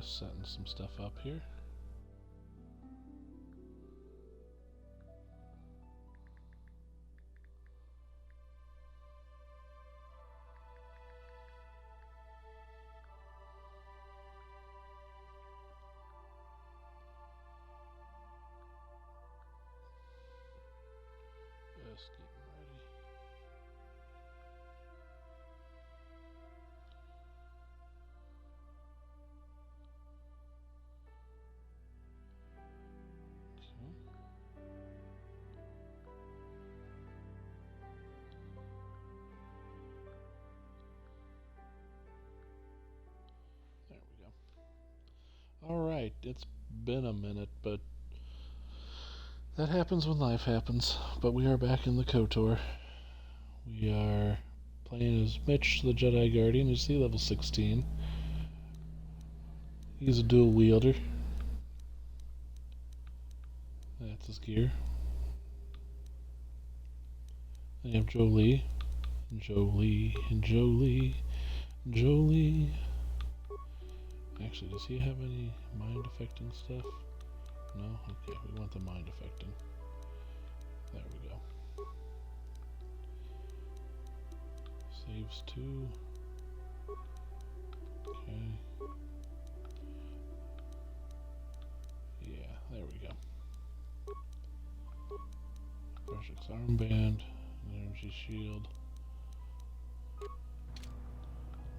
Just setting some stuff up here. Just getting ready. There we go. Alright, it's been a minute, but that happens when life happens. But we are back in the KOTOR. We are playing as Mitch, the Jedi Guardian. You see, level 16. He's a dual wielder. That's his gear. Then you have Jolie. Jolie. Actually, does he have any mind affecting stuff? No? Okay, we want the mind affecting. There we go. Saves 2. Okay. Yeah, there we go. Project's armband, energy shield.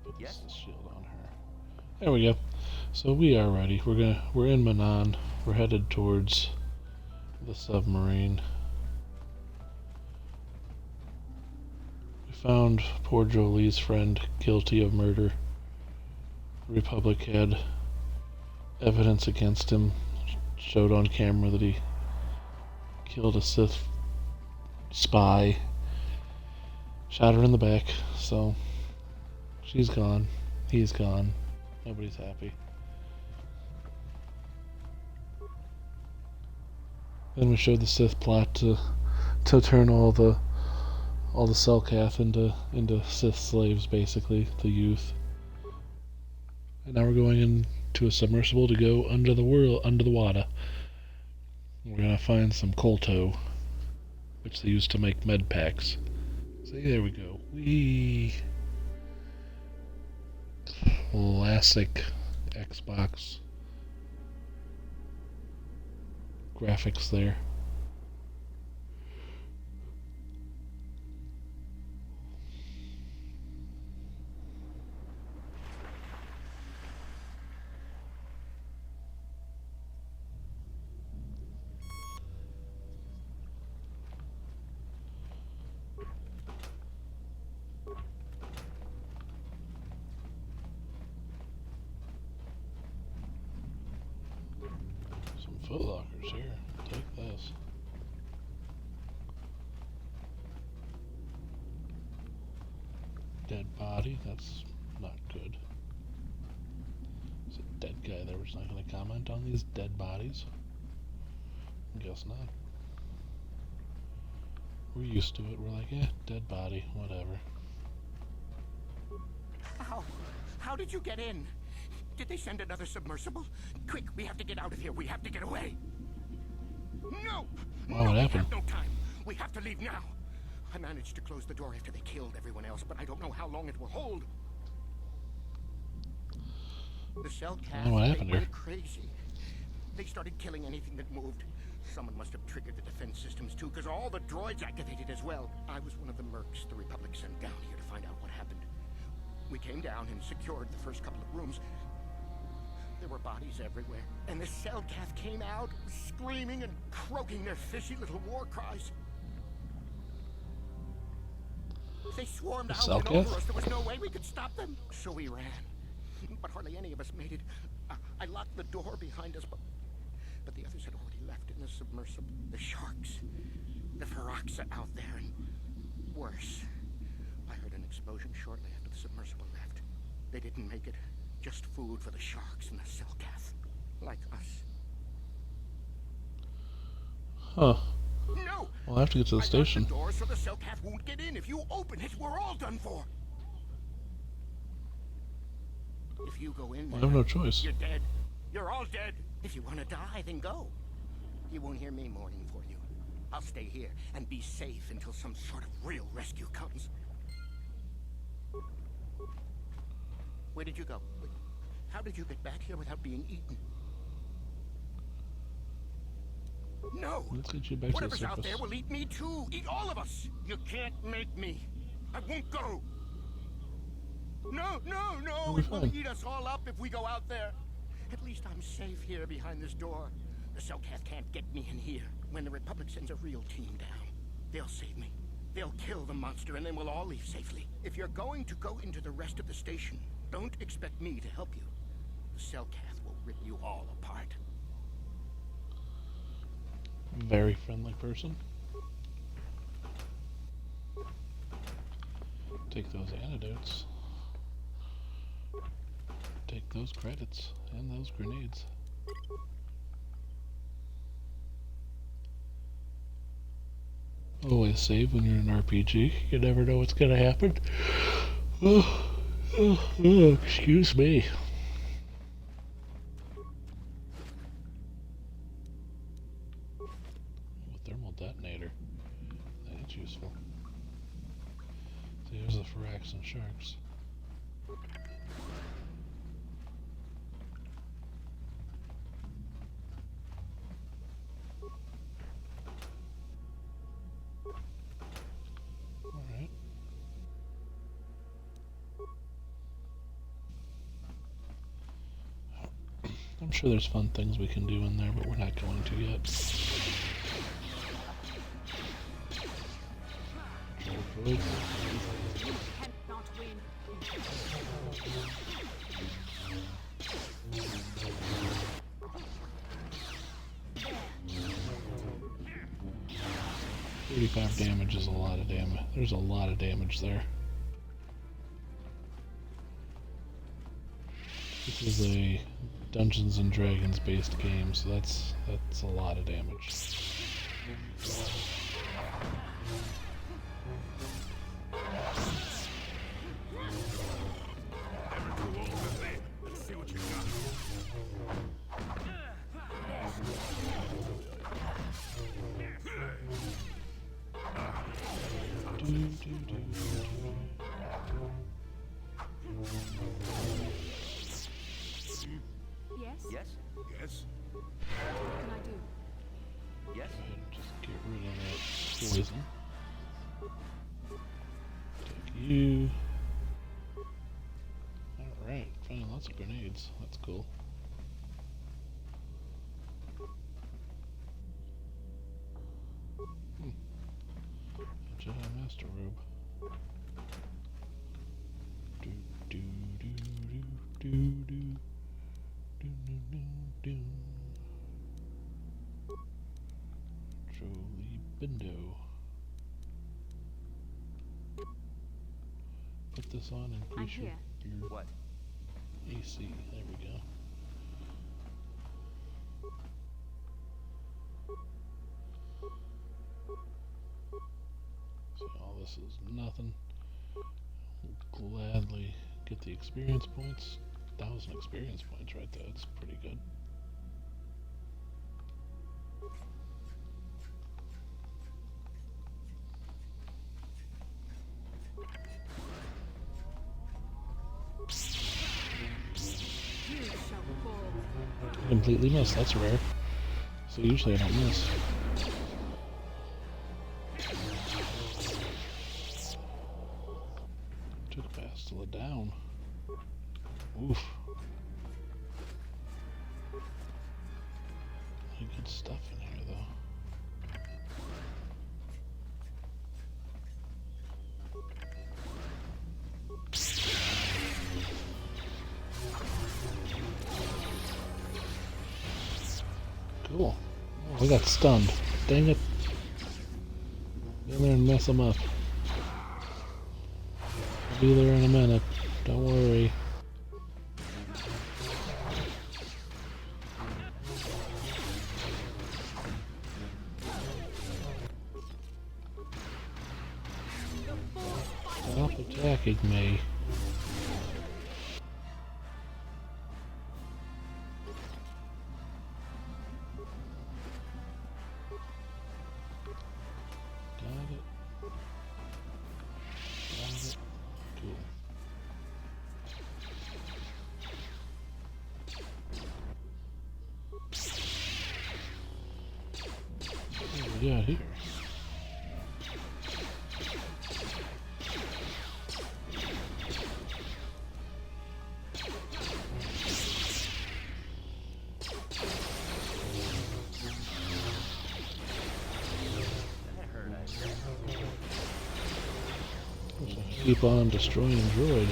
Put this shield on her. There we go. So we are ready. We're in Manon. We're headed towards the submarine. We found poor Jolie's friend guilty of murder. The Republic had evidence against him. Showed on camera that he killed a Sith spy. Shot her in the back. So she's gone. He's gone. Nobody's happy. Then we showed the Sith plot to turn all the Selkath into Sith slaves, basically, the youth. And now we're going into a submersible to go under the water. We're gonna find some kolto, which they use to make med packs. See, there we go. Classic Xbox graphics there. Footlockers here. Take this. Dead body. That's not good. Is a dead guy there was not going to comment on these dead bodies? Guess not. We're used to it. We're like, dead body, whatever. How did you get in? Did they send another submersible? Quick, we have to get out of here. We have to get away. No! Wow, what happened? We have no time. We have to leave now. I managed to close the door after they killed everyone else, but I don't know how long it will hold. The Selkath, what happened they here? went crazy. They started killing anything that moved. Someone must have triggered the defense systems too, because all the droids activated as well. I was one of the mercs the Republic sent down here to find out what happened. We came down and secured the first couple of rooms. There were bodies everywhere, and the Selkath came out, screaming and croaking their fishy little war cries. They swarmed out and over us. There was no way we could stop them. So we ran, but hardly any of us made it. I locked the door behind us, but the others had already left in the submersible. The sharks, the Ferox are out there, and worse. I heard an explosion shortly after the submersible left. They didn't make it. Just food for the sharks and the Selkath, like us. Huh. No! We'll have to get to the station. The door so the Selkath won't get in. If you open it, we're all done for. If you go in I there, have no choice. you're dead. You're all dead. If you want to die, then go. You won't hear me mourning for you. I'll stay here and be safe until some sort of real rescue comes. Where did you go? How did you get back here without being eaten? No! Let's get you back to the Whatever's out surface. there will eat me too! Eat all of us! You can't make me! I won't go! No, no, no! We'll be It will fine. eat us all up if we go out there! At least I'm safe here behind this door. The Cellcath can't get me in here. When the Republic sends a real team down, they'll save me. They'll kill the monster and then we'll all leave safely. If you're going to go into the rest of the station, don't expect me to help you. The Cellcath will rip you all apart. Very friendly person. Take those antidotes. Take those credits and those grenades. Always save when you're in an RPG. You never know what's gonna happen. Excuse me. A thermal detonator. That's useful. See, there's the Phyraxan sharks. Alright. I'm sure there's fun things we can do in there, but we're not going to yet. Droid. Cannot win. 35 damage is a lot of damage. There's a lot of damage there. This is a Dungeons and Dragons based game, so that's a lot of damage. Yes? Yes? Yes? What can I do? Yes? Just get rid of that poison. Take you. Alright, finding lots of grenades. That's cool. A Jedi Master Robe. Do do do do do do do do do. Jolie Bindo. Put this on and I'm increase here. your What? AC. There we go. See, all this is nothing. We'll gladly get the experience points. 1,000 experience points right there. That's pretty good. You shall fall. I completely missed. That's rare. So usually I don't miss. Took Bastila down. Oof. Good stuff in here, though. Cool. Oh, I got stunned. Dang it. Get in there and mess them up. I'll be there in a minute. Don't worry. Stop attacking me. Cool. What do we got here? Keep on destroying droid.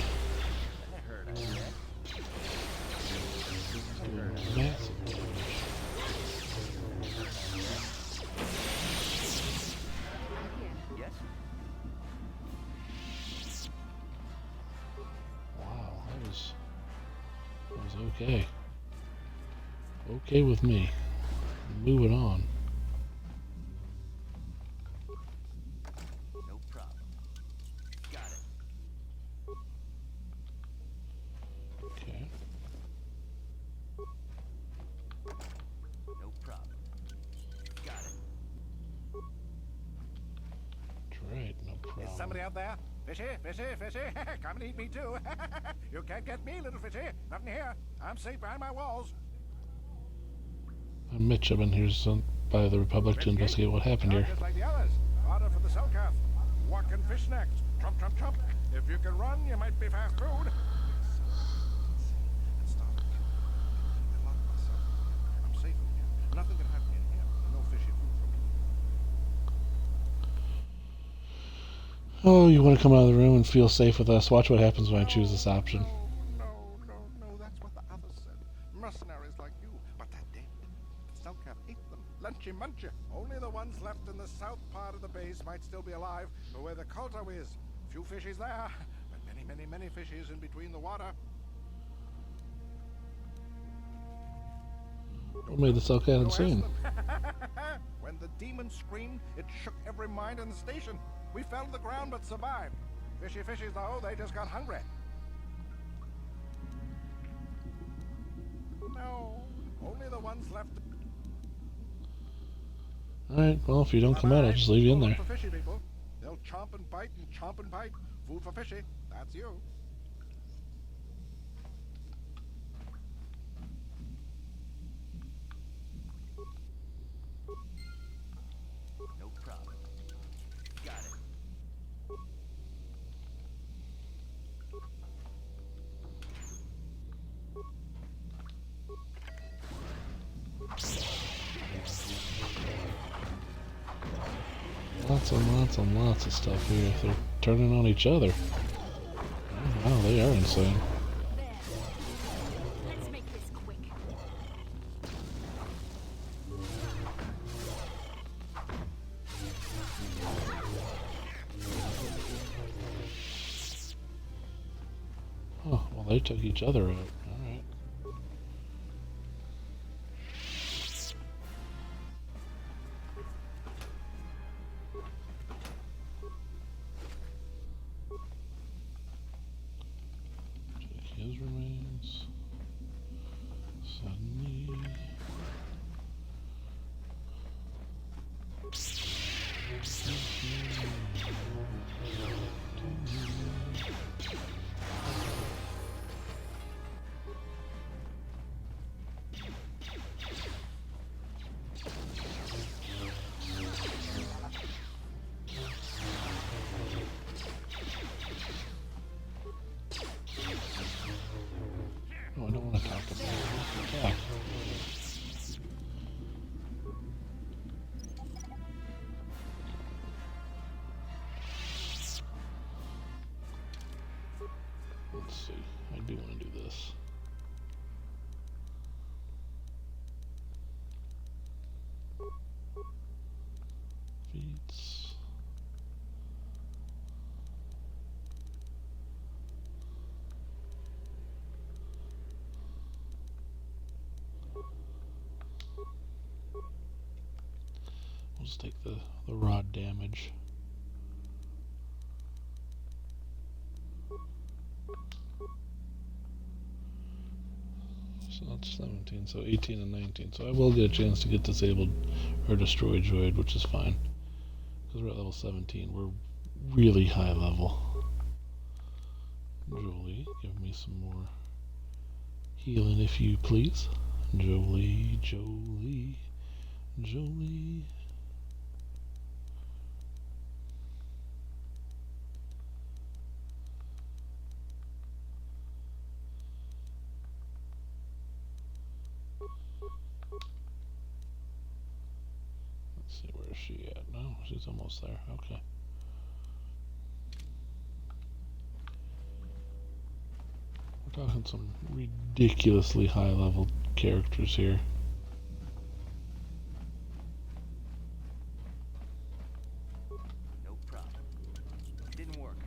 Doing massive damage. Wow, that was okay. Okay with me. Moving on. No problem. Got it. Okay. No problem. Got it. That's right, no problem. Is somebody out there? Fishy, fishy, fishy. Come and eat me too. You can't get me, little fishy. Nothing here. I'm safe behind my walls. I'm Mitch. I've been here by the Republic to investigate what happened here. Just like the others. Order for the cell calf. What can fish next? Trump, trump, trump. If you can run, you might be fast food. I'm safe in here. Nothing can happen in here. No fishy food for me. Oh, you want to come out of the room and feel safe with us? Watch what happens when I choose this option. No. That's what the others said. Mercenaries like you, but they're dead. The cell calf ate them. Lunchy munchy. Only the ones left in the south part of the base might still be alive, but where the KOTOR is. Few fishies there, but many fishies in between the water. What made the cell cat insane? When the demon screamed, it shook every mind in the station. We fell to the ground but survived. Fishies though, they just got hungry. No, only the ones left. Alright, well, if you don't come out, I'll just leave you in there. For fishy people. They'll chomp and bite and chomp and bite. Food for fishy. That's you. No problem. Got it. Lots of stuff here. They're turning on each other. Wow, they are insane. There. Let's make this quick. Oh, well, they took each other out. Alright. Check his remains. Suddenly. Oh, I don't want to talk about it. Yeah. Let's see. I do want to do this. Feats. We'll just take the rod damage. So that's 17, so 18 and 19. So I will get a chance to get disabled or destroy droid, which is fine. Because we're at level 17. We're really high level. some more healing, if you please. Jolie, Jolie, Jolie. Let's see, where is she at? No, she's almost there. Okay. We're talking some ridiculously high level characters here. No problem. Didn't work.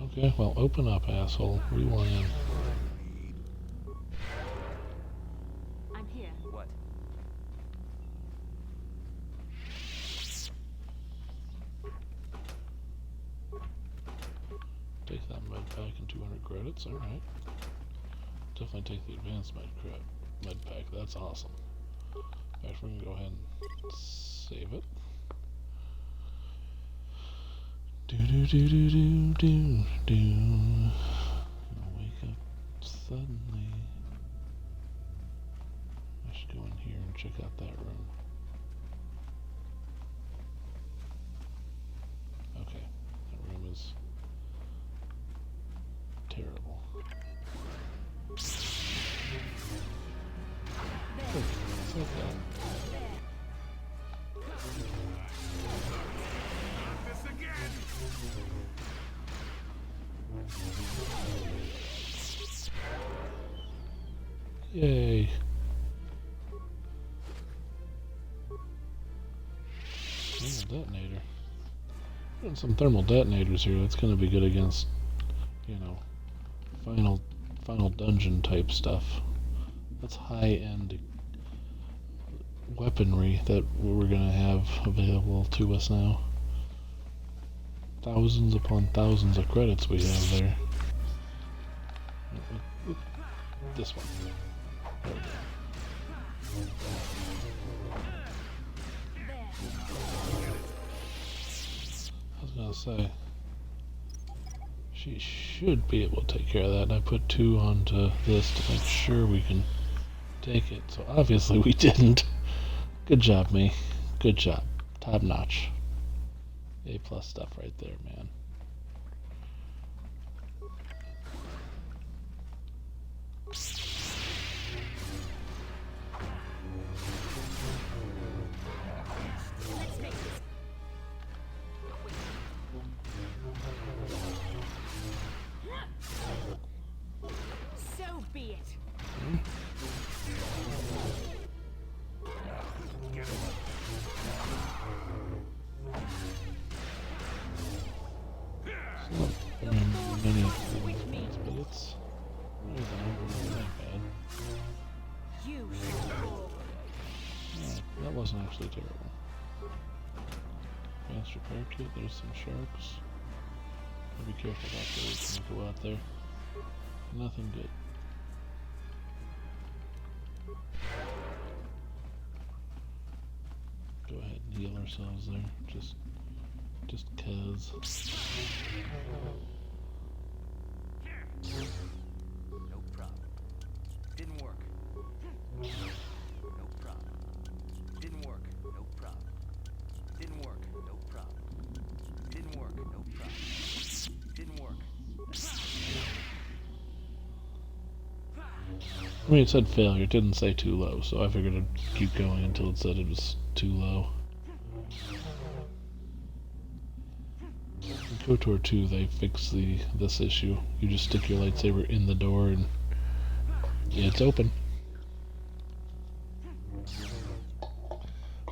Okay, well, open up, asshole. We want in. I'm here. What? Take that med pack and 200 credits. Alright. Definitely take the advanced med pack. That's awesome. In fact, we're going to go ahead and save it. Do do do do do do do. I'll wake up suddenly. I should go in here and check out that room. Okay, that room is terrible. Oh, it's like that. Yay. Thermal detonator. Getting some thermal detonators here. That's going to be good against, you know, final dungeon type stuff. That's high-end weaponry that we're going to have available to us now. Thousands upon thousands of credits we have there. This one. There we go. I was gonna say, she should be able to take care of that, and I put 2 onto this to make sure we can take it. So obviously we didn't. Good job, me. Good job. Top notch. A+ stuff right there, man. Let's make this quick. So be it. Many things, but it's not that bad. You shall fall. Yeah, that wasn't actually terrible. Advanced repair kit, there's some sharks. Be careful about those when you go out there. Nothing good. Go ahead and heal ourselves there. Just cuz. No problem. Didn't work. No problem. Didn't work. No problem. Didn't work. No problem. Didn't work. No problem. Didn't work. I mean, it said failure. It didn't say too low, so I figured I'd keep going until it said it was too low. In KOTOR 2, they fixed this issue. You just stick your lightsaber in the door and yeah, it's open.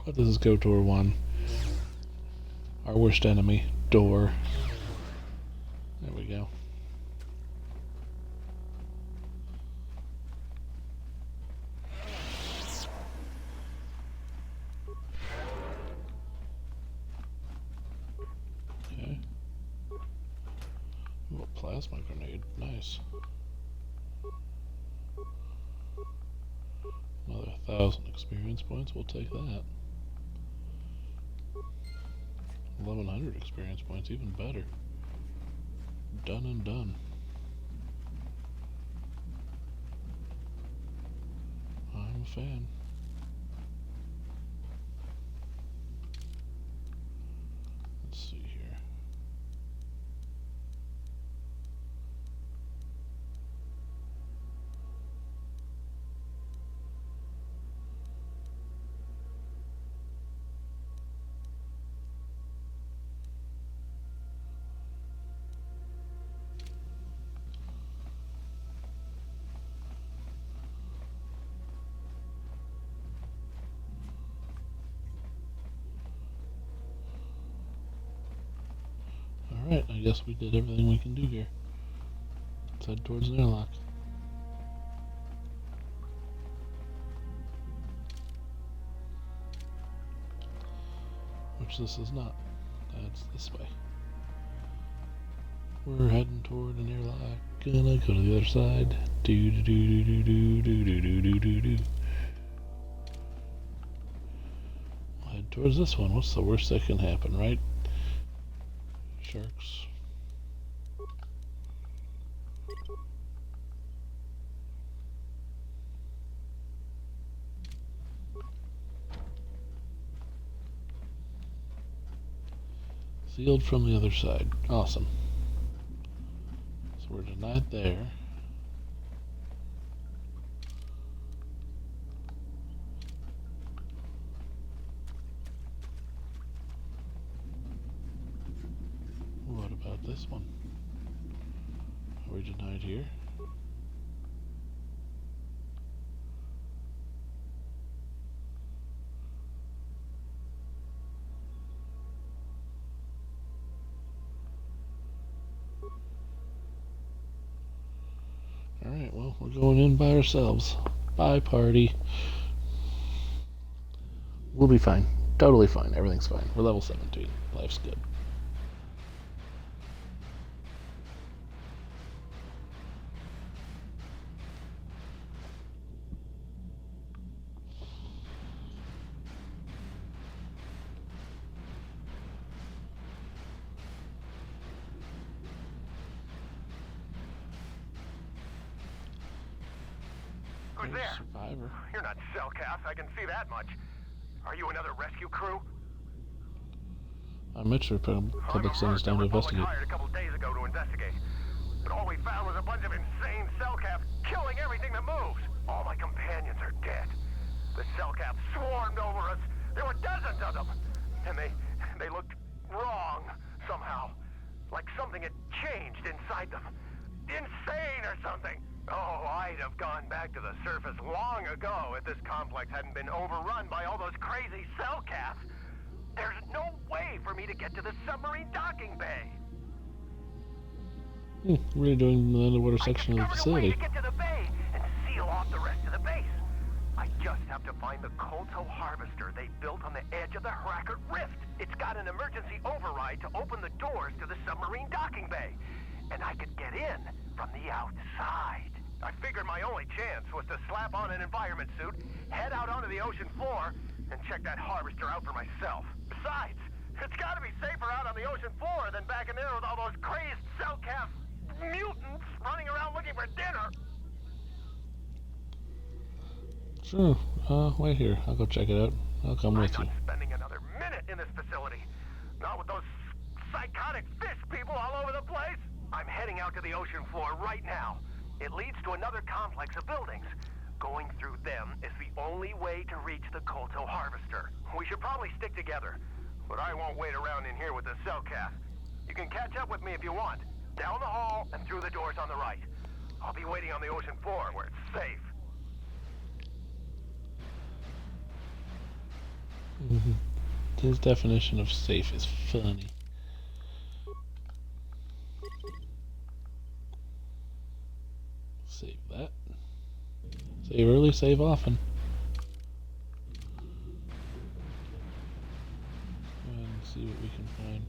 But this is KOTOR 1. Our worst enemy, door. There we go. Okay. Ooh, a plasma grenade. Nice. Another 1,000 experience points. We'll take that. 1,100 experience points. Even better. Done and done. I'm a fan. Let's see here. Alright, I guess we did everything we can do here. Let's head towards an airlock. Which this is not. That's this way. We're heading toward an airlock. Gonna go to the other side. Do do do do do do do do do do do. We'll head towards this one. What's the worst that can happen, right? Sharks. Sealed from the other side. Awesome. So we're denied there. What about this one? Are we denied here? Alright, well, we're going in by ourselves. Bye, party. We'll be fine. Totally fine. Everything's fine. We're level 17. Life's good. Who's there? Survivor. You're not Cellcast, I can see that much. Are you another rescue crew? I'm Mitch for Public Citizen's down to investigate. Hired a couple days ago to investigate. But all we found was a bunch of insane Cellcaps killing everything that moves. All my companions are dead. The Cellcaps swarmed over us. There were dozens of them. And they looked wrong somehow. Like something had changed inside them. Insane or something. Oh, I'd have gone back to the surface long ago if this complex hadn't been overrun by all those crazy Cellcaps. There's no way for me to get to the submarine docking bay. We're doing the underwater section of the I facility. discovered a way to get to the bay and seal off the rest of the base. I just have to find the KOTOR harvester they built on the edge of the Hackert Rift. It's got an emergency override to open the doors to the submarine docking bay. And I could get in from the outside. I figured my only chance was to slap on an environment suit, head out onto the ocean floor, and check that harvester out for myself. Besides, it's gotta be safer out on the ocean floor than back in there with all those crazed Cellcast mutants running around looking for dinner. Sure. Wait here. I'll go check it out. I'll come with you. I'm not spending another minute in this facility. Not with those psychotic fish people all over the place. I'm heading out to the ocean floor right now. It leads to another complex of buildings. Going through them is the only way to reach the KOTOR harvester. We should probably stick together, but I won't wait around in here with the Cellcast. You can catch up with me if you want. Down the hall and through the doors on the right. I'll be waiting on the ocean floor where it's safe. His definition of safe is funny. Save that. Save early, save often. And see what we can find.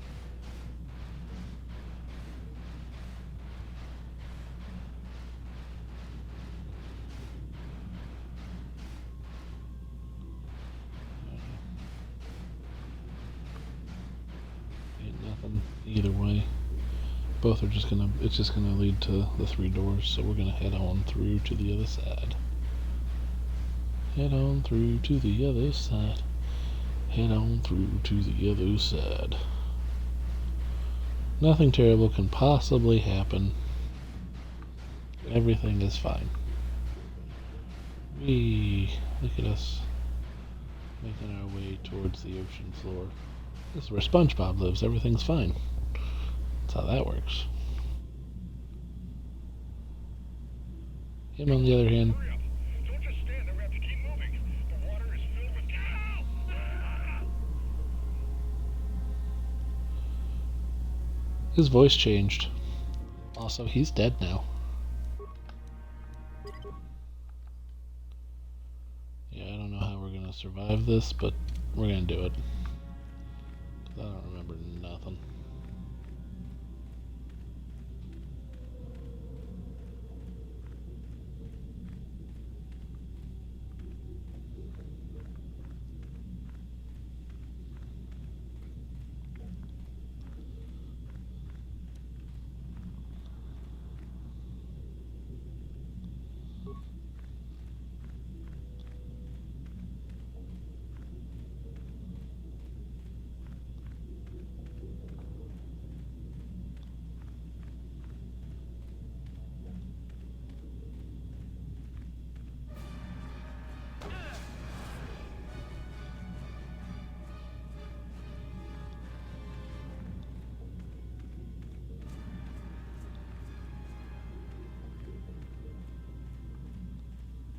Ain't nothing either way. both are just gonna, it's just gonna lead to the 3 doors, so we're gonna head on through to the other side. Head on through to the other side. Head on through to the other side. Nothing terrible can possibly happen. Everything is fine. Look at us making our way towards the ocean floor. This is where SpongeBob lives. Everything's fine. That's how that works. Him, on the other hand, Don't just stand there. We have to keep moving. The water is filled with gas. his voice changed. Also, he's dead now. Yeah, I don't know how we're gonna survive this, but we're gonna do it. 'Cause I don't remember nothing.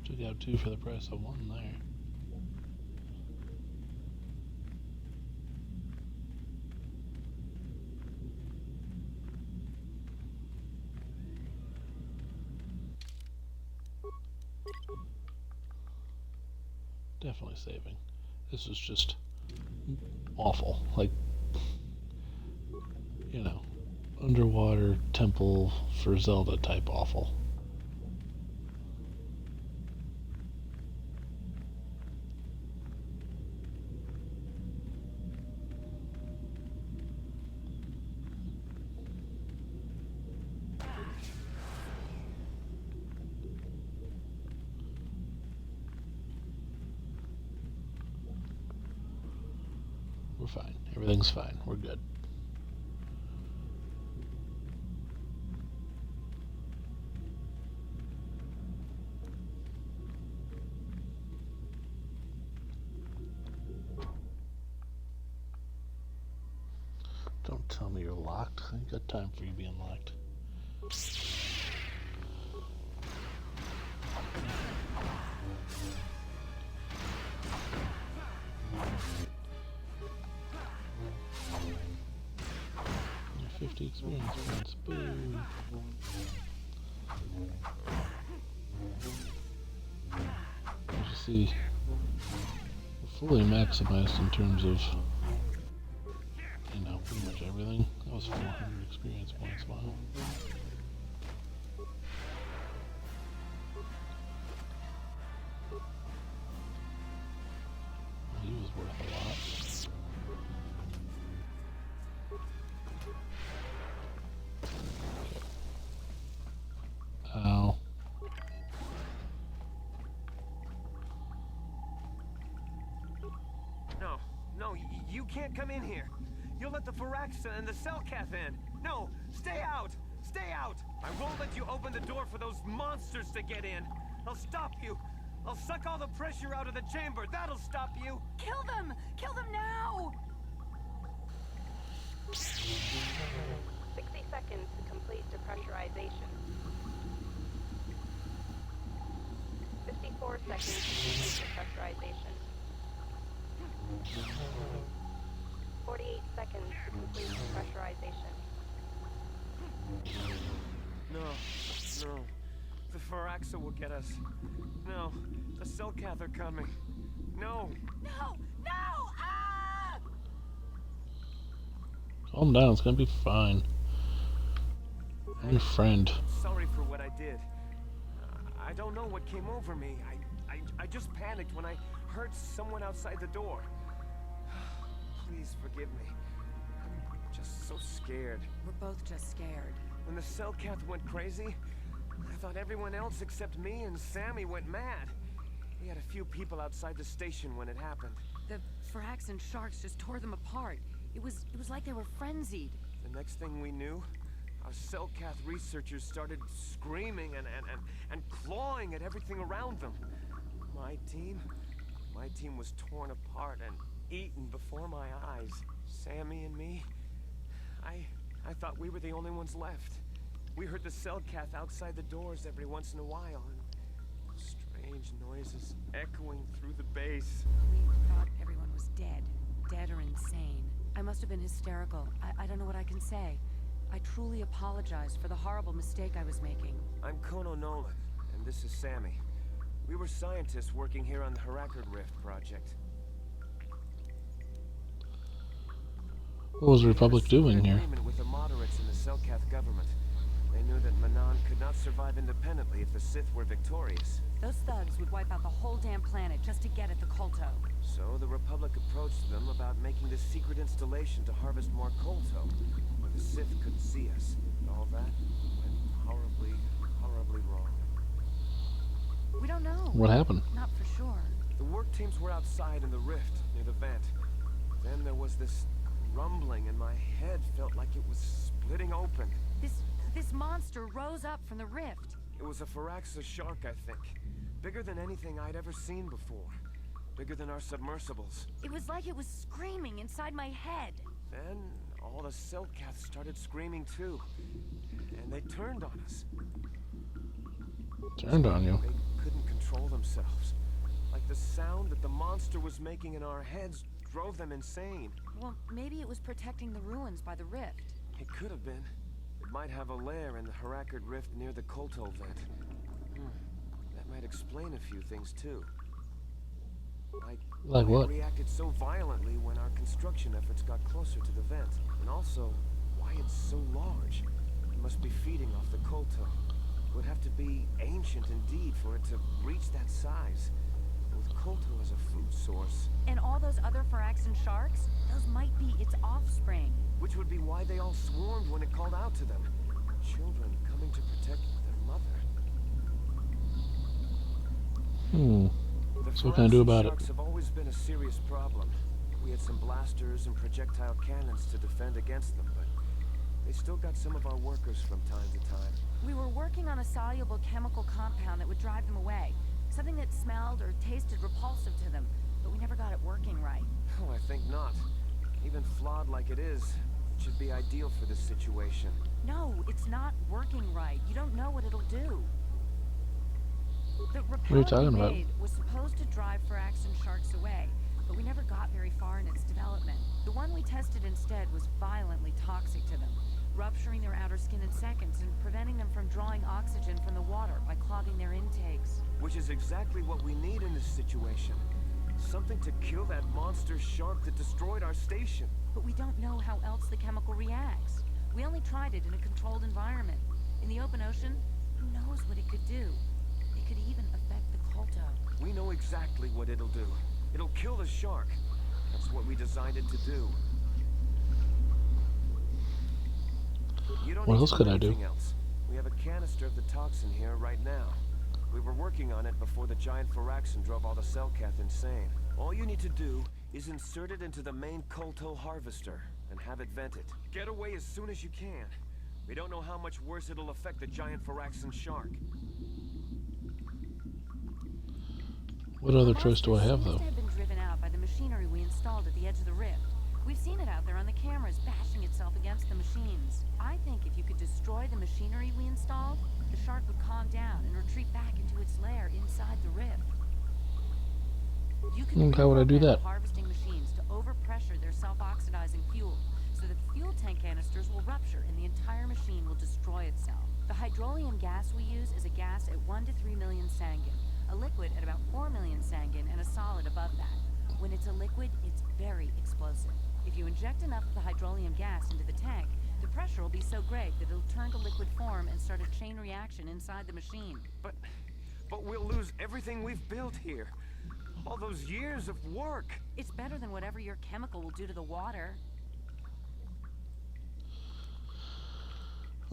Took out 2 for the price of 1 there. Definitely saving. This is just awful. Like, you know, underwater temple for Zelda type awful. We're fine. Everything's fine. We're good. Don't tell me you're locked. I ain't got time for you being locked. Your 50 experience points. Boom. As you see, we're fully maximized in terms of, you know, pretty much everything. That was 400 experience points. Wow. Well, he was worth a lot. Ow. No, you can't come in here. You'll let the Firaxa and the Selkath in. No, stay out! Stay out! I won't let you open the door for those monsters to get in. I'll stop you. I'll suck all the pressure out of the chamber. That'll stop you. Kill them! Kill them now! 60 seconds to complete depressurization. 54 seconds to complete depressurization. 48 seconds to complete depressurization. No. The Firaxa will get us. No, the Selkath are coming. No. No! No! Ah! Calm down. It's gonna be fine. I'm your friend. Sorry for what I did. I don't know what came over me. I just panicked when I heard someone outside the door. Please forgive me. I'm was so scared. We're both just scared. When the Cellcath went crazy, I thought everyone else except me and Sammy went mad. We had a few people outside the station when it happened. The Firaxan sharks just tore them apart. It was like they were frenzied. The next thing we knew, our Cellcath researchers started screaming and clawing at everything around them. My team was torn apart and eaten before my eyes. Sammy and me, I thought we were the only ones left. We heard the Cellcath outside the doors every once in a while, and strange noises echoing through the base. We thought everyone was dead or insane. I must have been hysterical. I don't know what I can say. I truly apologize for the horrible mistake I was making. I'm Kono Nolan, and this is Sammy. We were scientists working here on the Harakard Rift project. What was the Republic doing here? Agreement with the moderates in the Cellcath government. They knew that Manan could not survive independently if the Sith were victorious. Those thugs would wipe out the whole damn planet just to get at the Kolto. So the Republic approached them about making this secret installation to harvest more Kolto, where the Sith couldn't see us. And all that went horribly, horribly wrong. We don't know. What happened? Not for sure. The work teams were outside in the rift, near the vent. Then there was this rumbling, and my head felt like it was splitting open. This monster rose up from the rift. It was a Firaxa shark, I think. Bigger than anything I'd ever seen before. Bigger than our submersibles. It was like it was screaming inside my head. Then all the Cellcaths started screaming too. And they turned on us. Turned on you? They couldn't control themselves. Like the sound that the monster was making in our heads drove them insane. Well, maybe it was protecting the ruins by the rift. It could have been. It might have a lair in the Harakard Rift near the Kolto vent. That might explain a few things too. Like Like why what? it reacted so violently when our construction efforts got closer to the vent. And also, why it's so large. It must be feeding off the Kolto. It would have to be ancient indeed for it to reach that size. With Kolto as a food source. And all those other Firaxan sharks, those might be its offspring. Which would be why they all swarmed when it called out to them. Children coming to protect their mother. So what can I do about it? Sharks have always been a serious problem. We had some blasters and projectile cannons to defend against them, but they still got some of our workers from time to time. We were working on a soluble chemical compound that would drive them away. Something that smelled or tasted repulsive to them, but we never got it working right. Oh, I think not. Even flawed like it is, it should be ideal for this situation. No, it's not working right. You don't know what it'll do. The are you talking repellent we about? made was supposed to drive Firaxan sharks away, but we never got very far in its development. The one we tested instead was violently toxic to them, rupturing their outer skin in seconds and preventing them from drawing oxygen from the water by clogging their intakes. Which is exactly what we need in this situation. Something to kill that monster shark that destroyed our station. But we don't know how else the chemical reacts. We only tried it in a controlled environment. In the open ocean, who knows what it could do? It could even affect the Kolto. We know exactly what it'll do. It'll kill the shark. That's what we designed it to do. You don't What need else to could do I do? anything else. We have a canister of the toxin here right now. We were working on it before the giant Firaxan drove all the Cellcath insane. All you need to do is insert it into the main Kolto harvester and have it vented. Get away as soon as you can. We don't know how much worse it'll affect the giant Firaxan shark. What other choice do I have, though? It have been driven out by the machinery we installed at the edge of the rift. We've seen it out there on the cameras, bashing itself against the machines. I think if you could destroy the machinery we installed, the shark would calm down and retreat back into its lair inside the rift. You can How would I do reprogram that? the harvesting machines to overpressure their self-oxidizing fuel, so that the fuel tank canisters will rupture and the entire machine will destroy itself. The hydrolium gas we use is a gas at 1 to 3 million sangin, a liquid at about 4 million sangin, and a solid above that. When it's a liquid, it's very explosive. If you inject enough of the hydrolium gas into the tank, the pressure will be so great that it'll turn to liquid form and start a chain reaction inside the machine. But we'll lose everything we've built here. All those years of work. It's better than whatever your chemical will do to the water.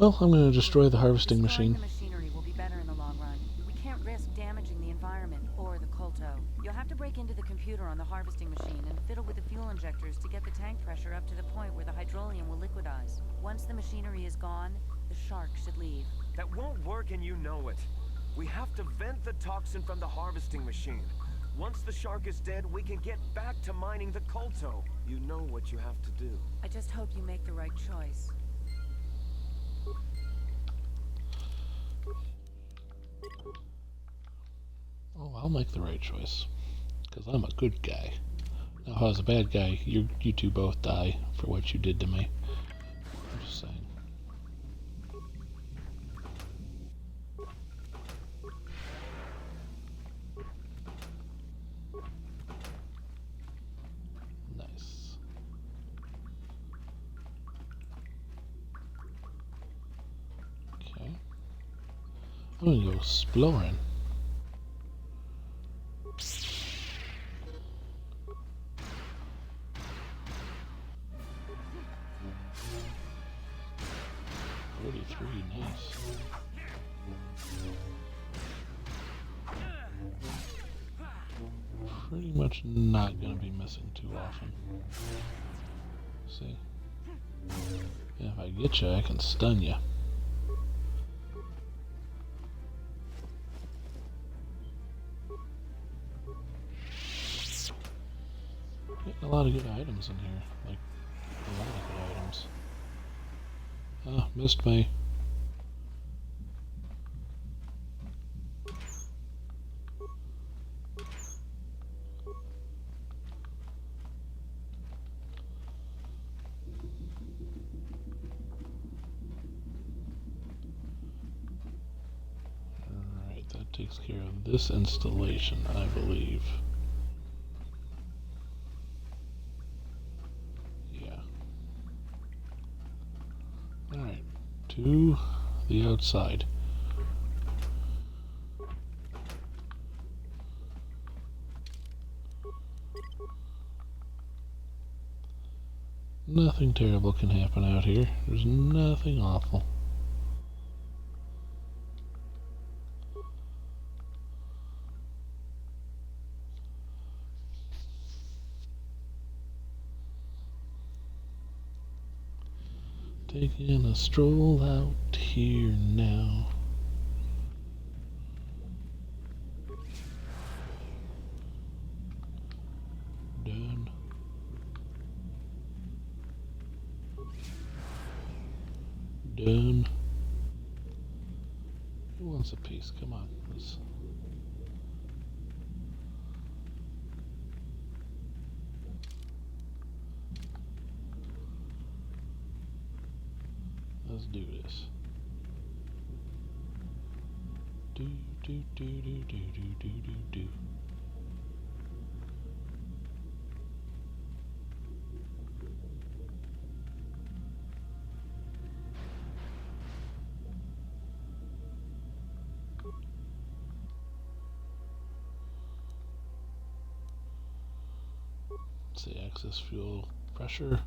Well, I'm going to destroy the harvesting Destroying machine. the machinery will be better in the long run. We can't risk damaging the environment or the Kolto. You'll have to break into the computer on the harvesting machine and fiddle with the fuel injectors to get the tank pressure up to the point where the hydrolium will liquidize. Once the machinery is gone, the shark should leave. That won't work and you know it. We have to vent the toxin from the harvesting machine. Once the shark is dead, we can get back to mining the Kolto. You know what you have to do. I just hope you make the right choice. Oh, I'll make the right choice. Because I'm a good guy. Now, if I was a bad guy, you two both die for what you did to me. I'm just saying. Nice. Okay. I'm gonna go exploring. Nice. Pretty much not going to be missing too often. See? Yeah, if I get you, I can stun you. Getting a lot of good items in here. Like, a lot of good items. Ah, missed me. Alright, that takes care of this installation, I believe. Yeah. Alright, to the outside. Nothing terrible can happen out here. There's nothing awful. Taking a stroll out here now. Done. Done. Who wants a piece? Come on. Let's do this. Do do do do do do do do do. Let's see, excess fuel pressure.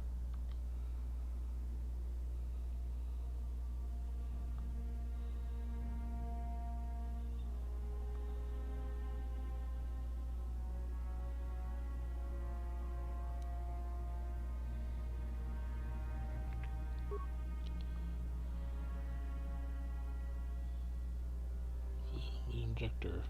The injector.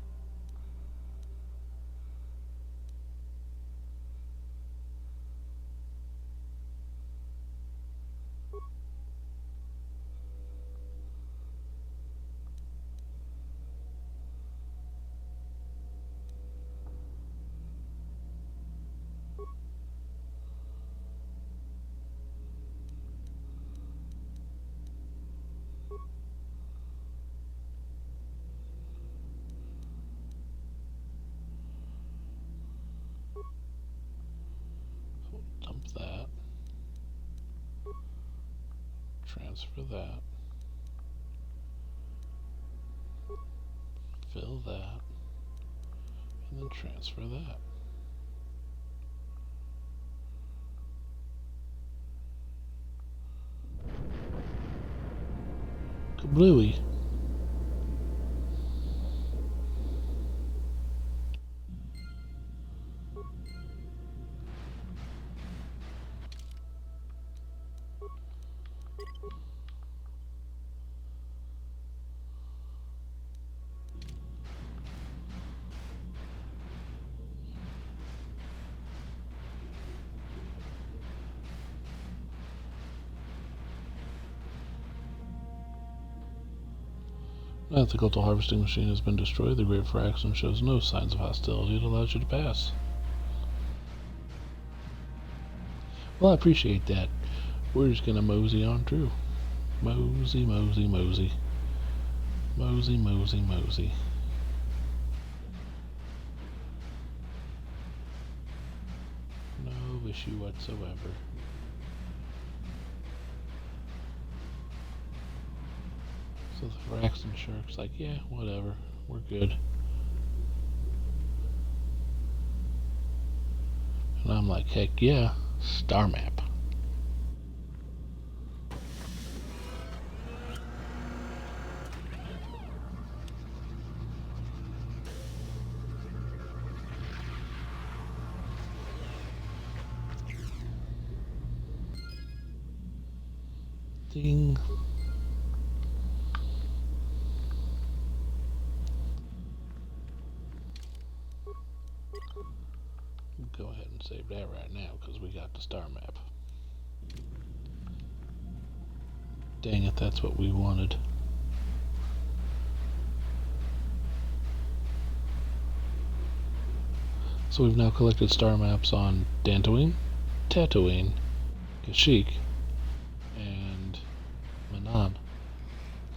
Dump that. Transfer that. Fill that. And then transfer that. Kablooey. Now that the KOTOR harvesting machine has been destroyed, the Great Fraxon shows no signs of hostility. It allows you to pass. Well, I appreciate that. We're just gonna mosey on through. Mosey, mosey, mosey. Mosey, mosey, mosey. No issue whatsoever. So the Fraxon shark's like, yeah, whatever. We're good. And I'm like, heck yeah, star map. Ding. Go ahead and save that right now because we got the star map. Dang it, that's what we wanted. So we've now collected star maps on Dantooine, Tatooine, Kashyyyk, and Manan.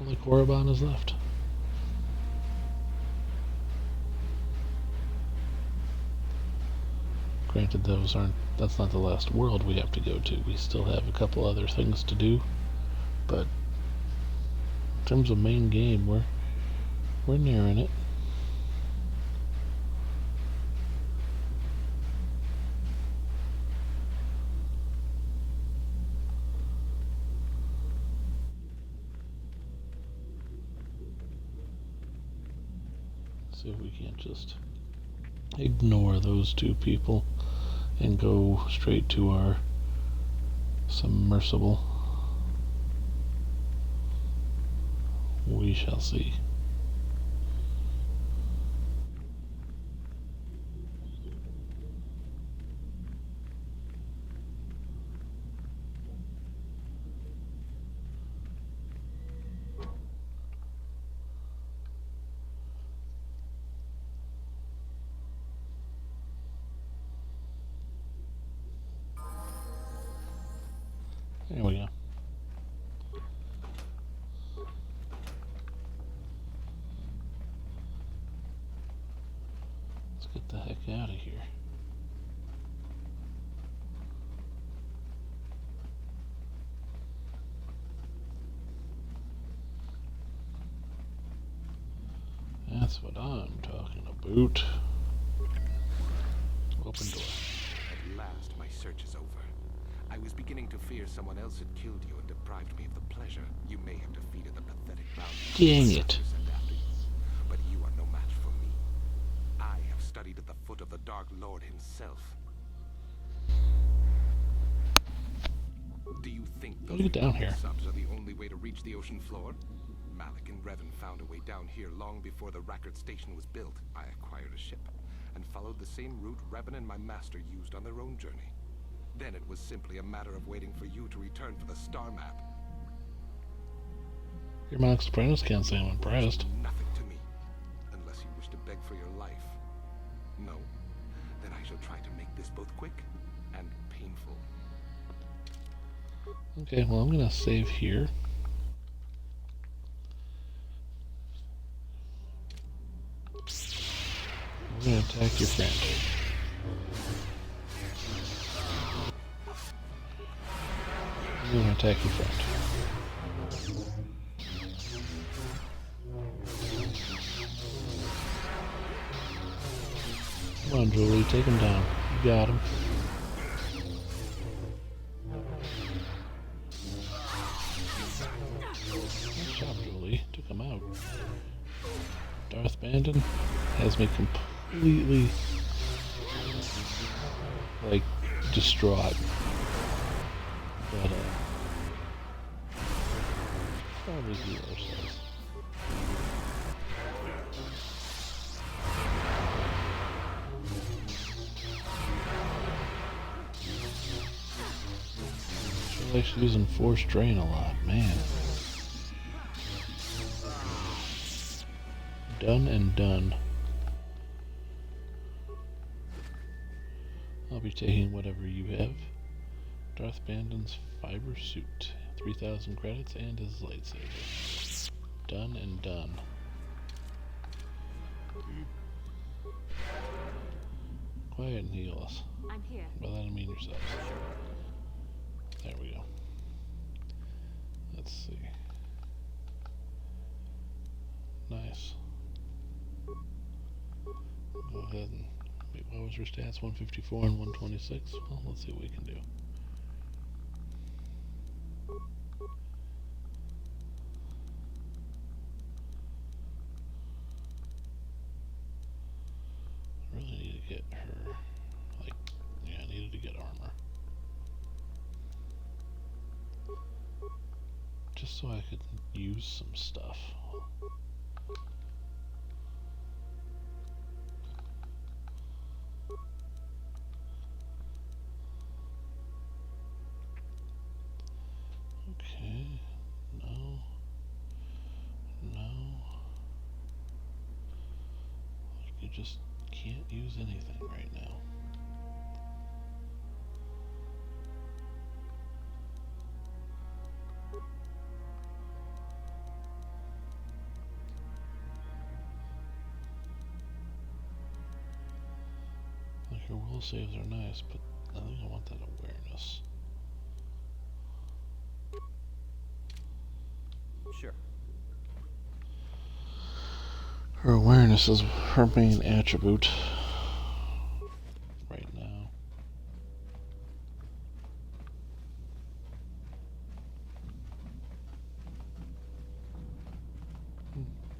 Only Korriban is left. Granted, that's not the last world we have to go to. We still have a couple other things to do, but in terms of main game, we're nearing it. See if we can't just ignore those two people and go straight to our submersible. We shall see. There we go. Let's get the heck out of here. That's what I'm talking about. Open door. At last, my search is over. I was beginning to fear someone else had killed you and deprived me of the pleasure you may have defeated the pathetic bounty. Dang it. But you are no match for me. I have studied at the foot of the Dark Lord himself. Do you think How do you get down here? subs are the only way to reach the ocean floor? Malik and Revan found a way down here long before the Rackard station was built. I acquired a ship and followed the same route Revan and my master used on their own journey. Then it was simply a matter of waiting for you to return for the star map. Your Max Apprentice can't say I'm impressed. Nothing to me, unless you wish to beg for your life. No, then I shall try to make this both quick and painful. Okay, well I'm gonna save here. We're gonna attack your friend. We're gonna attack your friend. Come on, Julie, take him down. You got him. Nice job, Julie. Oh. Darth Bandon has me completely, like, distraught. But, probably heal ourselves. She likes using Force Drain a lot, man. Done and done. I'll be taking whatever you have. Darth Bandon's fiber suit. 3,000 credits and his lightsaber. Done and done. Quiet and heal us. I'm here. By that I mean yourselves. There we go. Let's see. Nice. Go ahead and wait, what was your stats? 154 and 126? Well, let's see what we can do. I really need to get her, like, yeah, I needed to get armor. Just so I could use some stuff. Okay, no, no. You just can't use anything right now. Like, her will saves are nice, but I think I want that awareness. Sure. Her awareness is her main attribute right now.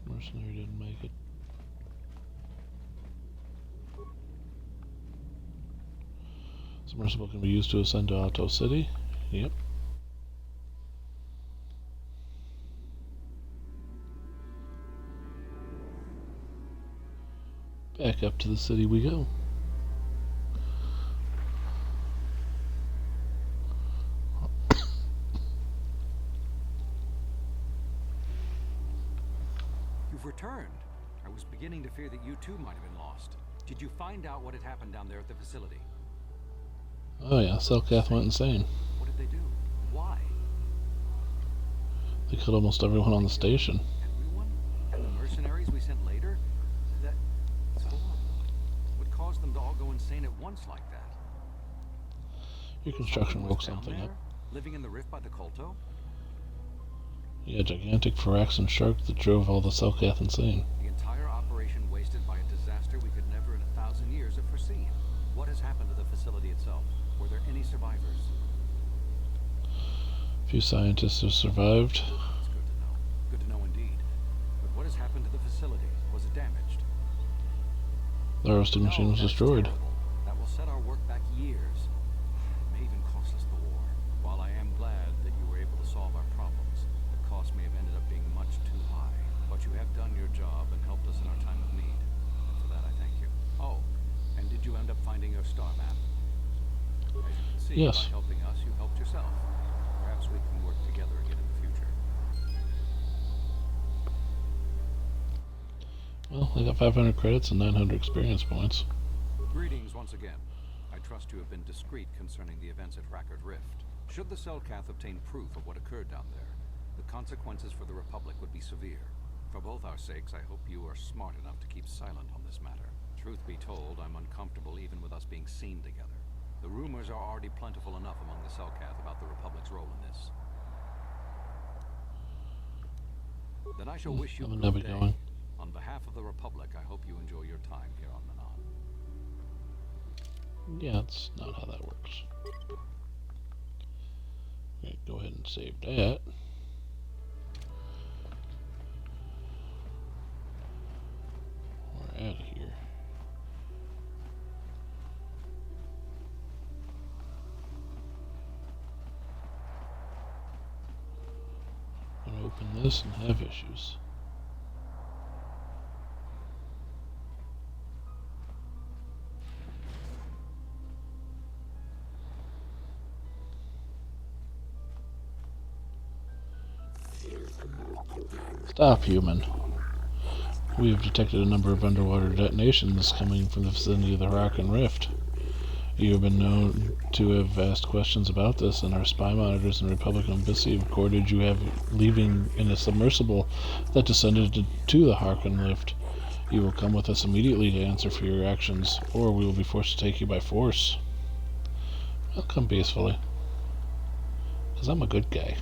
Mercenary didn't make it. Submersible can be used to ascend to Auto City. Yep. Back up to the city we go. You've returned. I was beginning to fear that you too might have been lost. Did you find out what had happened down there at the facility? Oh yeah, Selkath went insane. What did they do? Why? They killed almost everyone on the station. Everyone? And the mercenaries we sent later? That's horrible. What caused them to all go insane at once like that? Your construction woke Was down something there, up. living in the rift by the Kolto? Yeah, gigantic Phyraxan shark that drove all the Selkath insane. The entire operation wasted by a disaster we could never in 1,000 years have foreseen. What has happened to the facility itself? Were there any survivors? Few scientists have survived. That's good to know. Good to know indeed. But what has happened to the facility? Was it damaged? The roasting machine was that's destroyed. terrible. That will set our work back years. It may even cost us the war. While I am glad that you were able to solve our problems, the cost may have ended up being much too high. But you have done your job and helped us in our time of need. And for that I thank you. Oh, and did you end up finding your star map? As you can see, Yes. by helping us, you helped yourself. Perhaps we can work together again in the future. Well, I got 500 credits and 900 experience points. Greetings once again. I trust you have been discreet concerning the events at Rackard Rift. Should the Selkath obtain proof of what occurred down there, the consequences for the Republic would be severe. For both our sakes, I hope you are smart enough to keep silent on this matter. Truth be told, I'm uncomfortable even with us being seen together. The rumors are already plentiful enough among the Selkath about the Republic's role in this. Then I shall wish you I'm a never good day. going. On behalf of the Republic, I hope you enjoy your time here on Manon. Yeah, that's not how that works. Okay, go ahead and save that. open this and have issues. Stop, human. We have detected a number of underwater detonations coming from the vicinity of the Harakan Rift. You have been known to have asked questions about this, and our spy monitors and Republican embassy recorded you have leaving in a submersible that descended to the Harakan Rift. You will come with us immediately to answer for your actions, or we will be forced to take you by force. I'll come peacefully, because I'm a good guy.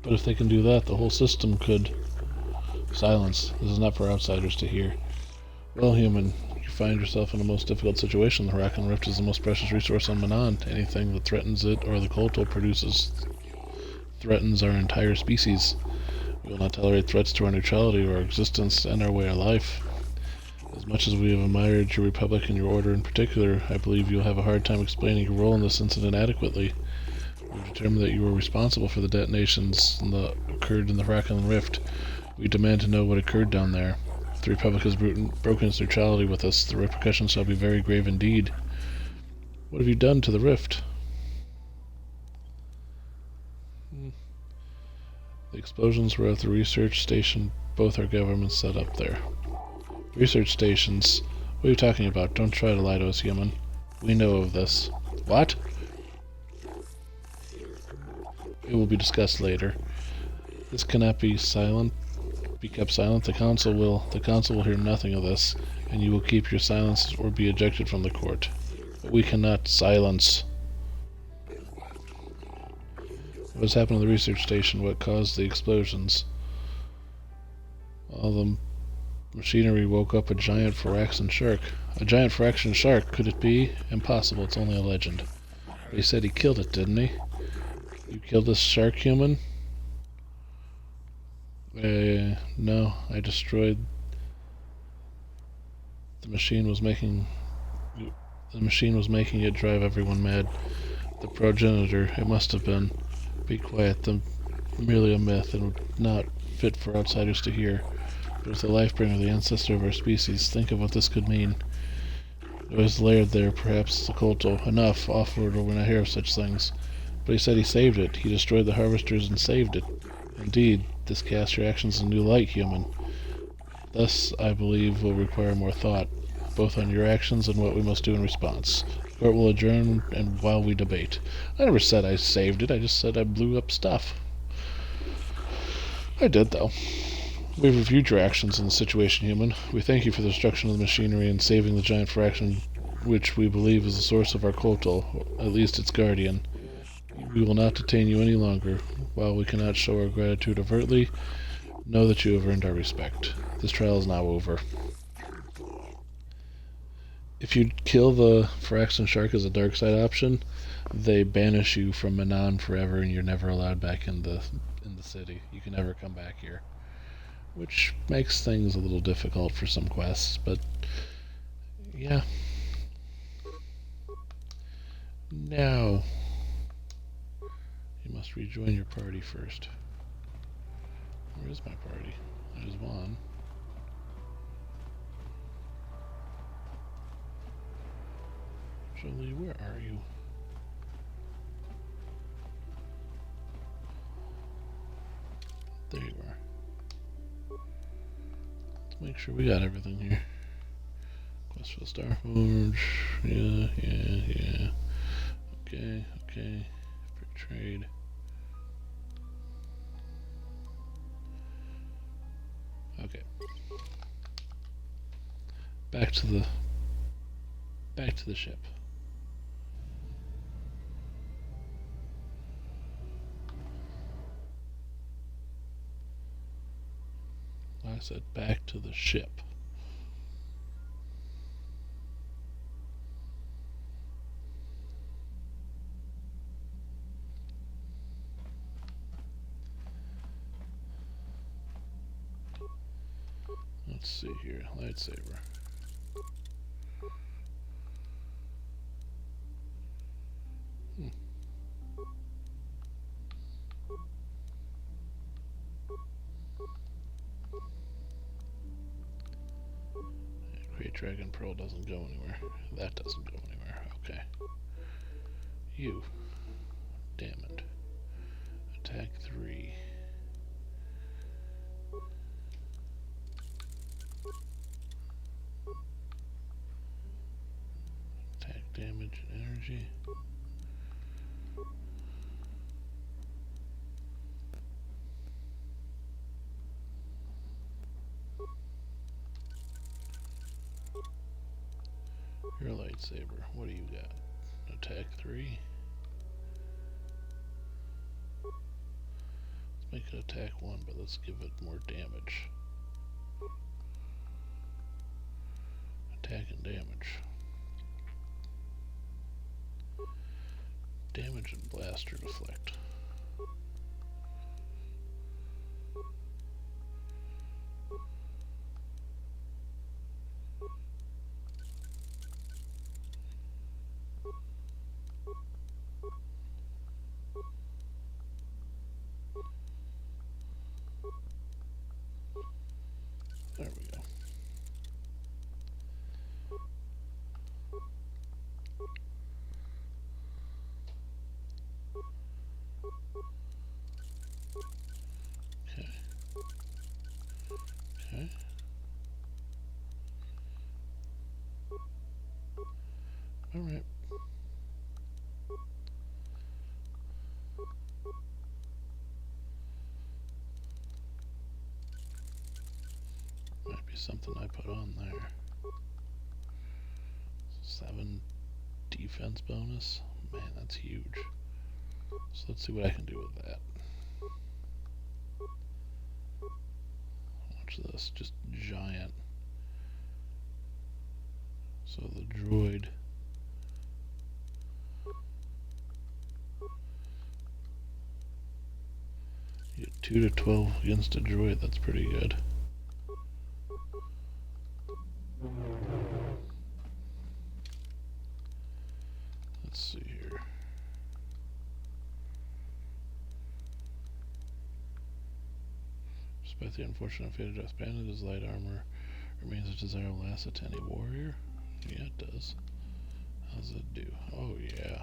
But if they can do that, the whole system could... Silence. This is not for outsiders to hear. Well, human, you find yourself in a most difficult situation. The Harakan Rift is the most precious resource on Manan. Anything that threatens it or the KOTOR produces threatens our entire species. We will not tolerate threats to our neutrality or our existence and our way of life. As much as we have admired your republic and your order in particular, I believe you'll have a hard time explaining your role in this incident adequately. We determined that you were responsible for the detonations that occurred in the Harakan Rift. We demand to know what occurred down there. If the Republic has broken its neutrality with us, the repercussions shall be very grave indeed. What have you done to the rift? The explosions were at the research station. Both our governments set up there. Research stations? What are you talking about? Don't try to lie to us, human. We know of this. What? It will be discussed later. This cannot be kept silent. The council will hear nothing of this, and you will keep your silence or be ejected from the court. But we cannot silence. What has happened to the research station? What caused the explosions? All the machinery woke up a giant Phyraxan shark. A giant Phyraxan shark? Could it be? Impossible. It's only a legend. But he said he killed it, didn't he? You killed this shark, human? No, I destroyed... The machine was making it drive everyone mad. The progenitor, it must have been. Be quiet, merely a myth, and not fit for outsiders to hear. But it was the life-bringer, the ancestor of our species. Think of what this could mean. It was layered there, perhaps the KOTOR. Enough, off-road, or when I hear of such things. But he said he saved it. He destroyed the harvesters and saved it. Indeed, this casts your actions in a new light, human. Thus, I believe, will require more thought, both on your actions and what we must do in response. The court will adjourn, and while we debate. I never said I saved it, I just said I blew up stuff. I did, though. We've reviewed your actions in the situation, human. We thank you for the destruction of the machinery and saving the giant Phyraxan, which we believe is the source of our KOTOR, at least its guardian. We will not detain you any longer. While we cannot show our gratitude overtly, know that you have earned our respect. This trial is now over. If you kill the Phyraxan shark as a dark side option, they banish you from Manan forever, and you're never allowed back in the city. You can never come back here, which makes things a little difficult for some quests. But yeah. Now. You must rejoin your party first. Where is my party? There's one. Jolie, where are you? There you are. Let's make sure we got everything here. Quest for the Starforge. Yeah. Okay. For trade. Okay. Back to the ship. I said back to the ship. Let's see here. Lightsaber. Great Dragon Pearl doesn't go anywhere. That doesn't go anywhere. Okay. You. Damned. Attack 3. Attack damage and energy. Your lightsaber. What do you got? Attack 3. Let's make it attack 1, but let's give it more damage. Attack and damage. Damage and blaster deflect. There we go. Okay. Okay. All right. Might be something I put on there. 7 defense bonus. Man, that's huge. So let's see what I can do with that. Watch this, just giant. So the droid. You get 2 to 12 against a droid, that's pretty good. Let's see here. Despite the unfortunate fate of Death Bandit, his light armor remains a desirable asset to any warrior. Yeah, it does. How does it do? Oh, yeah.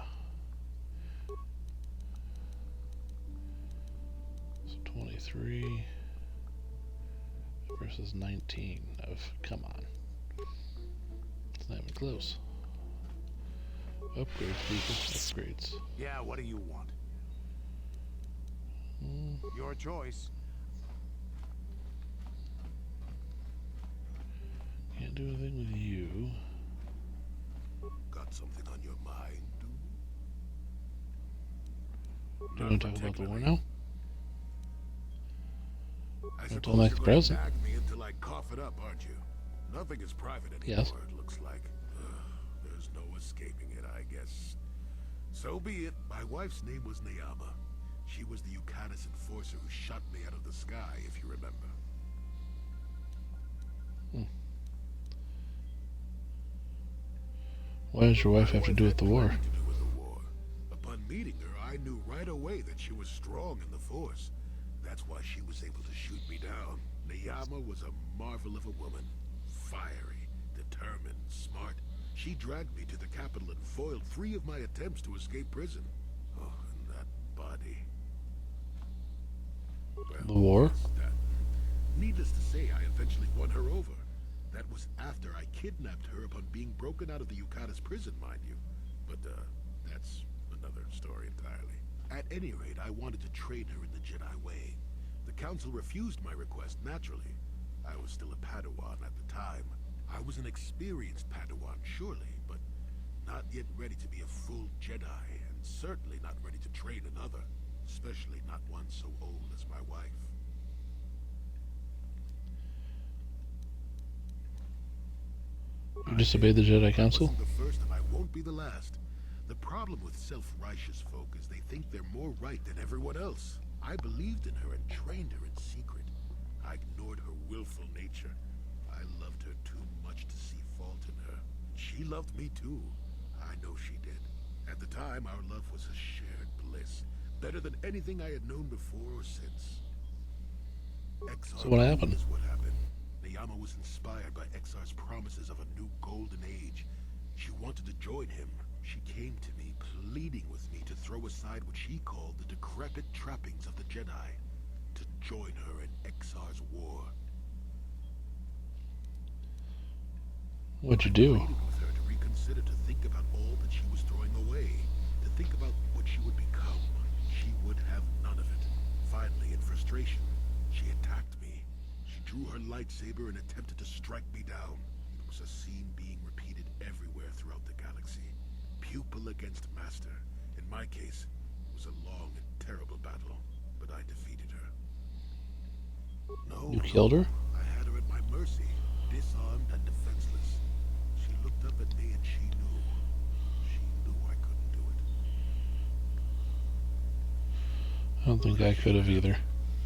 So 23 versus 19 of, come on. It's not even close. Upgrades, people. Upgrades. Yeah, what do you want? Your choice. Can't do anything with you. Got something on your mind? Do you want to talk about the war now? I Until suppose next you're going to present. bag me until I cough it up, aren't you? Nothing is private anymore, Yes. it looks like. There's no escaping it, I guess. So be it. My wife's name was Neyama. She was the Yukanis enforcer who shot me out of the sky, if you remember. Why does your wife have to do with the war? To do with the war. Upon meeting her, I knew right away that she was strong in the Force. That's why she was able to shoot me down. Neyama was a marvel of a woman. Fiery, determined, smart. She dragged me to the capital and foiled 3 of my attempts to escape prison. Oh, and that body. Well, The war? that's that. Needless to say, I eventually won her over. That was after I kidnapped her upon being broken out of the Yukatas prison, mind you. But, that's another story entirely. At any rate, I wanted to train her in the Jedi way. The Council refused my request, naturally. I was still a Padawan at the time. I was an experienced Padawan, surely, but not yet ready to be a full Jedi, and certainly not ready to train another, especially not one so old as my wife. You disobeyed the Jedi Council? Wasn't the first, and I won't be the last. The problem with self-righteous folk is they think they're more right than everyone else. I believed in her and trained her in secret. I ignored her willful nature. much to see fault in her. She loved me too. I know she did. At the time, our love was a shared bliss. Better than anything I had known before or since. So what happened? Is what happened. Neyama was inspired by Exar's promises of a new golden age. She wanted to join him. She came to me, pleading with me to throw aside what she called the decrepit trappings of the Jedi, to join her in Exar's war. What'd you do? I pleaded with her to reconsider, to think about all that she was throwing away, to think about what she would become. She would have none of it. Finally, in frustration, she attacked me. She drew her lightsaber and attempted to strike me down. It was a scene being repeated everywhere throughout the galaxy. Pupil against master. In my case, it was a long and terrible battle, but I defeated her. No, You killed her? I had her at my mercy, disarmed and defenseless. She looked up at me and she knew. She knew I couldn't do it. I don't think I could have either.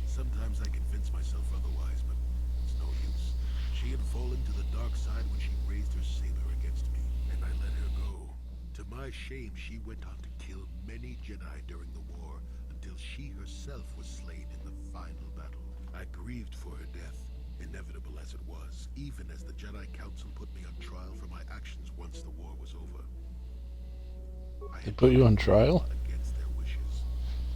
Sometimes I convince myself otherwise, but it's no use. She had fallen to the dark side when she raised her saber against me, and I let her go. To my shame, she went on to kill many Jedi during the war, until she herself was slain in the final battle. I grieved for her death, inevitable as it was, even as the Jedi Council put me on trial for my actions once the war was over. They put you on trial? Against their wishes.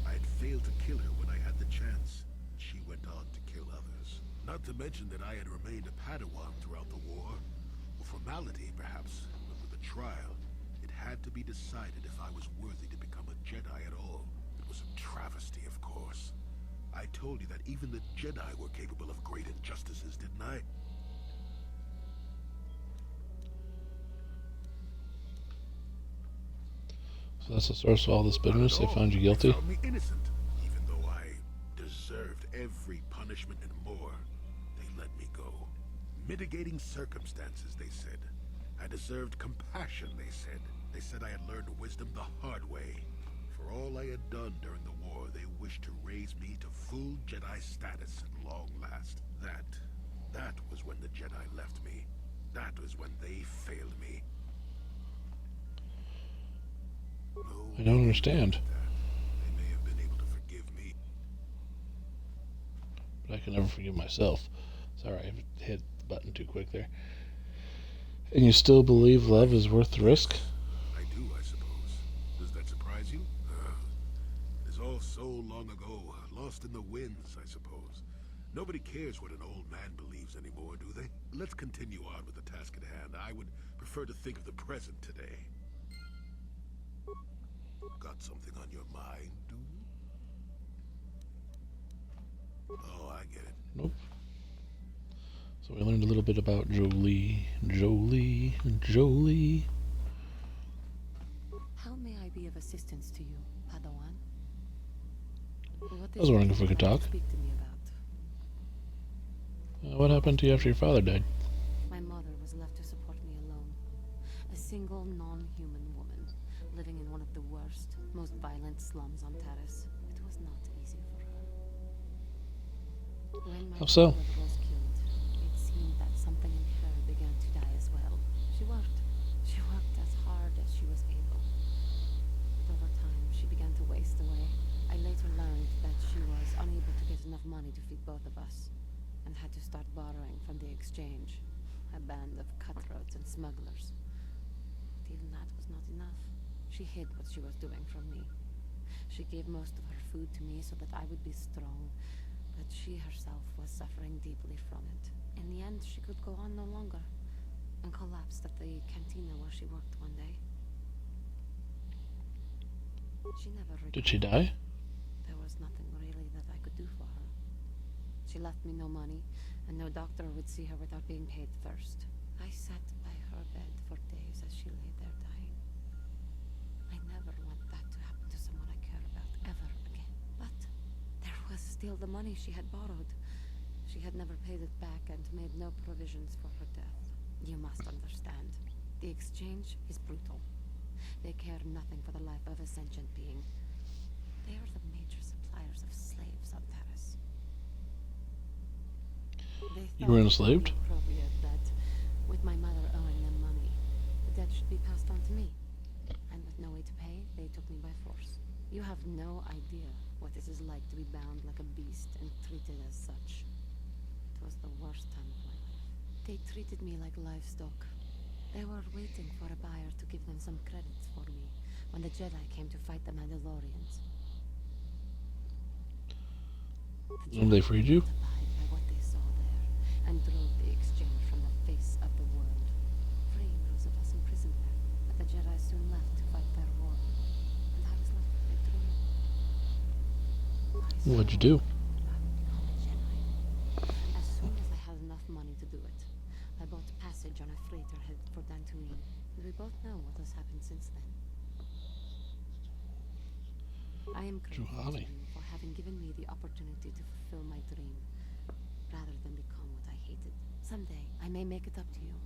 I had failed to kill her when I had the chance, and she went on to kill others. Not to mention that I had remained a Padawan throughout the war. A formality, perhaps, but with a trial, it had to be decided if I was worthy to become a Jedi at all. It was a travesty, of course. I told you that even the Jedi were capable of great injustices, didn't I? So that's the source of all this bitterness? They found you guilty? They found me innocent, even though I deserved every punishment and more. They let me go. Mitigating circumstances, they said. I deserved compassion, they said. They said I had learned wisdom the hard way. For all I had done during the war, they wished to raise me to full Jedi status at long last. That was when the Jedi left me. That was when they failed me. No, I don't understand. they may have been able to forgive me. But I can never forgive myself. Sorry, I hit the button too quick there. And you still believe love is worth the risk? I do, I suppose. Does that surprise you? It's all so long ago, lost in the winds, I suppose. Nobody cares what an old man believes anymore, do they? Let's continue on with the task at hand. I would prefer to think of the present today. Got something on your mind, do you? Oh, I get it. Nope. So we learned a little bit about Jolie. Jolie. How may I be of assistance to you, Padawan? I was wondering if we could talk. Speak to me about. What happened to you after your father died? My mother was left to support me alone. A single, non-human woman, living in one of the worst, most violent slums on Taris. It was not easy for her. When my How so? father was killed, it seemed that something in her began to die as well. She worked as hard as she was able. But over time, she began to waste away. I later learned that she was unable to get enough money to feed both of us, and had to start borrowing from the exchange, a band of cutthroats and smugglers. But even that was not enough. She hid what she was doing from me. She gave most of her food to me so that I would be strong, but she herself was suffering deeply from it. In the end, she could go on no longer, and collapsed at the cantina where she worked one day. She never recovered. Did she die? There was nothing really that I could do for her. She left me no money, and no doctor would see her without being paid first. I sat by her bed for days as she lay there dying. I never want that to happen to someone I care about ever again. But there was still the money she had borrowed. She had never paid it back and made no provisions for her death. You must understand. The exchange is brutal. They care nothing for the life of a sentient being. They are the major suppliers of slaves on Taris. You were enslaved? Appropriate that With my mother owing them money, the debt should be passed on to me. And with no way to pay, they took me by force. You have no idea what it is like to be bound like a beast and treated as such. It was the worst time of my life. They treated me like livestock. They were waiting for a buyer to give them some credits for me when the Jedi came to fight the Mandalorians. And they freed you? Abide by what they saw there, and drove the exchange from the face of the world, freeing those of us imprisoned there. But the Jedi soon left to fight their war, and I was left with a dream. What'd you do? As soon as I had enough money to do it, I bought passage on a freighter headed for Dantooine, and we both know what has happened since then. I am grateful to Juhani. you for having given me the opportunity to fulfill my dream, rather than become what I hated. Someday, I may make it up to you,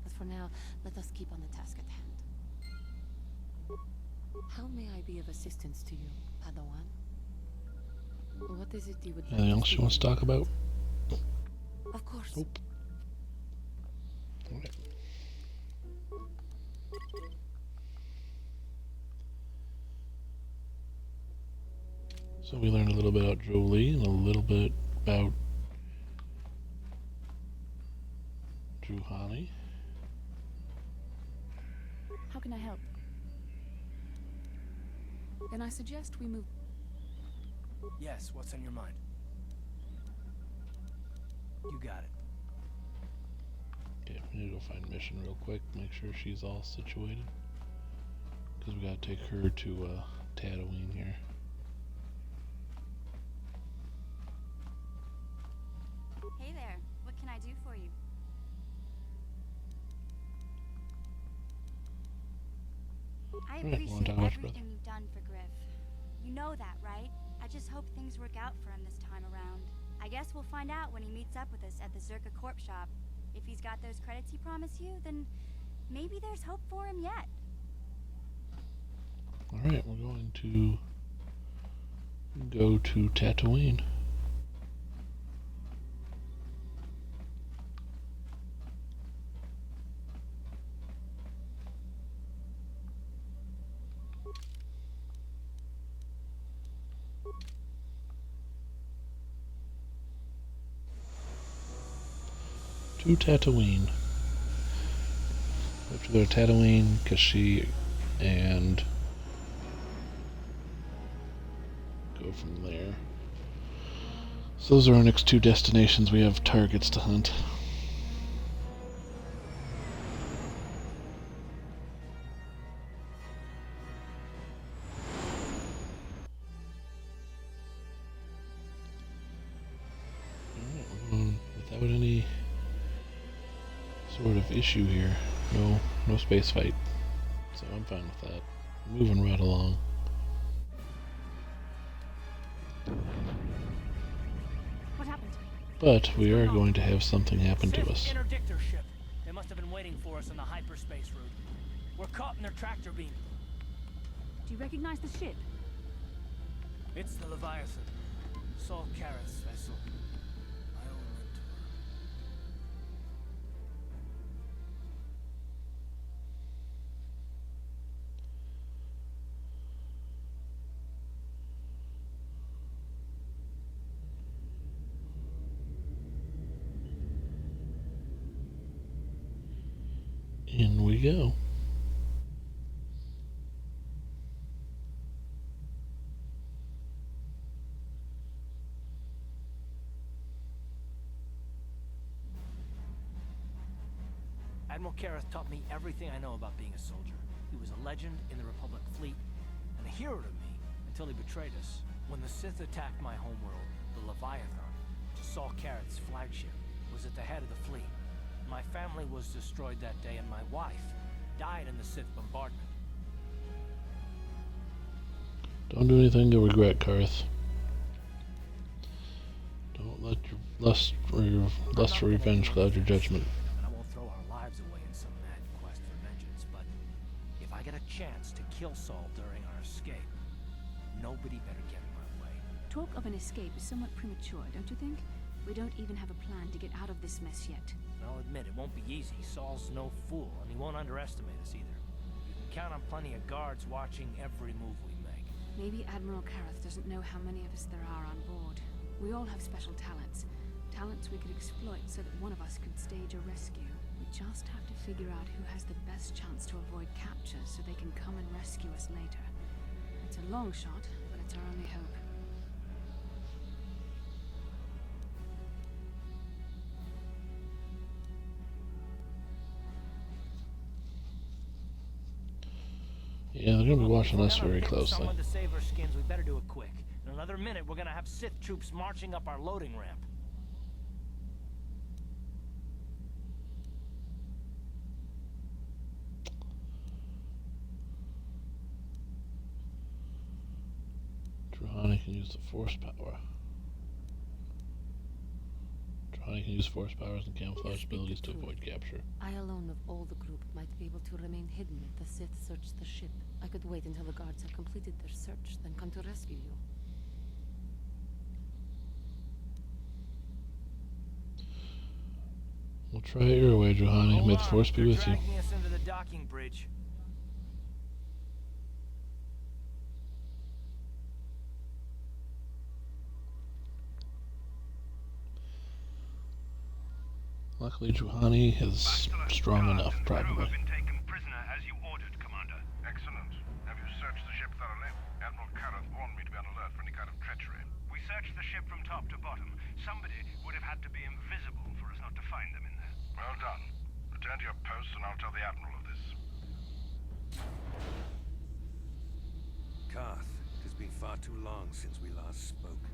but for now, let us keep on the task at hand. How may I be of assistance to you, Padawan? What is it you would like Anything else you want to talk about? Of course. Nope. Alright. So we learned a little bit about Jolie and a little bit about Juhani. How can I help? Then I suggest we move. Yes, what's on your mind? You got it. Okay, we need to go find Mission real quick, make sure she's all situated. Because we gotta take her to Tatooine here. Hey there. What can I do for you? I Alright, wanna appreciate talk about your everything brother? you've done for Griff. You know that, right? I just hope things work out for him this time around. I guess we'll find out when he meets up with us at the Zerka Corp shop. If he's got those credits he promised you, then maybe there's hope for him yet. Alright, we're going to go to Tatooine. To Tatooine. We have to go to Tatooine, Kashyyyk, and go from there. So those are our next two destinations. We have targets to hunt. Alright, we're going without any sort of issue here. No space fight. So I'm fine with that. Moving right along. What happened? But we are going to have something happen to us. Interdictor ship. They must have been waiting for us on the hyperspace route. We're caught in their tractor beam. Do you recognize the ship? It's the Leviathan. Saul Karras' vessel. My old mentor. In we go. Admiral Karras taught me everything I know about being a soldier. He was a legend in the Republic fleet, and a hero to me until he betrayed us. When the Sith attacked my homeworld, the Leviathan, Saul Karras' flagship, was at the head of the fleet. My family was destroyed that day, and my wife died in the Sith bombardment. Don't do anything to regret, Karth. Don't let your lust for revenge cloud your judgment. And I won't throw our lives away in some mad quest for vengeance, but if I get a chance to kill Saul during our escape, nobody better get in my way. Talk of an escape is somewhat premature, don't you think? We don't even have a plan to get out of this mess yet. I'll admit, it won't be easy. Saul's no fool, and he won't underestimate us either. You can count on plenty of guards watching every move we make. Maybe Admiral Kareth doesn't know how many of us there are on board. We all have special talents. Talents we could exploit so that one of us could stage a rescue. We just have to figure out who has the best chance to avoid capture so they can come and rescue us later. It's a long shot, but it's our only hope. Yeah, they're gonna be watching us If we're very gonna pick closely. someone to save our skins, we better do it quick. In another minute, we're gonna have Sith troops marching up our loading ramp. Drahani can use the force power. Drahani can use force powers and camouflage abilities to avoid capture. I alone of all the group might be able to remain hidden if the Sith search the ship. I could wait until the guards have completed their search, then come to rescue you. We'll try it your way, Drahani. May the force be with you. Dragging us into the docking bridge. Luckily, Drahani is strong enough, probably. Been taken prisoner as you ordered, Commander. Excellent. Have you searched the ship thoroughly? Admiral Kareth warned me to be on alert for any kind of treachery. We searched the ship from top to bottom. Somebody would have had to be invisible for us not to find them in there. Well done. Return to your post and I'll tell the Admiral of this. Karth, it has been far too long since we last spoke.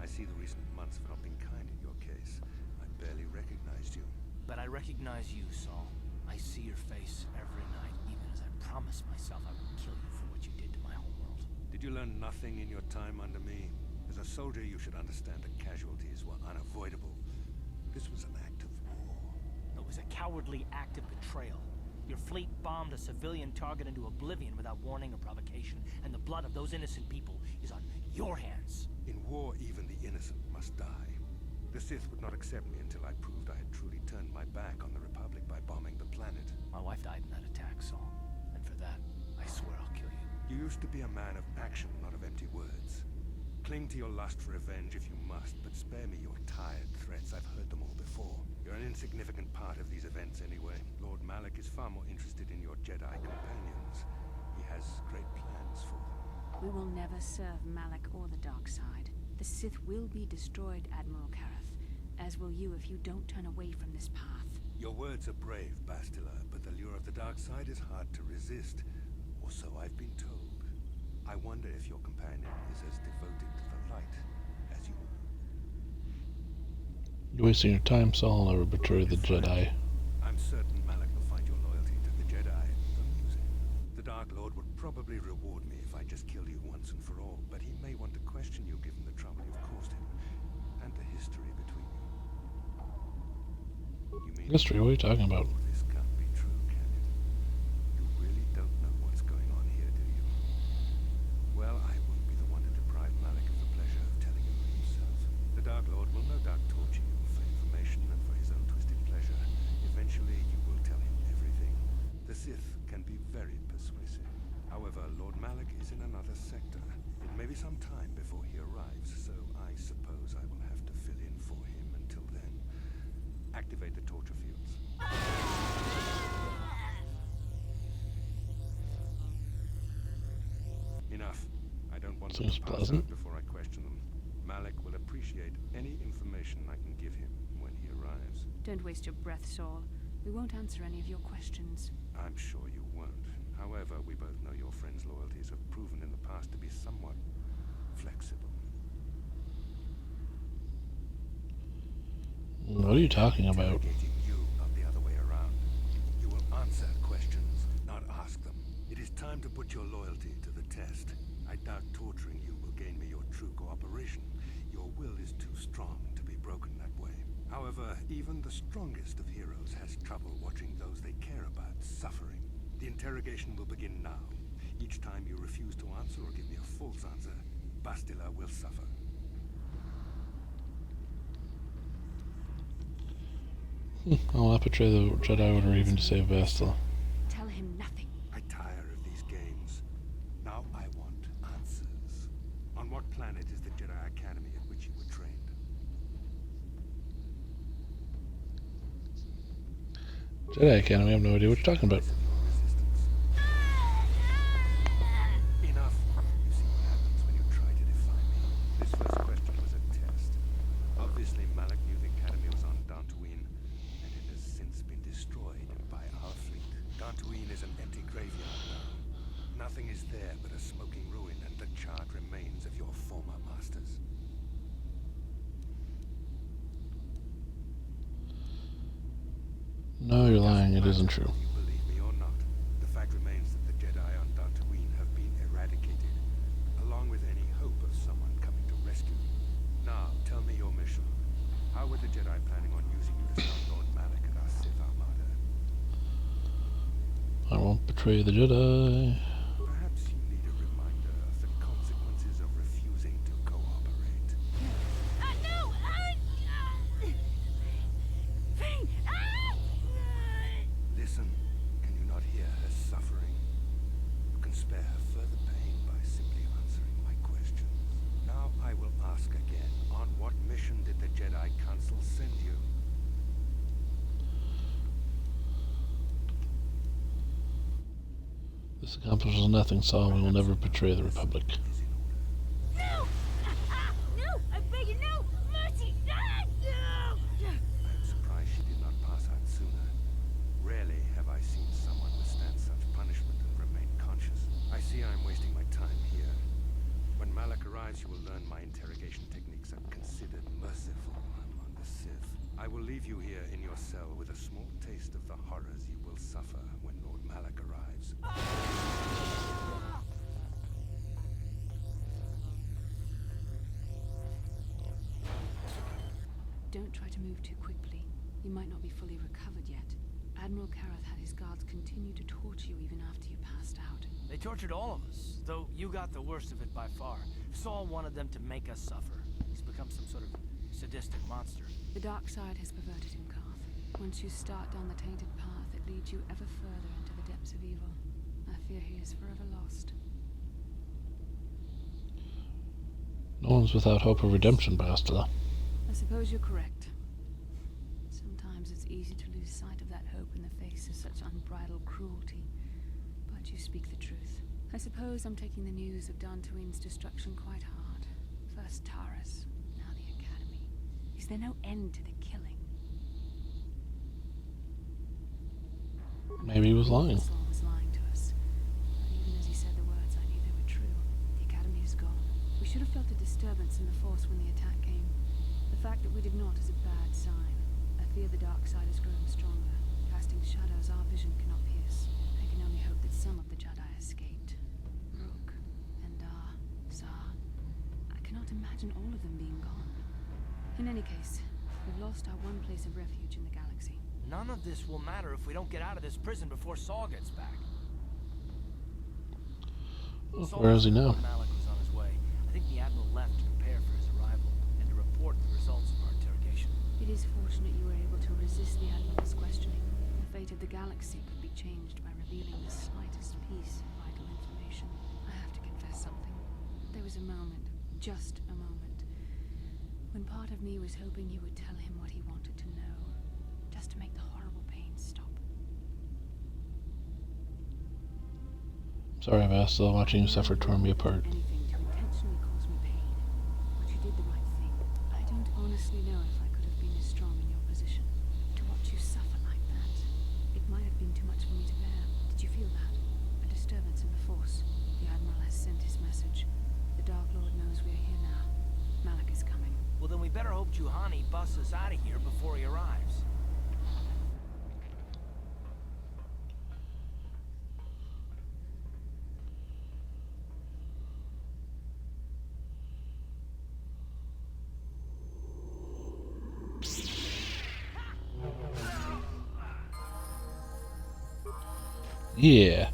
I see the recent months have not been kind in your case. I barely recognized you. But I recognize you, Saul. I see your face every night, even as I promised myself I would kill you for what you did to my homeworld. Did you learn nothing in your time under me? As a soldier, you should understand that casualties were unavoidable. This was an act of war. It was a cowardly act of betrayal. Your fleet bombed a civilian target into oblivion without warning or provocation, and the blood of those innocent people is on your hands. In war, even the innocent must die. The Sith would not accept me until I proved I had truly turned my back on the Republic by bombing the planet. My wife died in that attack, Saul. And for that, I swear I'll kill you. You used to be a man of action, not of empty words. Cling to your lust for revenge if you must, but spare me your tired threats. I've heard them all before. You're an insignificant part of these events anyway. Lord Malak is far more interested in your Jedi companions. He has great plans for them. We will never serve Malak or the dark side. The Sith will be destroyed, Admiral Kareth, as will you if you don't turn away from this path. Your words are brave, Bastila, but the lure of the dark side is hard to resist. Or so I've been told. I wonder if your companion is as devoted to the light as you are. You're wasting your time, Saul. I'll never betray the Jedi. I'm certain Malak will find your loyalty to the Jedi amusing. The Dark Lord would probably reward me if I just killed you once and for all, but he may want to question you given the trouble you've caused him, and the history between you. You mean History? What are you talking about? this can't be true, can it? You really don't know what's going on here, do you? Well, I won't be the one to deprive Malak of the pleasure of telling you himself. The Dark Lord will no doubt torture you for information and for his own twisted pleasure. Eventually, you will tell him everything. The Sith can be very persuasive. However, Lord Malak is in another sector. It may be some time before he arrives, so I suppose I will have to fill in for him until then. Activate the torture fields. Enough. I don't want Seems them to pass pleasant. out before I question them. Malak will appreciate any information I can give him when he arrives. Don't waste your breath, Saul. We won't answer any of your questions. I'm sure you won't. However, we both know your friend's loyalties have proven in the past to be somewhat flexible. What are you talking about? Interrogating you, not the other way around. You will answer questions, not ask them. It is time to put your loyalty to the test. I doubt torturing you will gain me your true cooperation. Your will is too strong to be broken that way. However, even the strongest of heroes has trouble watching those they care about suffering. The interrogation will begin now. Each time you refuse to answer or give me a false answer, Bastila will suffer. I'll not betray the Jedi Order even to save Bastila. Tell him nothing. I tire of these games. Now I want answers. On what planet is the Jedi Academy at which you were trained? Jedi Academy, I have no idea what you're talking about. Enough. You see what happens when you try to defy me. This first question was a test. Obviously, Malak knew the Academy was on Dantooine, and it has since been destroyed by our fleet. Dantooine is an empty graveyard now. Nothing is there but a smoking ruin and the charred remains of your former masters. No, you're lying. It isn't true. You believe me or not, the fact remains that the Jedi on Dantooine have been eradicated, along with any hope of someone coming to rescue you. Now, tell me your mission. How were the Jedi planning on using you to stop Lord Malak and our Sith Armada? I won't betray the Jedi. Perhaps you need a reminder of the consequences of refusing to cooperate. No! Pain! Listen, can you not hear her suffering? You can spare her further pain by simply answering my questions. Now I will ask again, on what mission did the Jedi Council send you? This accomplishes nothing, Saul. We will never betray the Republic. No! No! I beg you, no! Mercy! No! I am surprised she did not pass out sooner. Rarely have I seen someone withstand such punishment and remain conscious. I see I am wasting my time here. When Malak arrives, you will learn my interrogation techniques are considered merciful among the Sith. I will leave you here in your cell with a small taste of the horrors you will suffer when Lord Malak arrives. Don't try to move too quickly. You might not be fully recovered yet. Admiral Karath had his guards continue to torture you even after you passed out. They tortured all of us, though you got the worst of it by far. Saul wanted them to make us suffer. He's become some sort of sadistic monster. The dark side has perverted him, Karth. Once you start down the tainted path, it leads you ever further into the depths of evil. I fear he is forever lost. No one's without hope of redemption, Bastila. I suppose you're correct. Sometimes it's easy to lose sight of that hope in the face of such unbridled cruelty. But you speak the truth. I suppose I'm taking the news of Dantooine's destruction quite hard. First Taurus, now the Academy. Is there no end to the killing? Maybe he was lying. Saul was lying to us. But even as he said the words, I knew they were true. The Academy is gone. We should have felt a disturbance in the Force when the attack came. The fact that we did not is a bad sign. I fear the dark side has grown stronger, casting shadows our vision cannot pierce. I can only hope that some of the Jedi escaped. Rook, Endar, Zar. I cannot imagine all of them being gone. In any case, we've lost our one place of refuge in the galaxy. None of this will matter if we don't get out of this prison before Saul gets back. Oh, where is he now? Malak was on his way. I think the Admiral left to prepare for his arrival and to report the results of our interrogation. It is fortunate you were able to resist the Admiral's questioning. The fate of the galaxy could be changed by revealing the slightest piece of vital information. I have to confess something. There was a moment, just a moment, when part of me was hoping you would tell him what he wanted to know, just to make the horrible pain stop. Sorry, Bastila. Watching you suffer tore me apart. Anything to intentionally cause me pain, but you did the right thing. I don't honestly know if I could have been as strong in your position. To watch you suffer like that, it might have been too much for me to bear. Did you feel that? A disturbance in the Force. The Admiral has sent his message. The Dark Lord knows we're here now. Malak is coming. Well, then we better hope Juhani busts us out of here before he arrives. Yeah.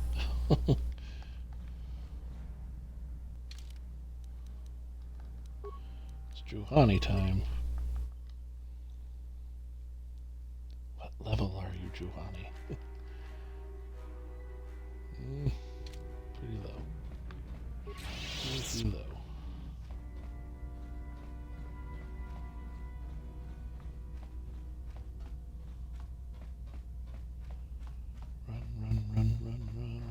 It's Juhani time. Juhani. Pretty low. Pretty low. Run, run, run, run, run.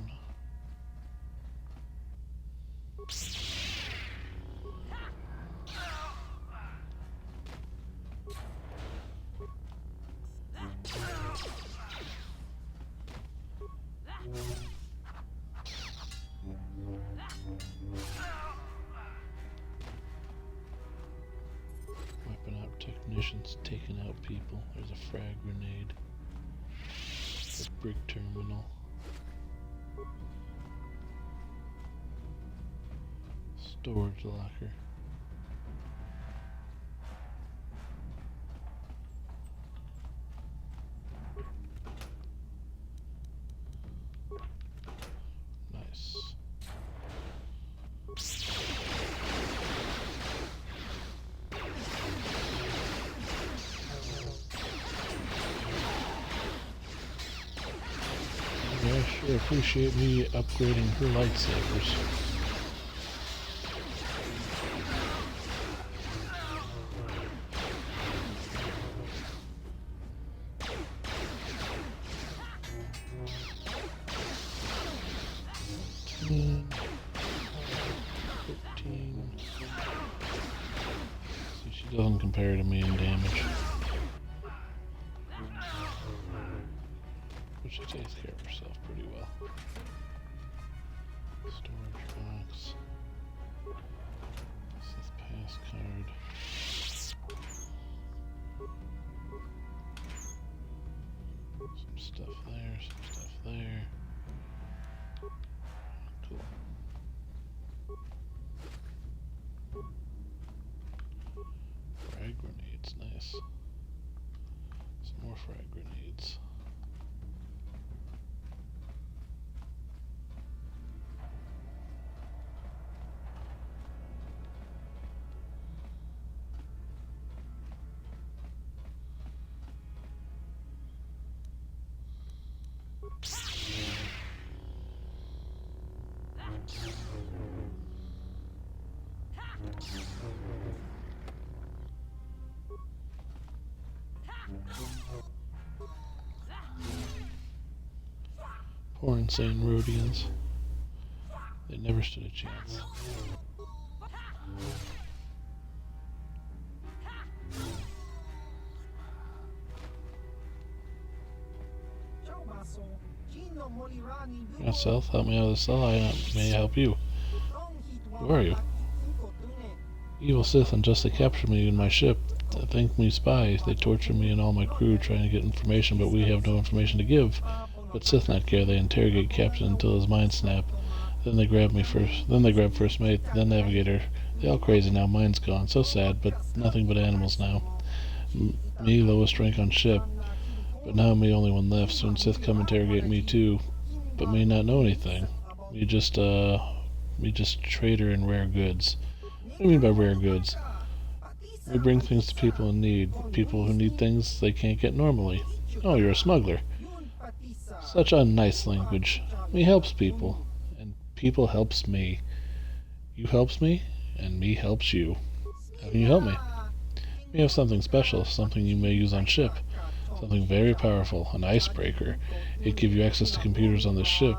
Weapon out technicians taking out people. There's a frag grenade. The brick terminal. Storage locker. Nice. Yeah, sure appreciate me upgrading her lightsabers. Doesn't compare to me in damage. But she takes care of herself pretty well. Storage box. Sith pass card. Some stuff there, some stuff there. Cool. Frag grenades, nice. Some more frag grenades. Poor insane Rhodians. They never stood a chance. Self, help me out of the cell. May I help you? Who are you? Evil Sith unjustly captured me in my ship. They think me spy. They torture me and all my crew trying to get information, but we have no information to give. But Sith not care. They interrogate Captain until his mind snap. Then they grab me first. Then they grab First Mate. Then Navigator. They all crazy now. Mine's gone. So sad, but nothing but animals now. Me lowest rank on ship. But now me only one left. Soon Sith come interrogate me too. But me not know anything. Me just trader in rare goods. What do you mean by rare goods? We bring things to people in need. People who need things they can't get normally. Oh, you're a smuggler. Such unnice language. Me helps people, and people helps me. You helps me, and me helps you. How can you help me? We have something special, something you may use on ship. Something very powerful, an icebreaker. It gives you access to computers on the ship.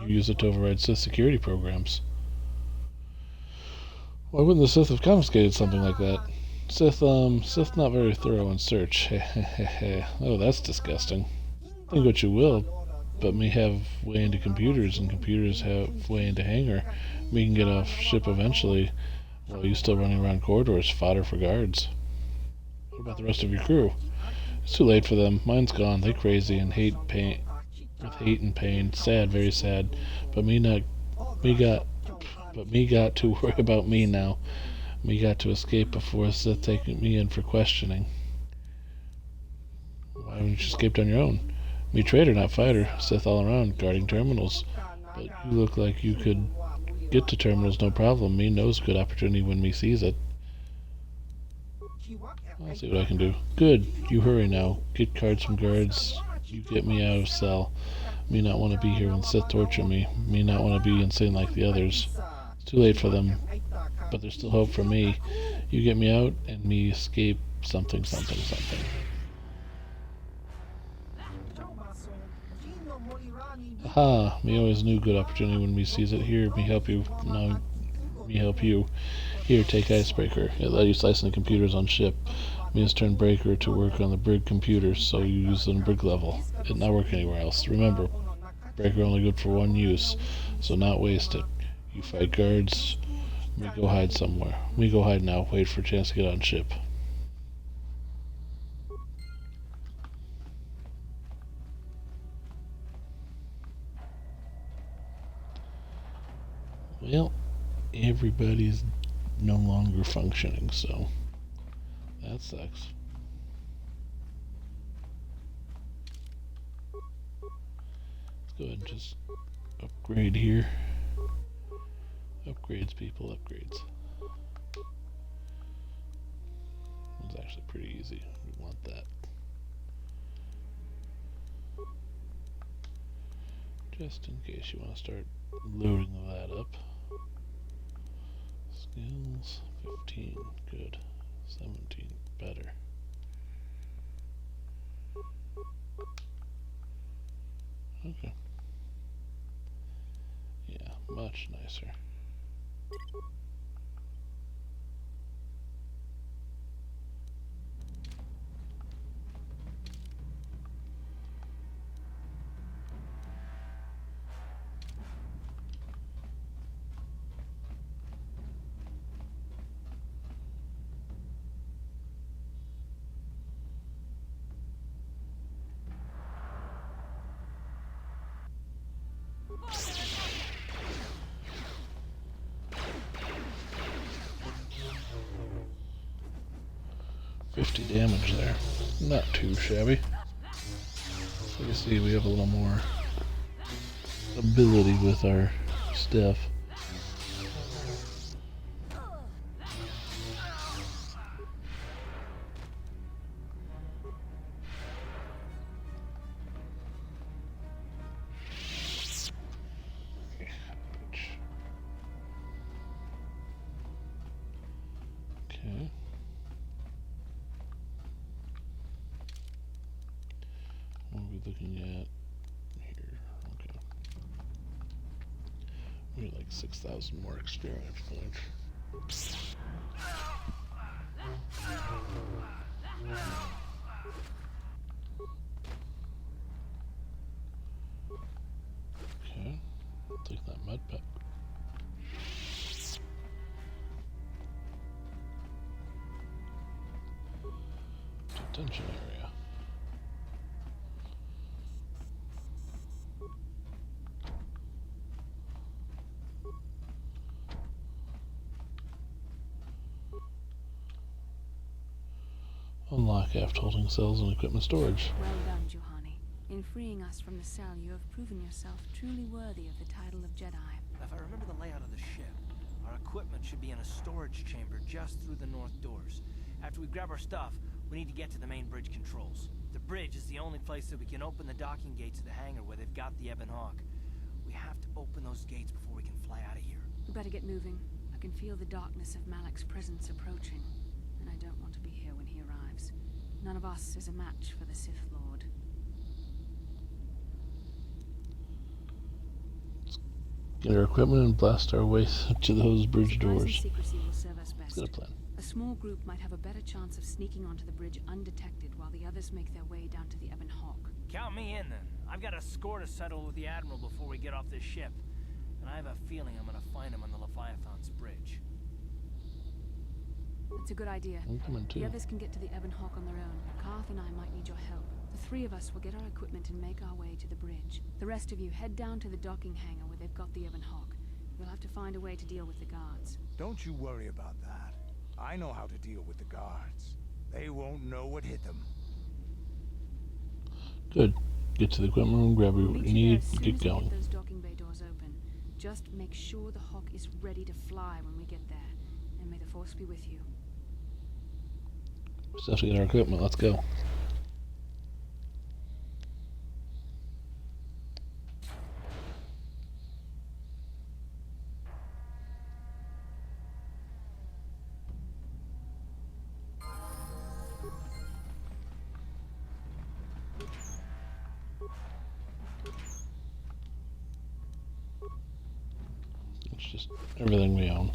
You use it to override Sith security programs. Why wouldn't the Sith have confiscated something like that? Sith not very thorough in search. Oh, that's disgusting. Think what you will, but me have way into computers, and computers have way into hangar. Me can get off ship eventually, while you still running around corridors, fodder for guards. What about the rest of your crew? It's too late for them. Mine's gone. They crazy and hate and pain. Sad, very sad. But me got to worry about me now. Me got to escape before Sith taking me in for questioning. Why haven't you escaped on your own? Me trader, not fighter. Sith all around, guarding terminals. But you look like you could get to terminals no problem. Me knows good opportunity when me sees it. I'll see what I can do. Good. You hurry now. Get cards from guards. You get me out of cell. Me not want to be here when Sith torture me. Me not want to be insane like the others. It's too late for them, but there's still hope for me. You get me out, and me escape something, something, something. Aha! Me always knew good opportunity when me sees it. Here, me help you. Now, me help you. Here, take Icebreaker. It let you slice the computers on ship. Me has turned Breaker to work on the brig computers, so you use it on brig level. It not work anywhere else. Remember, Breaker only good for one use, so not waste it. You fight guards. Me go hide somewhere. Me go hide now. Wait for a chance to get on ship. Well, everybody's no longer functioning, so that sucks. Let's go ahead and just upgrade here. Upgrades, people, upgrades. It's actually pretty easy. We want that. Just in case you want to start loading that up. Skills, 15, good. 17, better. Okay. Yeah, much nicer. Damage there. Not too shabby. So you see we have a little more ability with our stuff. Okay. What are we looking at here? Okay. We need like 6,000 more experience points. Okay. I'll take that mud pep. Detention area. Unlock aft holding cells and equipment storage. Well done, Juhani. In freeing us from the cell, you have proven yourself truly worthy of the title of Jedi. If I remember the layout of the ship, our equipment should be in a storage chamber just through the north doors. After we grab our stuff, we need to get to the main bridge controls. The bridge is the only place that we can open the docking gates of the hangar where they've got the Ebon Hawk. We have to open those gates before we can fly out of here. We better get moving. I can feel the darkness of Malak's presence approaching, and I don't want to be here when he arrives. None of us is a match for the Sith Lord. Get our equipment and blast our way to those bridge doors. Secrecy will serve us best. Good plan. A small group might have a better chance of sneaking onto the bridge undetected while the others make their way down to the Ebon Hawk. Count me in, then. I've got a score to settle with the Admiral before we get off this ship. And I have a feeling I'm gonna find him on the Leviathan's bridge. That's a good idea. I'm coming too. The others can get to the Ebon Hawk on their own. Karth and I might need your help. The three of us will get our equipment and make our way to the bridge. The rest of you head down to the docking hangar where they've got the Ebon Hawk. We'll have to find a way to deal with the guards. Don't you worry about that. I know how to deal with the guards. They won't know what hit them. Good. Get to the equipment room, grab what you need, and get going. Get those docking bay doors open. Just make sure the Hawk is ready to fly when we get there. And may the Force be with you. Just have to get our equipment. Let's go. It's just everything we own.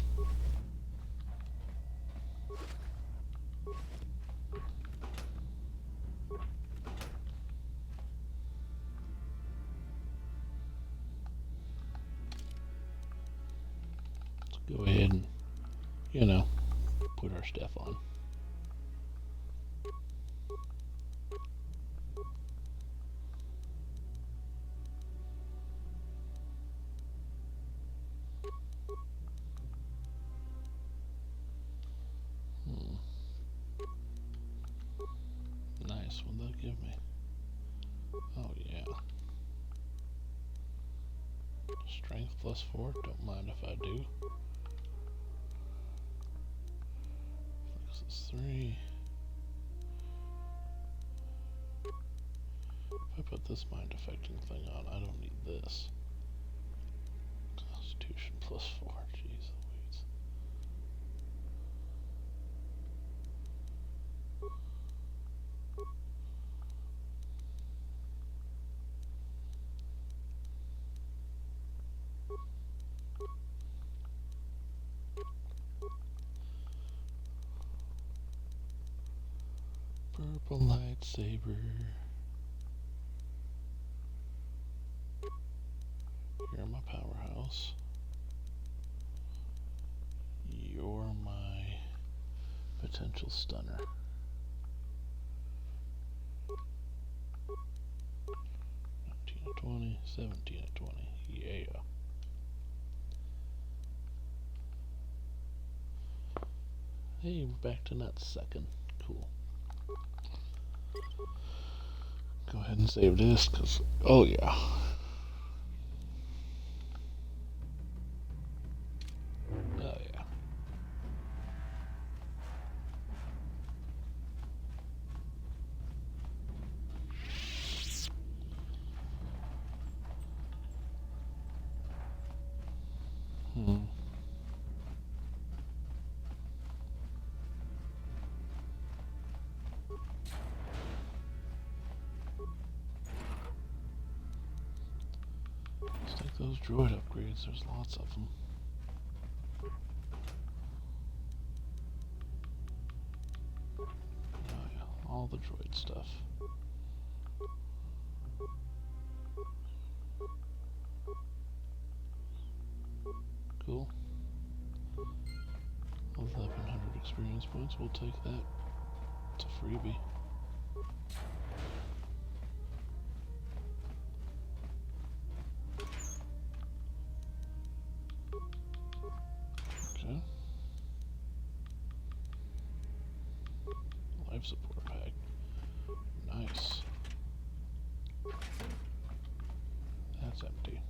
Let's go ahead and, put our stuff on. Nice. What'd that give me? Oh, yeah. Strength +4. Don't mind if I do. Flex is 3. If I put this mind affecting thing on, I don't need this. Constitution +4. Jeez Louise. Purple lightsaber. You're my powerhouse. You're my potential stunner. 19 of 20, 17 of 20. Yeah. Hey, we're back to that second. Cool. Go ahead and save this, because, oh yeah. Oh yeah. Let's take those droid upgrades, there's lots of them. Oh yeah, all the droid stuff. Cool. 1100 experience points, we'll take that. It's a freebie. Okay. Life support pack. Nice. That's empty.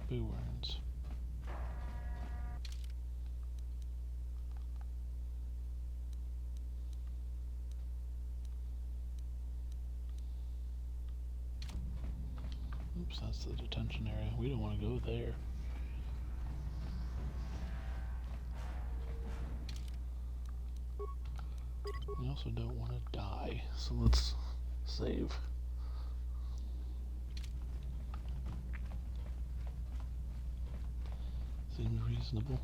Boo earns. Oops, that's the detention area. We don't want to go there. We also don't want to die, so let's save. Seems reasonable.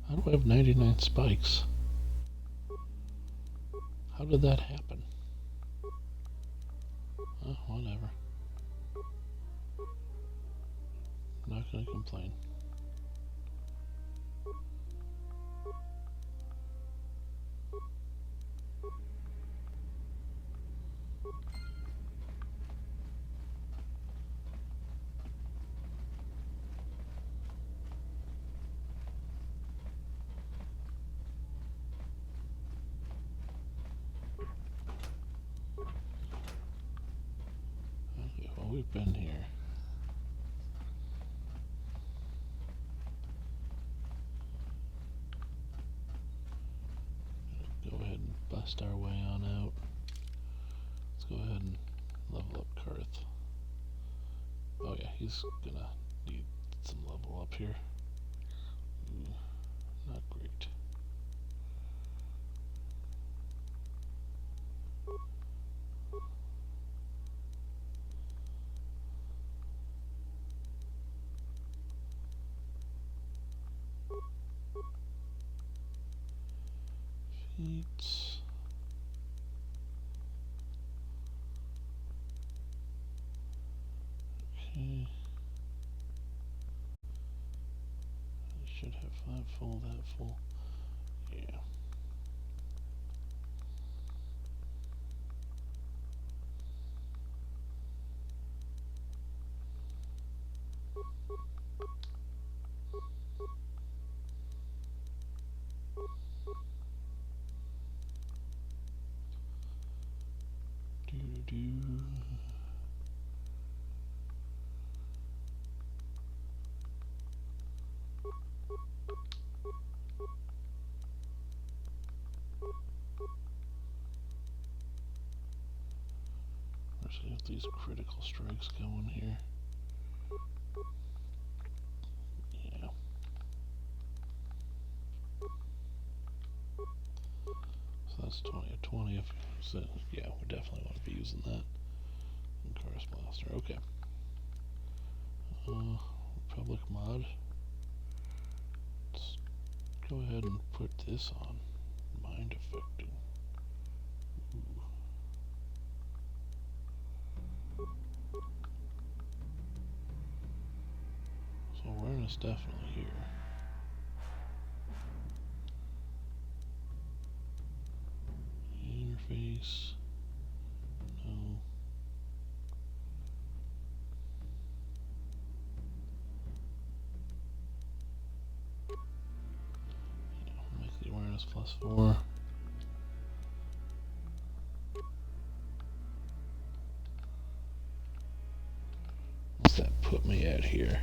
How do I have 99 spikes? How did that happen? Oh, whatever. Not gonna complain. Okay, well, we've been here. rest our way on out. Let's go ahead and level up Karth. Oh yeah, he's gonna need some level up here. Ooh, not great. Feats. Okay. I should have that full, that full. Yeah. Do. Let's see if these critical strikes going here. Yeah. So that's 20. If so, yeah, we definitely want to be using that. And Karth Blaster. Okay. Republic mod. Let's go ahead and put this on. Mind affecting. Ooh. So awareness definitely here. Interface. No. Yeah, make the awareness +4. What's that put me at here?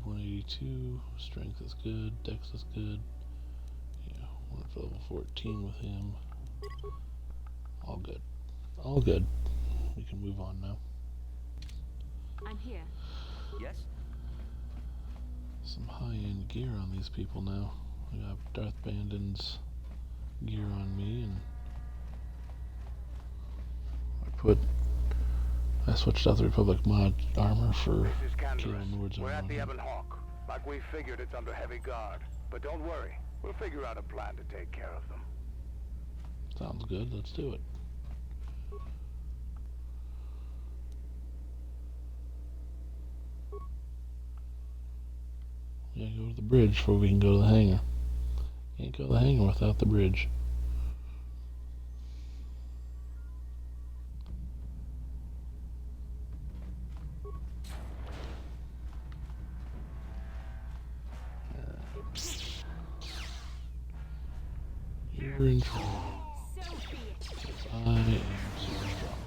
182. Strength is good. Dex is good. Yeah, we're at level 14 with him. All good. All good. We can move on now. I'm here. Yes? Some high-end gear on these people now. We got Darth Bandon's gear on me, and I switched out the Republic mod armor for Kalen Nord's armor. We're at the Ebon Hawk. Like we figured, it's under heavy guard. But don't worry, we'll figure out a plan to take care of them. Sounds good. Let's do it. Yeah, go to the bridge before we can go to the hangar. Can't go to the hangar without the bridge. You're in trouble. I am super strong.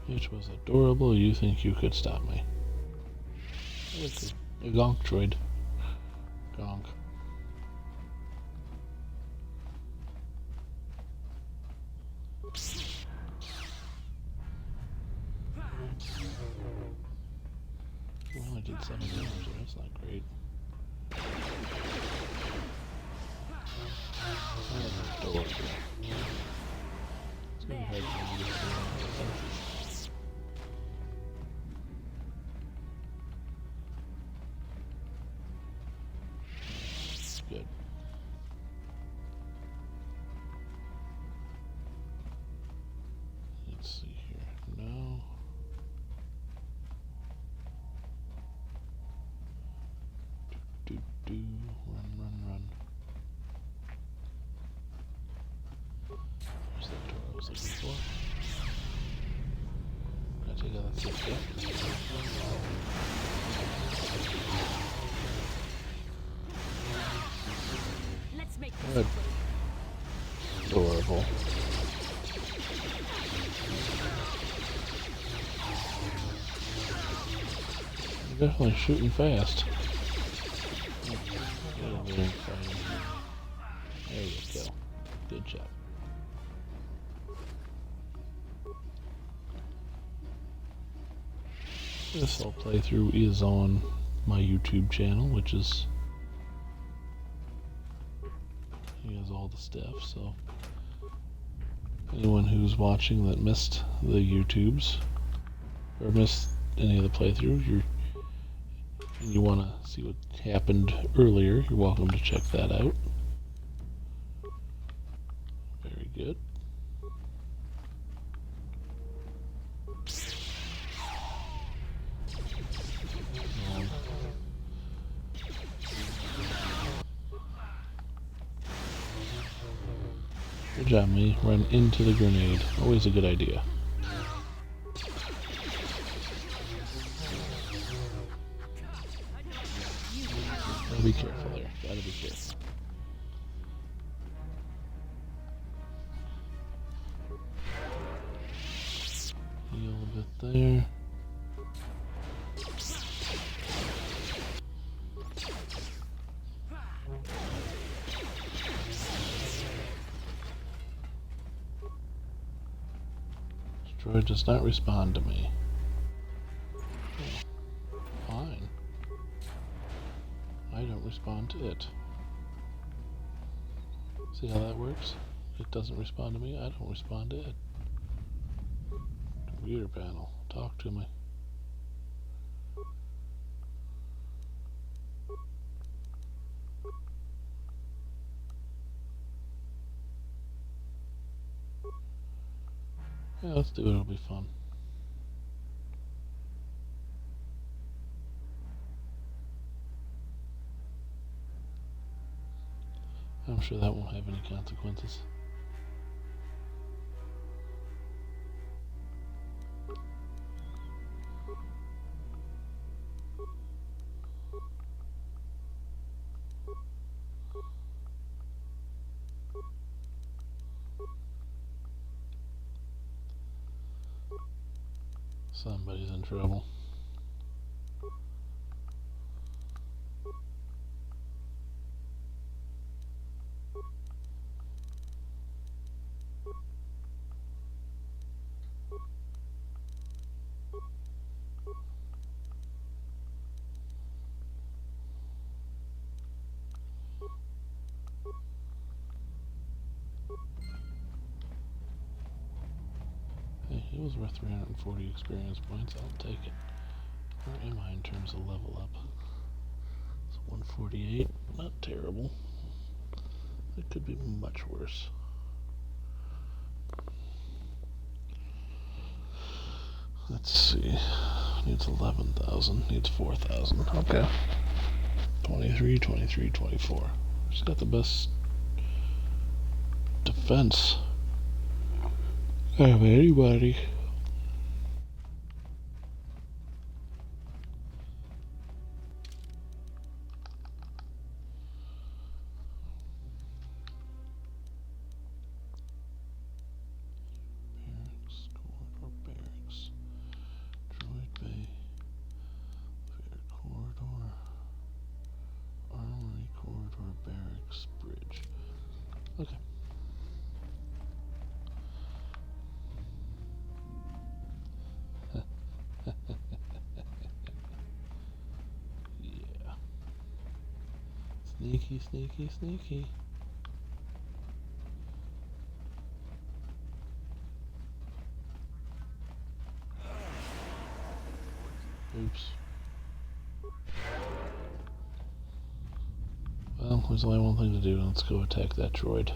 Which was adorable. You think you could stop me? It's a gonk droid. Gonk. We only did 7 damage, so that's not great. Adorable. Let's go ahead and get some good. Let's see here. No. Run. There's that door I was looking for. Can I take out that safe gate? Let's make Good. Adorable. They're definitely shooting fast. There you go. Good job. This whole playthrough is on my YouTube channel, which is has all the stuff, so anyone who's watching that missed the YouTubes or missed any of the playthroughs, and you want to see what happened earlier, you're welcome to check that out. Very good. Good job, me. Run into the grenade. Always a good idea. Gotta be careful there. Gotta be careful. Heal a bit there. Droid does not respond to me. Oh, fine. I don't respond to it. See how that works? It doesn't respond to me, I don't respond to it. Computer panel, talk to me. Yeah, let's do it, it'll be fun. I'm sure that won't have any consequences. Somebody's in trouble. Hey, it was worth 340 experience points. I'll take it. Where am I in terms of level up? It's 148. Not terrible. It could be much worse. Let's see. Needs 11,000. Needs 4,000. Okay. 23, 23, 24. She's got the best defense of anybody. Barracks, corridor, barracks. Droid bay. Fair corridor. Armory, corridor, barracks, bridge. Okay. Yeah. Sneaky, sneaky, sneaky. Oops. Well, there's only one thing to do. Let's go attack that droid.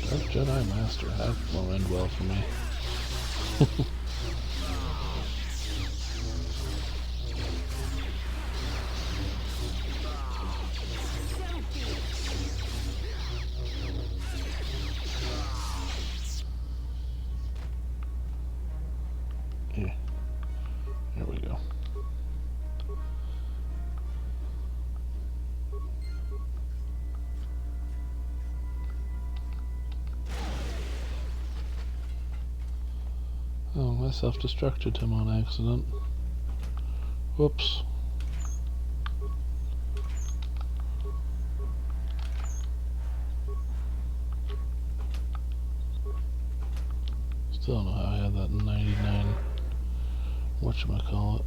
Dark Jedi Master. That won't end well for me. I self-destructed him on accident. Whoops. Still don't know how I had that 99. Whatchamacallit.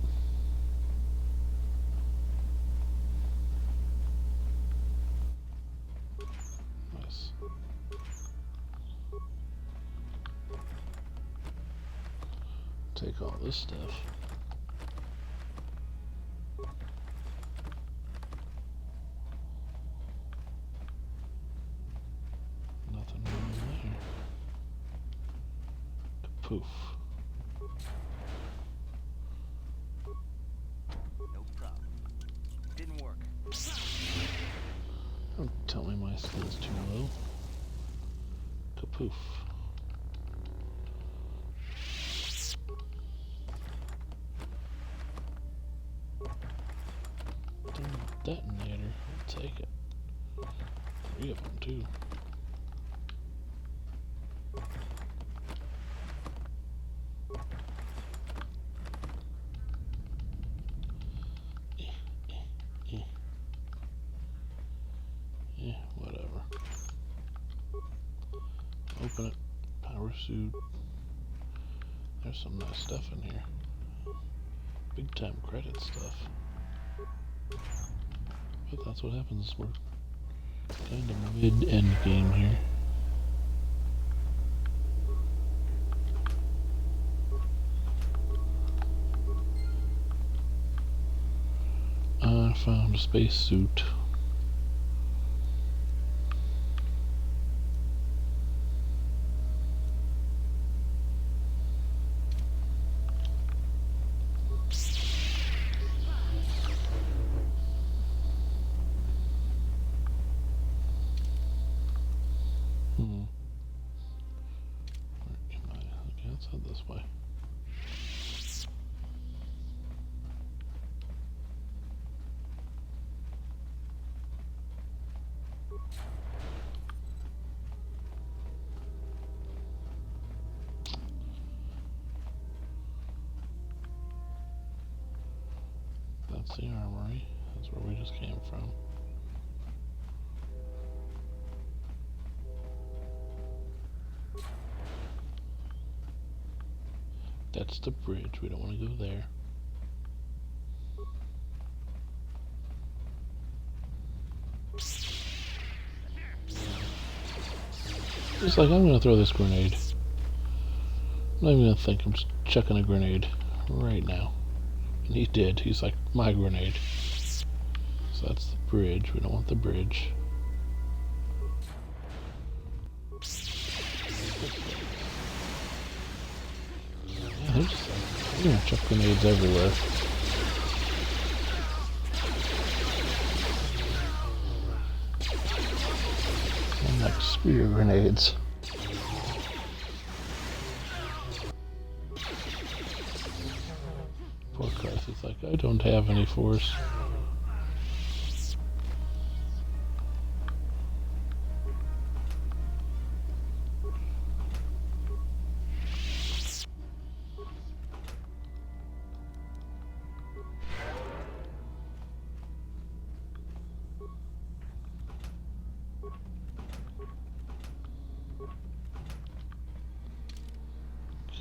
Nice. Take all this stuff. Nothing wrong there. Poof. No problem. Didn't work. Don't tell me my skill's too low. Kapoof. Detonator. I'll take it. 3 of them, too. Whatever. Open it. Power suit. There's some nice stuff in here. Big time credit stuff. But that's what happens. We're kind of mid-end game here. I found a spacesuit. Let's head this way. That's the armory. That's where we just came from. That's the bridge. We don't want to go there. It's like, I'm going to throw this grenade. I'm not even going to think. I'm just chucking a grenade right now. And he did. He's like, my grenade. So that's the bridge. We don't want the bridge. Yeah, they're just like, they're gonna chuck grenades everywhere. And like spear grenades. Poor Christ, it's like, I don't have any force.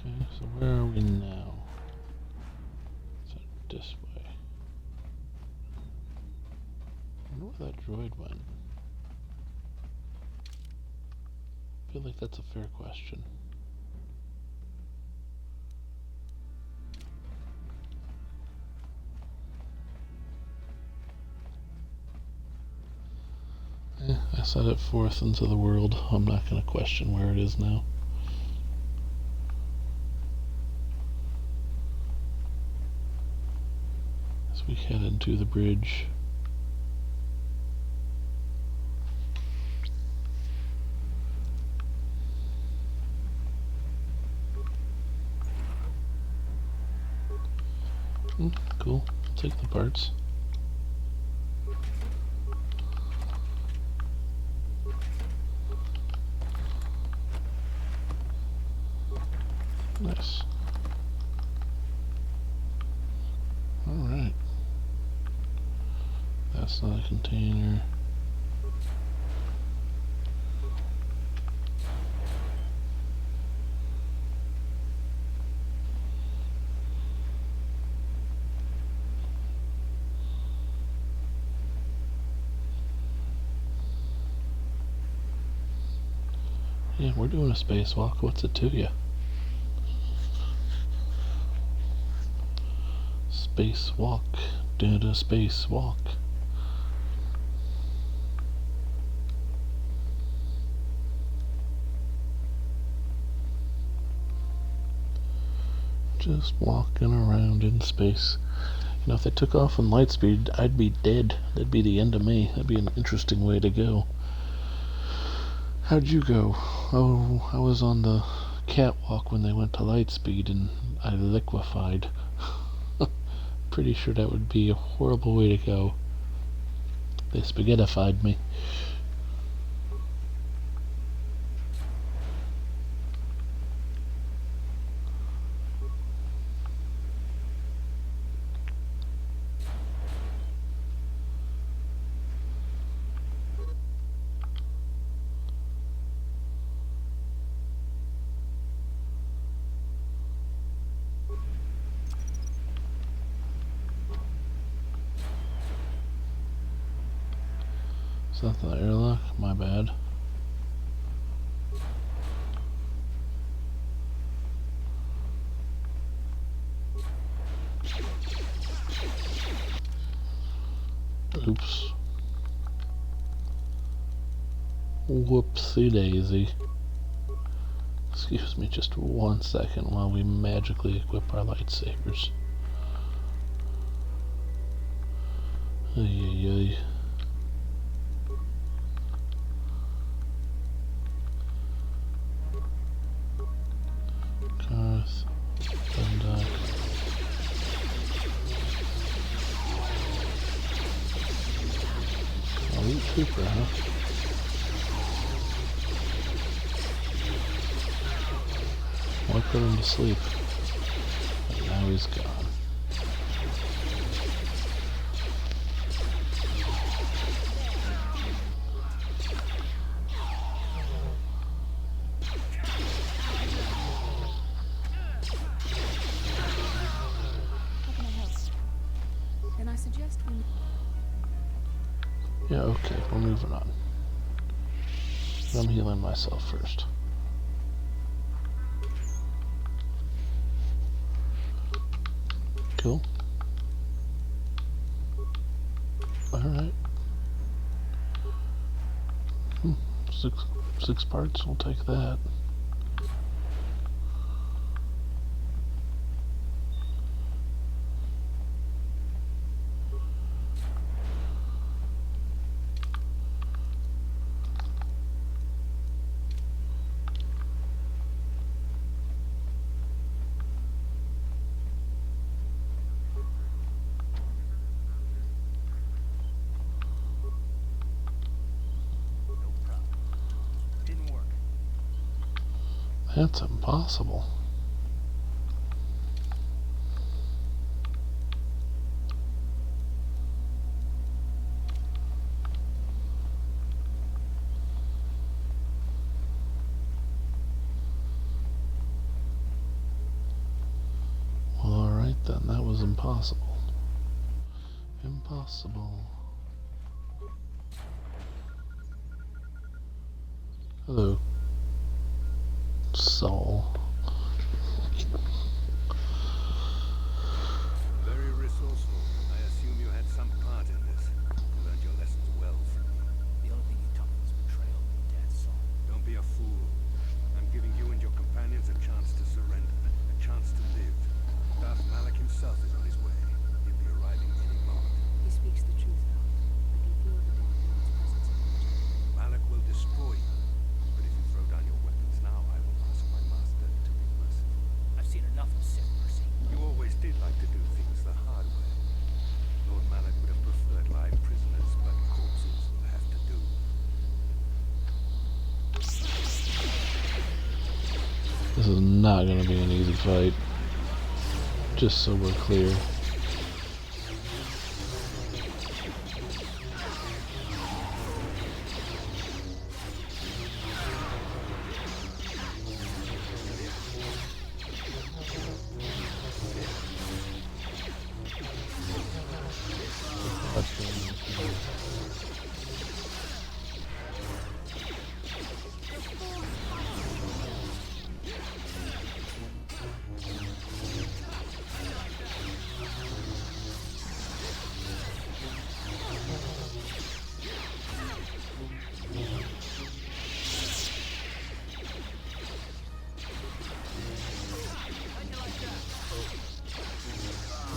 Okay, so where are we now? So this way. I wonder where that droid went. I feel like that's a fair question. I set it forth into the world. I'm not going to question where it is now. As we head into the bridge. Cool. I'll take the parts. Nice. That's not a container. Yeah, we're doing a spacewalk. What's it to you? Spacewalk. Did a spacewalk. Just walking around in space. You know, if they took off in light speed, I'd be dead. That'd be the end of me. That'd be an interesting way to go. How'd you go? Oh, I was on the catwalk when they went to light speed and I liquefied. Pretty sure that would be a horrible way to go. They spaghettified me. Is that the airlock? My bad. Oops. Whoopsie daisy. Excuse me just 1 second while we magically equip our lightsabers. Ay, ay, ay. Carth. Dundalk. Elite Trooper, huh? I put him to sleep. But now he's gone. Yeah, okay, we're moving on. I'm healing myself first. Cool. Alright. Six parts, we'll take that. That's impossible. Well, alright then, that was impossible. Impossible. Hello. Soul. Very resourceful. I assume you had some part in this. You learned your lessons well from me. The only thing you taught me was betrayal and death, Saul. Don't be a fool. I'm giving you and your companions a chance to surrender, a chance to live. Darth Malak himself is on his way. He'll be arriving any moment. He speaks the truth, Val. I can feel the Dark Lord's presence in it. Malak will destroy you. But if you throw down your weapons now, I will ask my master to be merciful. I've seen enough of Sith mercy. You always did like to do things the hard way. Lord Malak would have preferred live prisoners, but corpses will have to do. This is not going to be an easy fight. Just so we're clear. I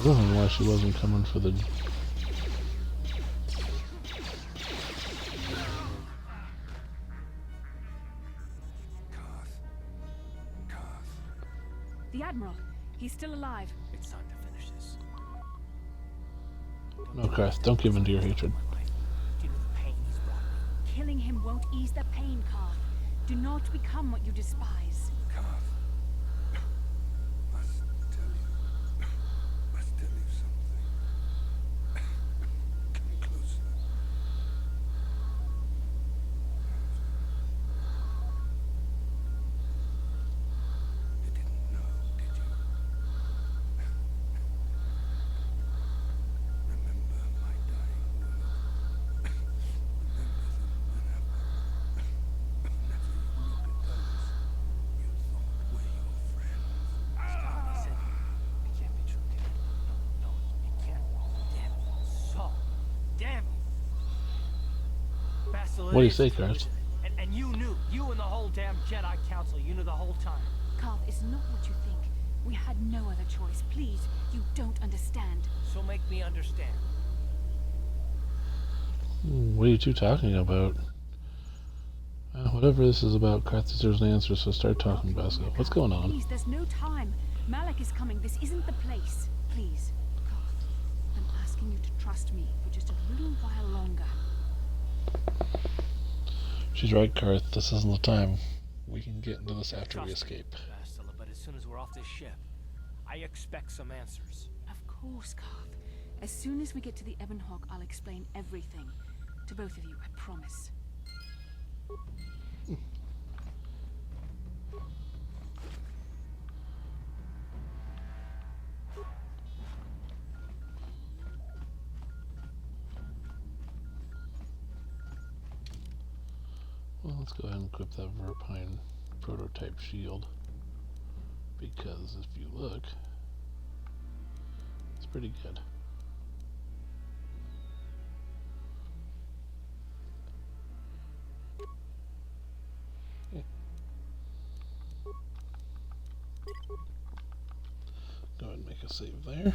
don't know why she wasn't coming for the... The Admiral. He's still alive. It's time to finish this. No, Karth, don't give in to your hatred. Do you know the pain he's brought me? Killing him won't ease the pain, Karth. Do not become what you despise. Must tell you something. Come closer. You didn't know, did you? Remember my dying word. Remember that whenever you look at those you thought were your friends. Stop, I said. It can't be true, can it? No, it can't. Damn it. Saul. Damn it. Bastila, What do you it say, is true, Karth? isn't it? And you knew. You and the whole damn Jedi Council. You knew the whole time. Karth, it's not what you think. We had no other choice. Please, you don't understand. So make me understand. What are you two talking about? Whatever this is about, Karth deserves an answer, so start talking, Basco. What's going on? Please, there's no time. Malak is coming. This isn't the place. Please, Karth, I'm asking you to trust me for just a little while longer. She's right, Karth. This isn't the time. We can get into this after we Trust me, escape. Bastila, but as soon as we're off this ship, I expect some answers. Of course, Karth. As soon as we get to the Ebon Hawk, I'll explain everything. To both of you, I promise. Well, let's go ahead and equip that Verpine prototype shield. Because if you look, it's pretty good. Okay. Go ahead and make a save there.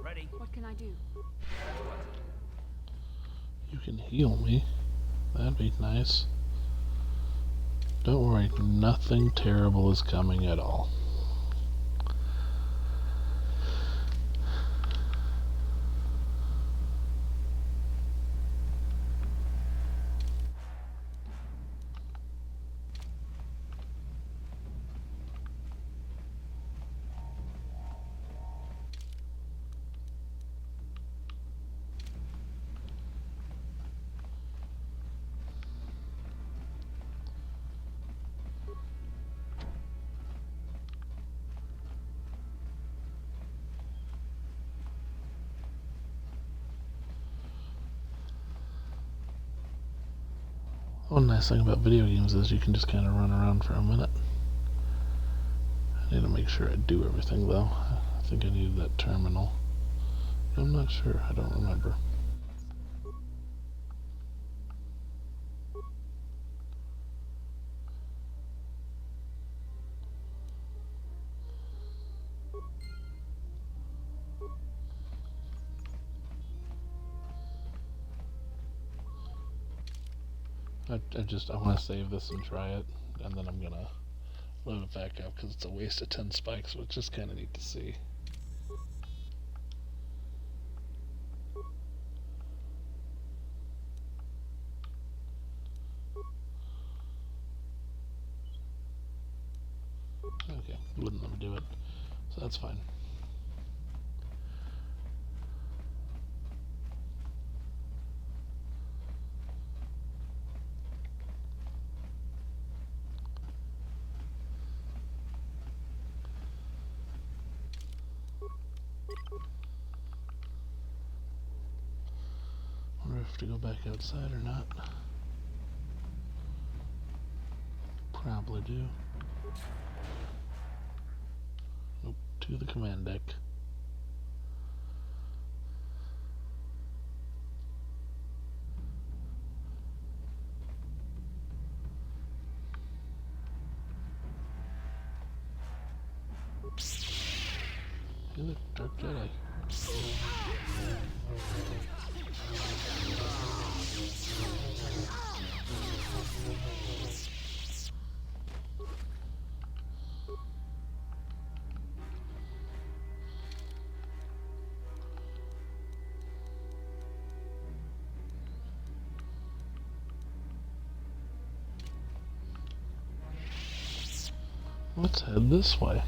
Ready? What can I do? You can heal me. That'd be nice. Don't worry, nothing terrible is coming at all. One nice thing about video games is you can just kind of run around for a minute. I need to make sure I do everything though. I think I needed that terminal. I'm not sure, I don't remember. I want to save this and try it, and then I'm gonna load it back up because it's a waste of 10 spikes, so it's just kind of neat to see. Wouldn't let me do it. So that's fine. Wonder if to go back outside or not. Probably do. Nope, to the command deck. Hey, look, Dark Jedi. Let's head this way.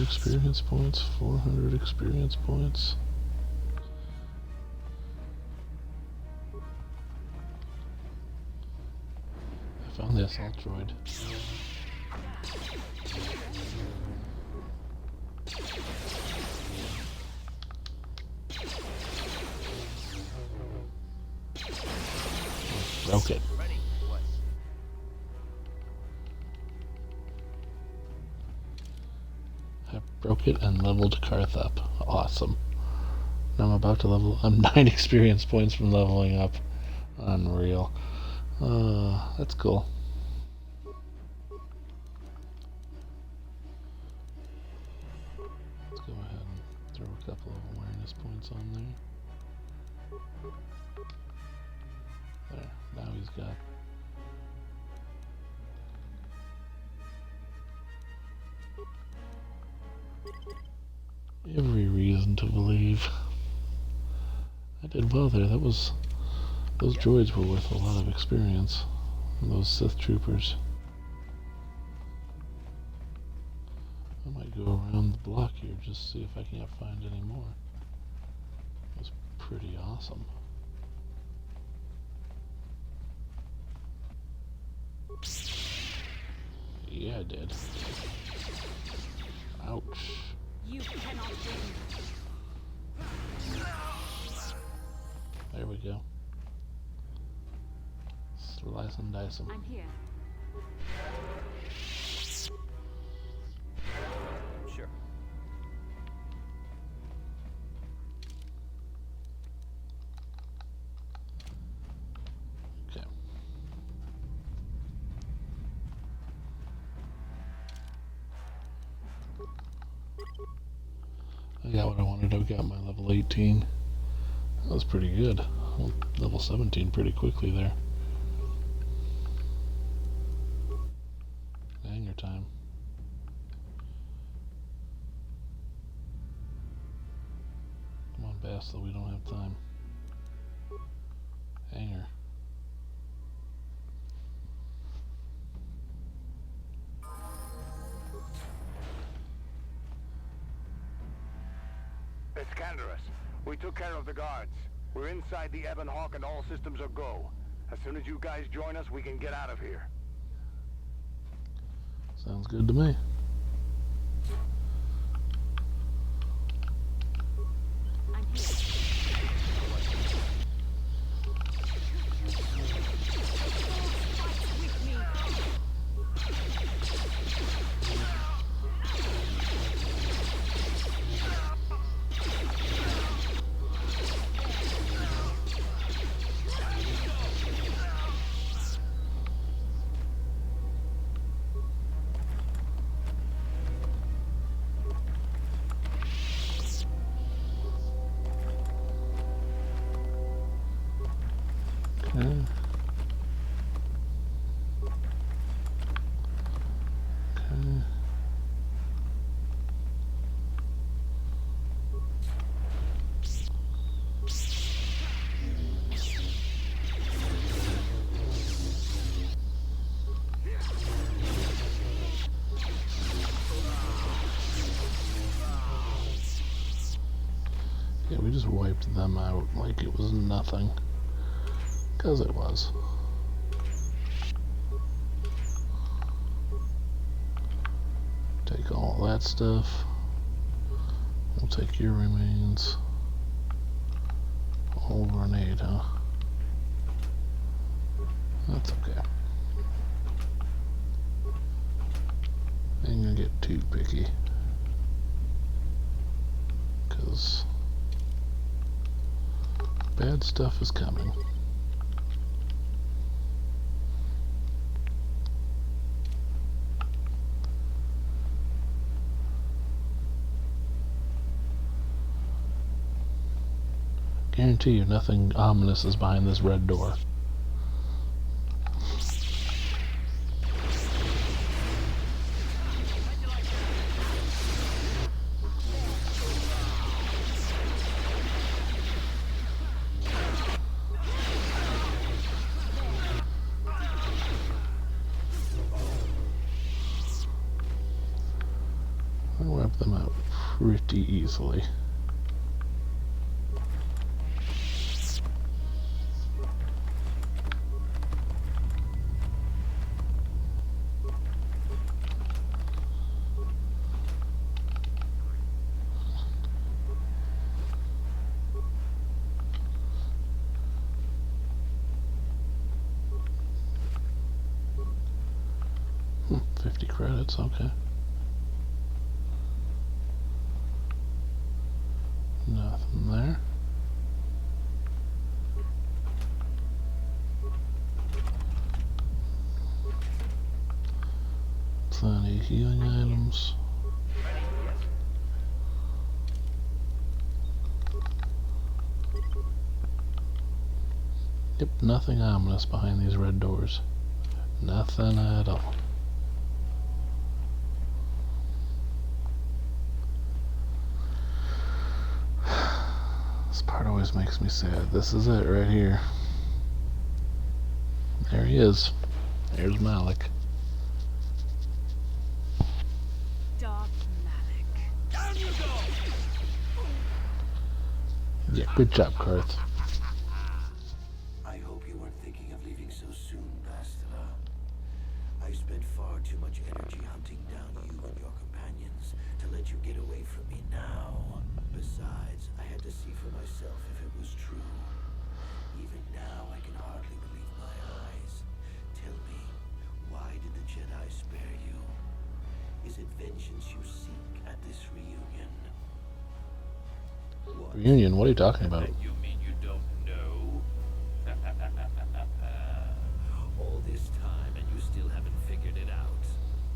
Experience points, 400 experience points. I found the assault droid. Broke it. I broke it and leveled Karth up. Awesome. Now I'm about to level. I'm 9 experience points from leveling up. Unreal. That's cool. Let's go ahead and throw a couple of awareness points on there. There. Now he's got every reason to believe. I did well there. Those droids were worth a lot of experience. And those Sith troopers. I might go around the block here just to see if I can't find any more. It was pretty awesome. Yeah, I did. Ouch. You cannot win. There we go. Slice and dice them. I'm here. Sure. Okay. I got what I wanted. I got my level 18. That was pretty good. Well, level 17 pretty quickly there. Hangar time. Come on, Bastila, we don't have time. Hangar. It's Canderous. We took care of the guards. We're inside the Ebon Hawk and all systems are go. As soon as you guys join us, we can get out of here. Sounds good to me. I'm here. Okay. Okay. Yeah, we just wiped them out like it was nothing. 'Cause it was. Take all that stuff. We'll take your remains. Whole grenade, huh? That's okay. Ain't gonna get too picky. 'Cause bad stuff is coming. Guarantee you nothing ominous is behind this red door. I wipe them out pretty easily. Hmm, 50 credits, okay. Nothing there. Plenty of healing items. Yep, nothing ominous behind these red doors. Nothing at all. This part always makes me sad. This is it right here. There he is. There's Malik. Dark Malik. Down you go! Yeah, good job, Karth. I hope you weren't thinking of leaving so soon, Bastila. I spent far too much energy hunting down you and your companions to let you get away from me now. Besides, I had to see for myself if it was true. Even now, I can hardly believe my eyes. Tell me, why did the Jedi spare you? Is it vengeance you seek at this reunion? What? Reunion? What are you talking about? You mean you don't know? All this time and you still haven't figured it out.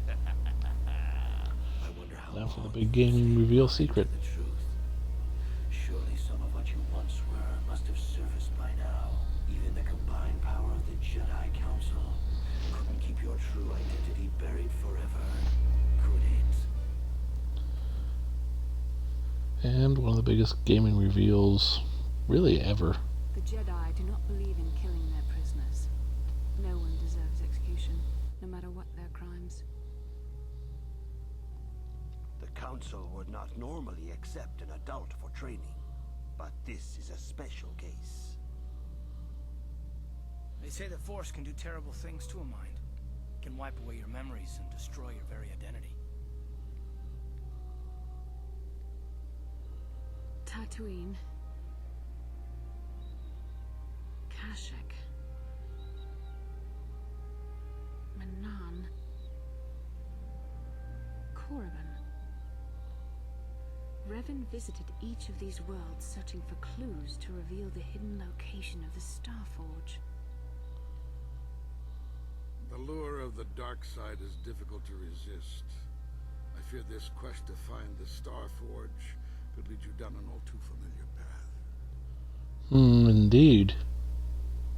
I wonder how Now for the big gaming reveal secret. the truth. Surely some of what you once were must have surfaced by now. Even the combined power of the Jedi Council couldn't keep your true identity buried forever, could it? And one of the biggest gaming reveals really ever. The Jedi do not believe in killing their prisoners. No one deserves execution, no matter what their crimes. The Council would not normally accept an adult for training, but this is a special case. They say the Force can do terrible things to a mind. It can wipe away your memories and destroy your very identity. Tatooine. Kashyyyk. Manan. Korriban. Revan visited each of these worlds searching for clues to reveal the hidden location of the Starforge. The lure of the dark side is difficult to resist. I fear this quest to find the Starforge could lead you down an all too familiar path. Indeed.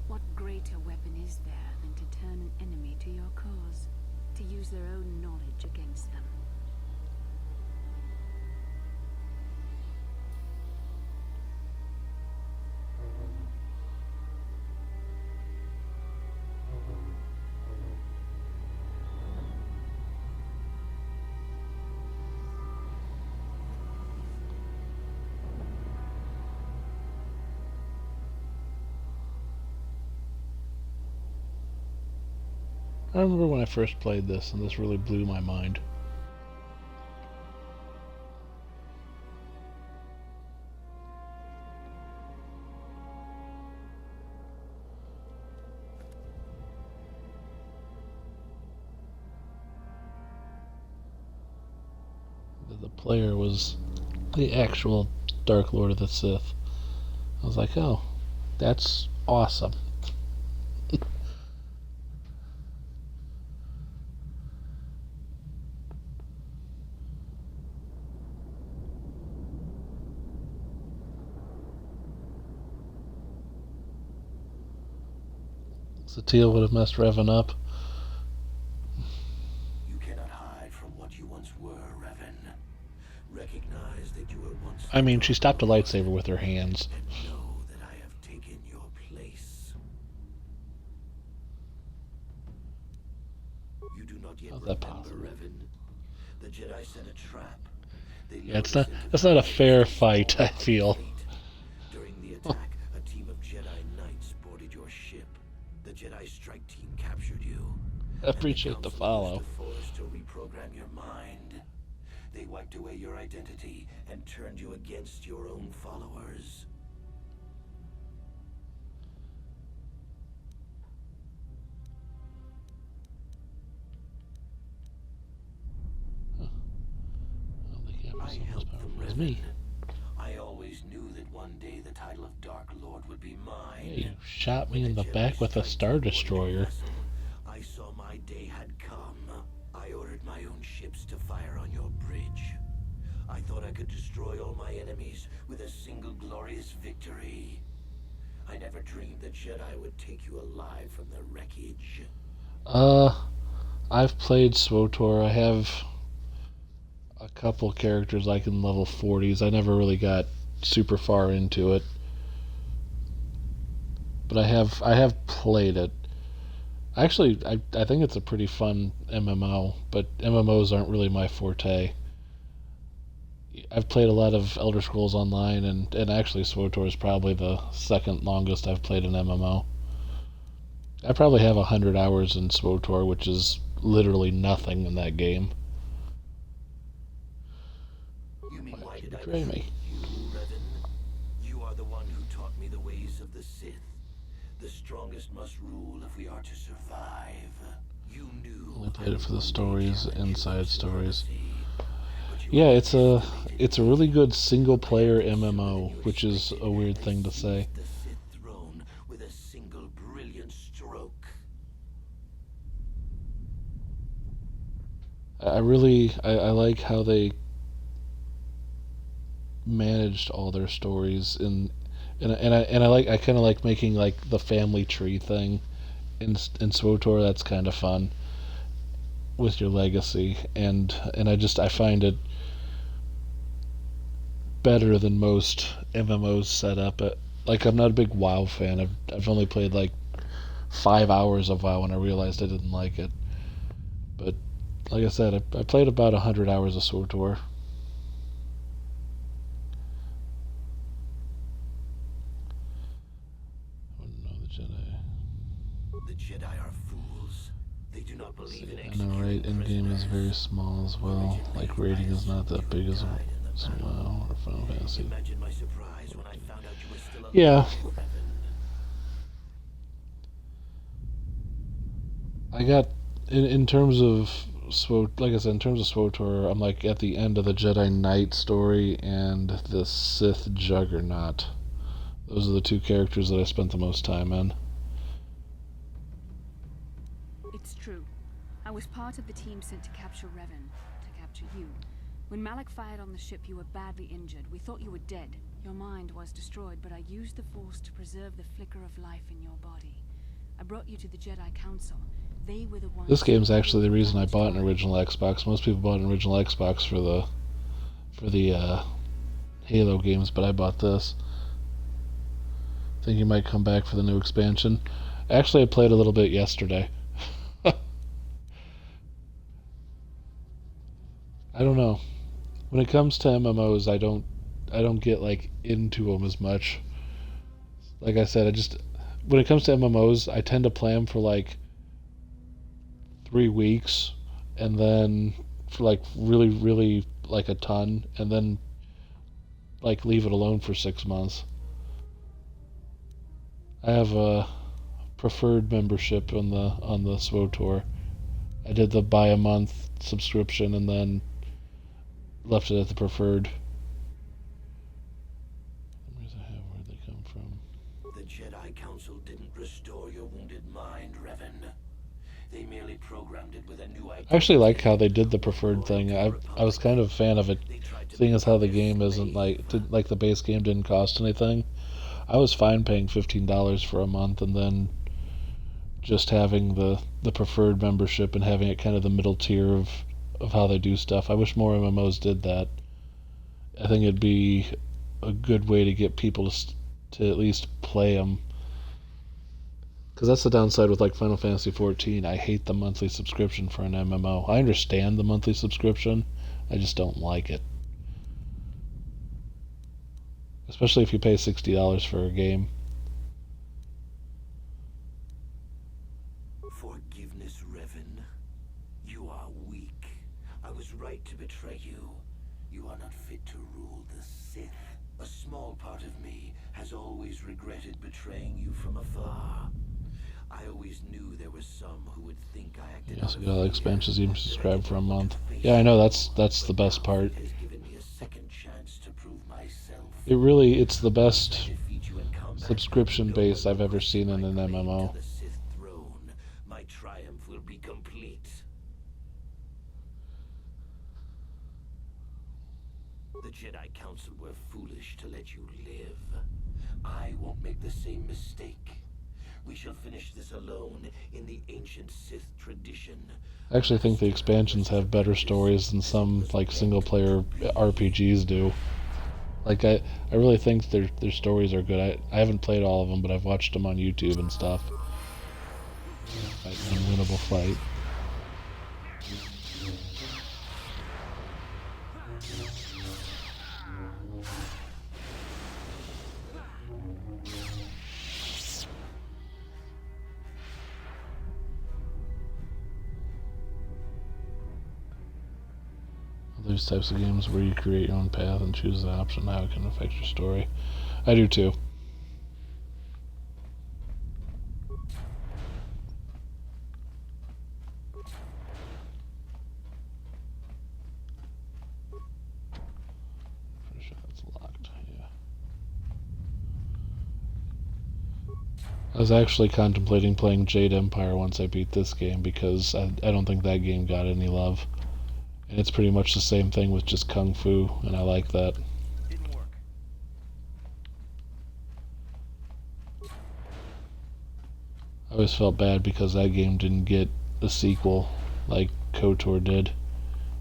What great greater weapon is there than to turn an enemy to your cause? To use their own knowledge against them? I remember when I first played this, and this really blew my mind. The player was the actual Dark Lord of the Sith. I was like, oh, that's awesome. Satele would have messed Revan up. You cannot hide from what you once were, Revan. Recognize that you were once. I mean, she stopped a lightsaber with her hands. And know that I have taken your place. You do not yet remember, Revan. The Jedi set a trap. Yeah, that's not a fair fight, I feel. During the attack, a team of Jedi Knights boarded your ship. The Jedi strike team captured you. I appreciate the follow. Forced to reprogram your mind. They wiped away your identity and turned you against your own followers. I helped them, Revan. I always knew that one day the title of Dark Lord would be mine. Hey, you shot me in the back with a Star Destroyer. I saw my day had come. I ordered my own ships to fire on your bridge. I thought I could destroy all my enemies with a single glorious victory. I never dreamed the Jedi would take you alive from the wreckage. I've played SWTOR. I have a couple characters like in level 40s. I never really got super far into it, but I have played it. Actually, I think it's a pretty fun MMO, but MMOs aren't really my forte. I've played a lot of Elder Scrolls Online, and actually SWTOR is probably the second longest I've played an MMO. I probably have 100 hours in SWTOR, which is literally nothing in that game. Why did I betray me? You, Revan? You are the one who taught me the ways of the Sith. The strongest must rule if we are to survive. You knew. Only played it for the stories, inside stories. Yeah, it's a really good single player MMO, which is a weird thing to say. The Sith throne with a single brilliant stroke. I like how they managed all their stories, and I kind of like making like the family tree thing in SWTOR. That's kind of fun with your legacy, and I find it better than most MMOs set up. Like, I'm not a big WoW fan. I've only played like 5 hours of WoW, and I realized I didn't like it. But like I said, I played about 100 hours of SWTOR. The Jedi are fools. They do not believe in I know, right? Endgame is very small as well. Like, rating is not that big as WoW or Final Fantasy. Imagine my surprise when I found out you were still alive. Yeah. I got in terms of like I said, in terms of SWTOR, I'm like at the end of the Jedi Knight story and the Sith Juggernaut. Those are the two characters that I spent the most time in. It's true. I was part of the team sent to capture Revan, to capture you. When Malak fired on the ship, you were badly injured. We thought you were dead. Your mind was destroyed, but I used the Force to preserve the flicker of life in your body. brought you to the Jedi Council. They were the ones... This game's actually the reason I bought an original Xbox. Most people bought an original Xbox for the Halo games, but I bought this. I think you might come back for the new expansion. Actually, I played a little bit yesterday. I don't know. When it comes to MMOs, I don't get like into them as much. Like I said, when it comes to MMOs, I tend to play them for like 3 weeks, and then for like really, really like a ton, and then like leave it alone for 6 months. I have a preferred membership on the KOTOR. I did the buy a month subscription and then left it at the preferred. Where'd they come from? The Jedi Council didn't restore your wounded mind, Revan. They merely programmed it with a new idea. I actually like how they did the preferred thing. I was kind of a fan of it, seeing as how the game isn't like the base game didn't cost anything. I was fine paying $15 for a month and then just having the preferred membership and having it kind of the middle tier of how they do stuff. I wish more MMOs did that. I think it'd be a good way to get people to at least play them. Because that's the downside with like Final Fantasy XIV. I hate the monthly subscription for an MMO. I understand the monthly subscription, I just don't like it. Especially if you pay $60 for a game. Forgiveness, Revan. You are weak. I was right to betray you. You are not fit to rule the Sith. A small part of me has always regretted betraying you from afar. I always knew there was some who would think I acted. Yeah, so you got all the expansions even subscribe for a month. Yeah, I know, that's the best part. It's the best subscription base I've ever seen in an MMO. My triumph will be complete. The Jedi Council were foolish to let you live. I won't make the same mistake. We shall finish this alone in the ancient Sith tradition. I actually think the expansions have better stories than some like single player RPGs do. Like I really think their stories are good. I haven't played all of them, but I've watched them on YouTube and stuff. Fight an unwinnable fight. These types of games where you create your own path and choose the option, how it can affect your story. I do too. Pretty sure that's locked, yeah. I was actually contemplating playing Jade Empire once I beat this game because I don't think that game got any love. And it's pretty much the same thing with just Kung Fu, and I like that. Didn't work. I always felt bad because that game didn't get a sequel like KOTOR did.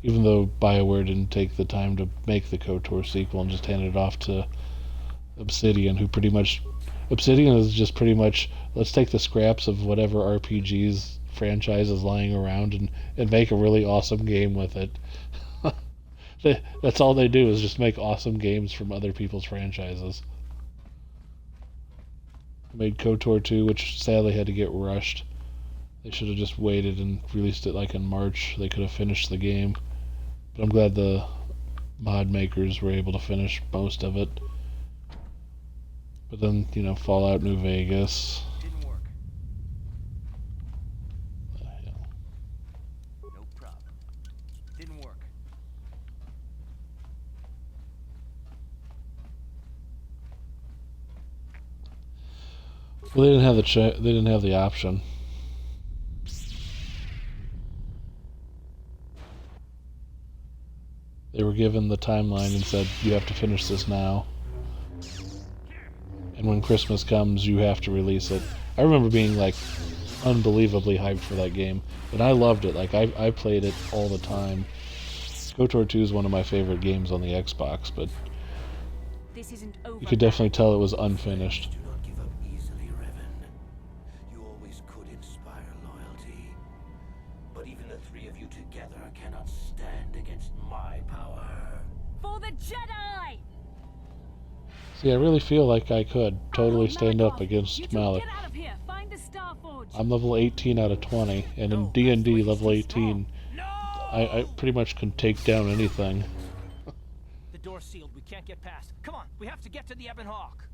Even though BioWare didn't take the time to make the KOTOR sequel and just handed it off to Obsidian, who pretty much... Obsidian is just pretty much, let's take the scraps of whatever RPGs franchises lying around and make a really awesome game with it. That's all they do, is just make awesome games from other people's franchises. They made KOTOR 2, which sadly had to get rushed. They should have just waited and released it like in March. They could have finished the game. But I'm glad the mod makers were able to finish most of it. But then, Fallout New Vegas. Well, they didn't have the option. They were given the timeline and said, you have to finish this now. And when Christmas comes, you have to release it. I remember being like unbelievably hyped for that game, and I loved it. Like I played it all the time. KOTOR 2 is one of my favorite games on the Xbox, but This isn't over. you could definitely tell it was unfinished. Do not give up easily, Revan. You always could inspire loyalty. But even the three of you together cannot stand against my power. For the Jedi! See, I really feel like I could totally stand up against Malik. Get out of here. Find the Star Forge. I'm level 18 out of 20, and in D&D level 18, I pretty much can take down anything. The door's sealed. We can't get past. Come on, we have to get to the Ebon Hawk.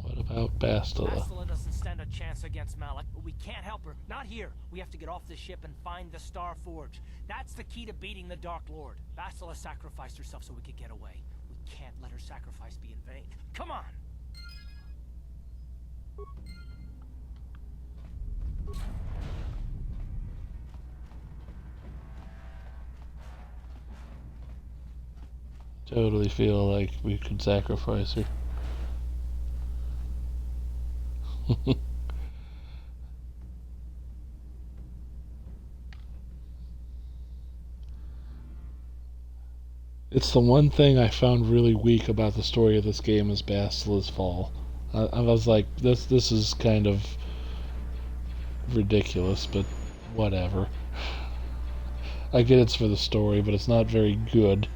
What about Bastila? Bastila doesn't stand a chance against Malik, but we can't help her. Not here. We have to get off the ship and find the Star Forge. That's the key to beating the Dark Lord. Bastila sacrificed herself so we could get away. We can't let her sacrifice be in vain. Come on! Totally feel like we could sacrifice her. It's the one thing I found really weak about the story of this game is Bastila's fall. I was like, this is kind of ridiculous, but whatever. I get it's for the story, but it's not very good.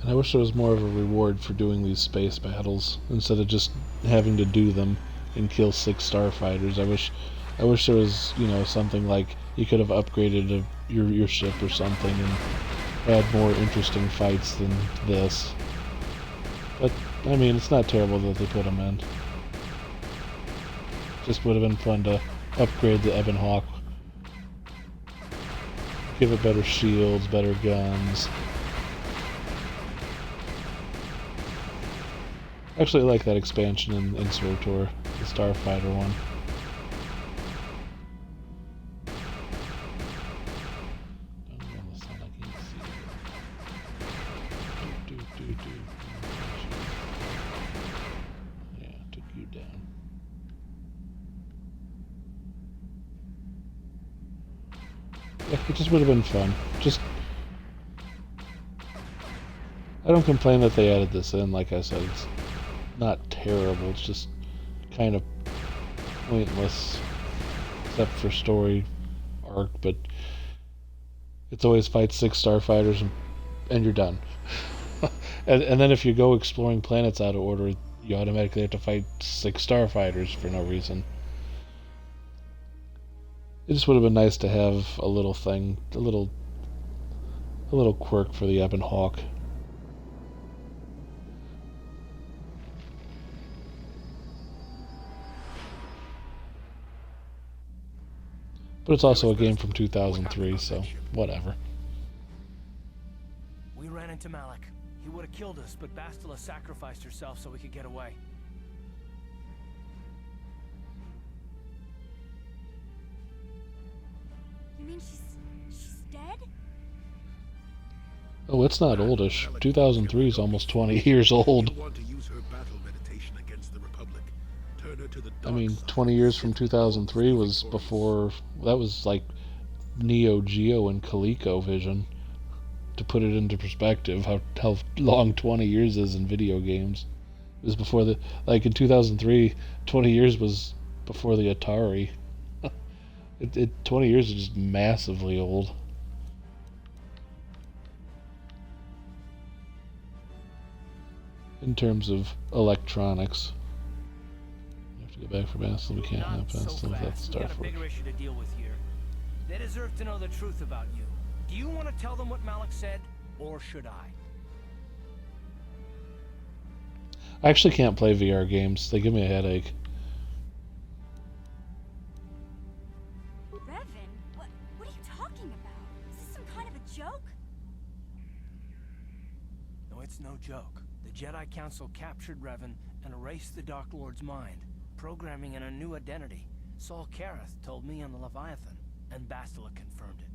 And I wish there was more of a reward for doing these space battles instead of just having to do them and kill 6 starfighters. I wish there was, you know, something like you could have upgraded your ship or something and had more interesting fights than this. But I mean, it's not terrible that they put them in. Just would have been fun to upgrade the Ebon Hawk, give it better shields, better guns. Actually, I like that expansion in SWTOR, the Starfighter one. Yeah, took you down. Yeah, it just would have been fun. I don't complain that they added this in, like I said, it's not terrible, it's just kind of pointless, except for story arc, but it's always fight 6 starfighters and you're done. and then if you go exploring planets out of order, you automatically have to fight 6 starfighters for no reason. It just would have been nice to have a little thing, a little quirk for the Ebon Hawk. But it's also a game from 2003, so whatever. We ran into Malik. He would have killed us, but Bastila sacrificed herself so we could get away. You mean she's dead? Oh, it's not oldish. 2003 is almost 20 years old. I mean, 20 years from 2003 was before... That was like Neo Geo and ColecoVision. To put it into perspective, how long 20 years is in video games. It was before the... Like, in 2003, 20 years was before the Atari. 20 years is just massively old. In terms of electronics. We have to go back for Bastila. We can't have Bastila without the Star We got a Forge. bigger issue to deal with here. They deserve to know the truth about you. Do you want to tell them what Malik said, or should I? I actually can't play VR games. They give me a headache. Revan? What are you talking about? Is this some kind of a joke? No, it's no joke. The Jedi Council captured Revan and erased the Dark Lord's mind. programming in a new identity. Saul Kareth told me on the Leviathan, and Bastila confirmed it.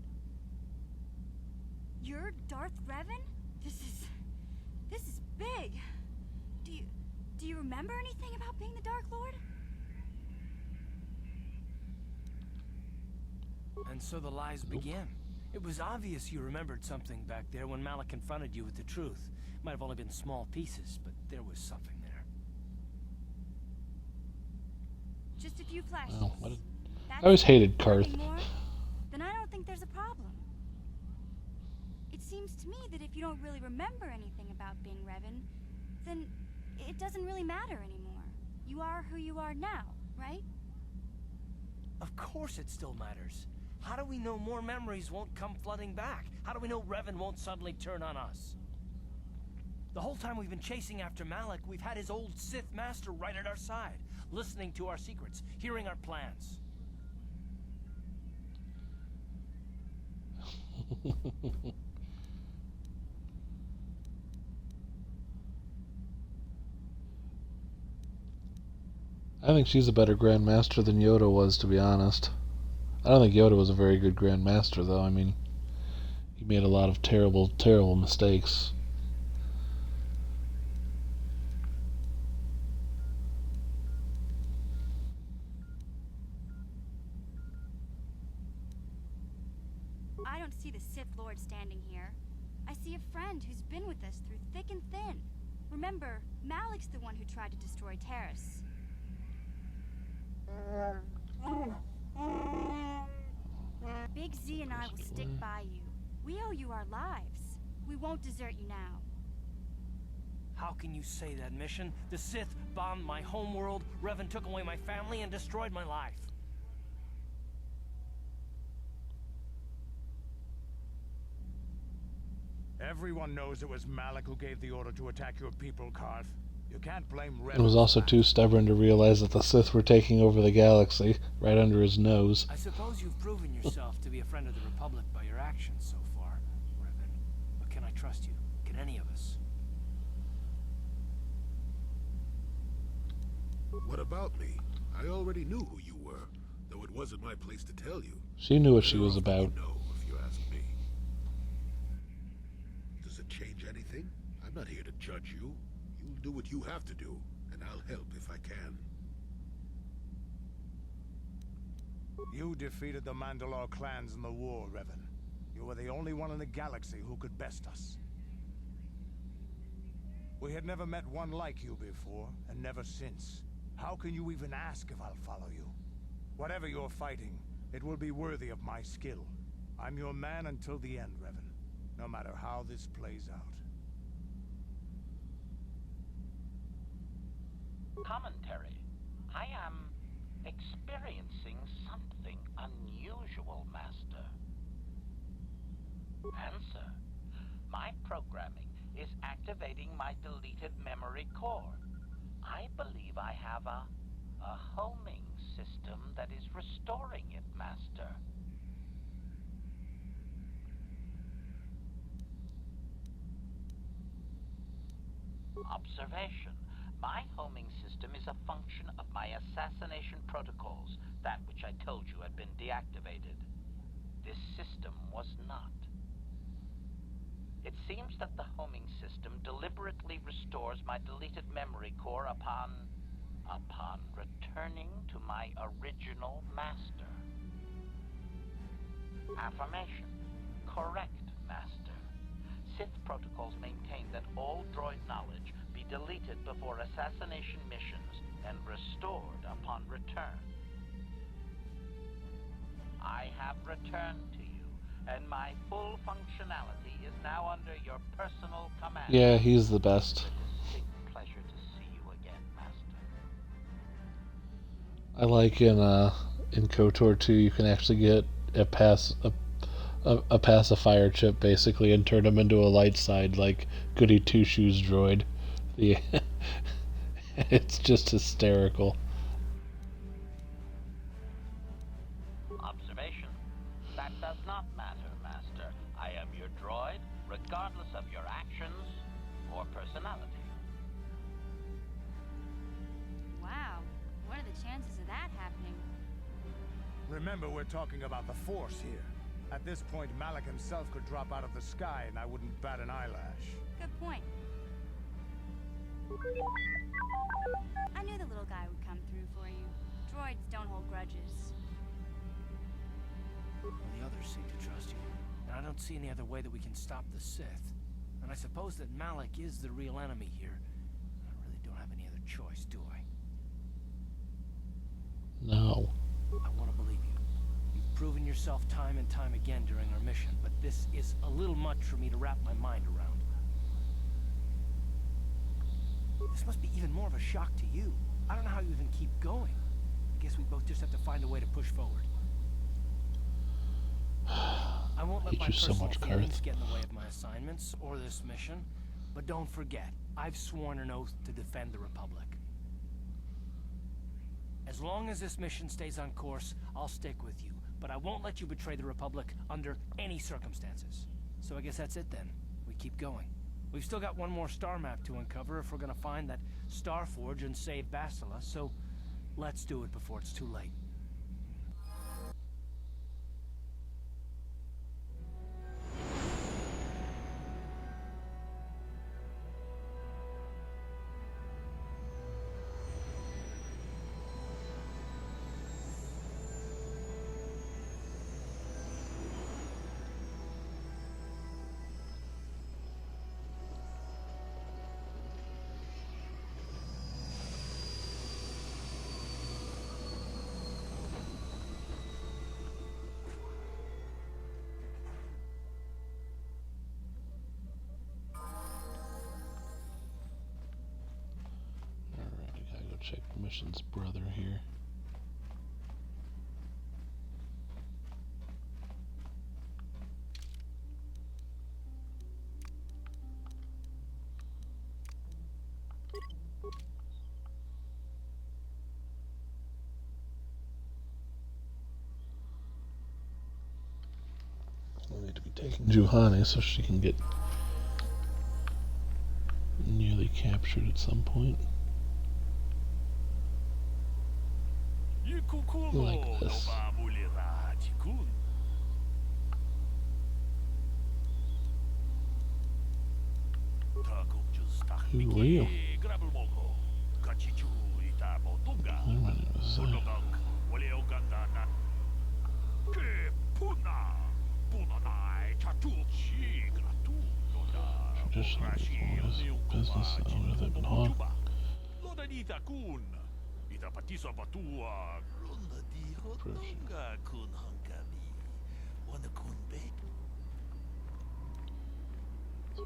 You're Darth Revan? This is big. Do you remember anything about being the Dark Lord? And so the lies began. It was obvious you remembered something back there when Malik confronted you with the truth. Might have only been small pieces, but there was something there. Just a few flashes. Oh, I always hated Karth. Then I don't think there's a problem. It seems to me that if you don't really remember anything about being Revan, then it doesn't really matter anymore. You are who you are now, right? Of course it still matters. How do we know more memories won't come flooding back? How do we know Revan won't suddenly turn on us? The whole time we've been chasing after Malik, we've had his old Sith master right at our side, listening to our secrets, hearing our plans. I think she's a better Grandmaster than Yoda was, to be honest. I don't think Yoda was a very good Grandmaster, though. I mean, he made a lot of terrible, terrible mistakes. I don't see the Sith Lord standing here. I see a friend who's been with us through thick and thin. Remember, Malik's the one who tried to destroy Terrace. Big Z and I will stick by you. We owe you our lives. We won't desert you now. How can you say that, Mission? The Sith bombed my homeworld, Revan took away my family, and destroyed my life. Everyone knows it was Malik who gave the order to attack your people, Karth. You can't blame Revan. He was also too stubborn to realize that the Sith were taking over the galaxy right under his nose. I suppose you've proven yourself to be a friend of the Republic by your actions so far, Revan. But can I trust you? Can any of us? What about me? I already knew who you were, though it wasn't my place to tell you. She knew what she was about. No, if you ask me. Does it change anything? I'm not here to judge you. You'll do what you have to do, and I'll help if I can. You defeated the Mandalore clans in the war, Revan. You were the only one in the galaxy who could best us. We had never met one like you before, and never since. How can you even ask if I'll follow you? Whatever you're fighting, it will be worthy of my skill. I'm your man until the end, Revan, no matter how this plays out. Commentary. I am experiencing something unusual, Master. Answer. My programming is activating my deleted memory core. I believe I have a homing system that is restoring it, Master. Observation. My homing system is a function of my assassination protocols, that which I told you had been deactivated. This system was not. It seems that the homing system deliberately restores my deleted memory core upon returning to my original master. Affirmation. Correct, Master. Sith protocols maintain that all droid knowledge be deleted before assassination missions and restored upon return. I have returned to you, and my full functionality is now under your personal command. Yeah, he's the best. Distinct pleasure to see you again, Master. I like in KOTOR 2 you can actually get a pacifier chip basically and turn him into a light side like Goody Two Shoes droid. The it's just hysterical. Observation. That does not matter, Master. I am your droid, regardless of your actions or personality. Wow, one of the Remember, we're talking about the Force here. At this point, Malik himself could drop out of the sky and I wouldn't bat an eyelash. Good point. I knew the little guy would come through for you. Droids don't hold grudges. Well, the others seem to trust you. And I don't see any other way that we can stop the Sith. And I suppose that Malik is the real enemy here. I really don't have any other choice, do I? No. I want to believe you. You've proven yourself time and time again during our mission, but this is a little much for me to wrap my mind around. This must be even more of a shock to you. I don't know how you even keep going. I guess we both just have to find a way to push forward. I won't let my personal feelings get in the way of my assignments or this mission, but don't forget, I've sworn an oath to defend the Republic. As long as this mission stays on course, I'll stick with you, but I won't let you betray the Republic under any circumstances. So I guess that's it then. We keep going. We've still got one more star map to uncover if we're gonna find that Star Forge and save Bastila, so let's do it before it's too late. Check the mission's brother here. I need to be taking Juhani so she can get nearly captured at some point. Like this. Who are you? Traditional reformers, business owner, they've been hawking.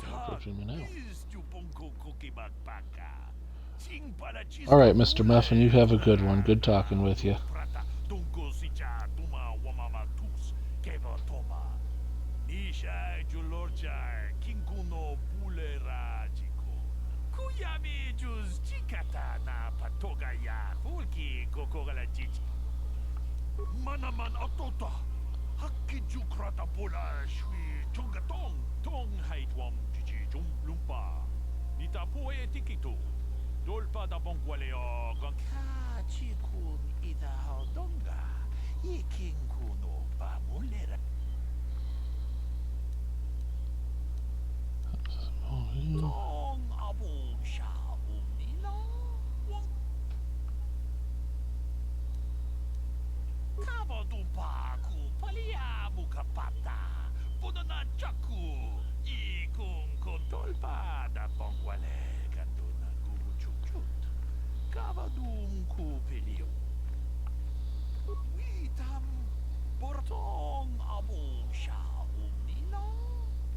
Approaching me now. Alright, Mr. Muffin, you have a good one. Good talking with you. Manaman atota, hakiju krata bola shui tungatong tong haitwam chichi lumpa. Nita poe tikito, dolpa da bongwaleo ganka chikun ida hodonga, yikinkuno bamulera. Tong abong sha umnila. Kavadupaku palia mukapata punana chaku ikung kontolpa da pongwale ganduna guguchukchut kavadum kupilio witam bortong abong sha umnila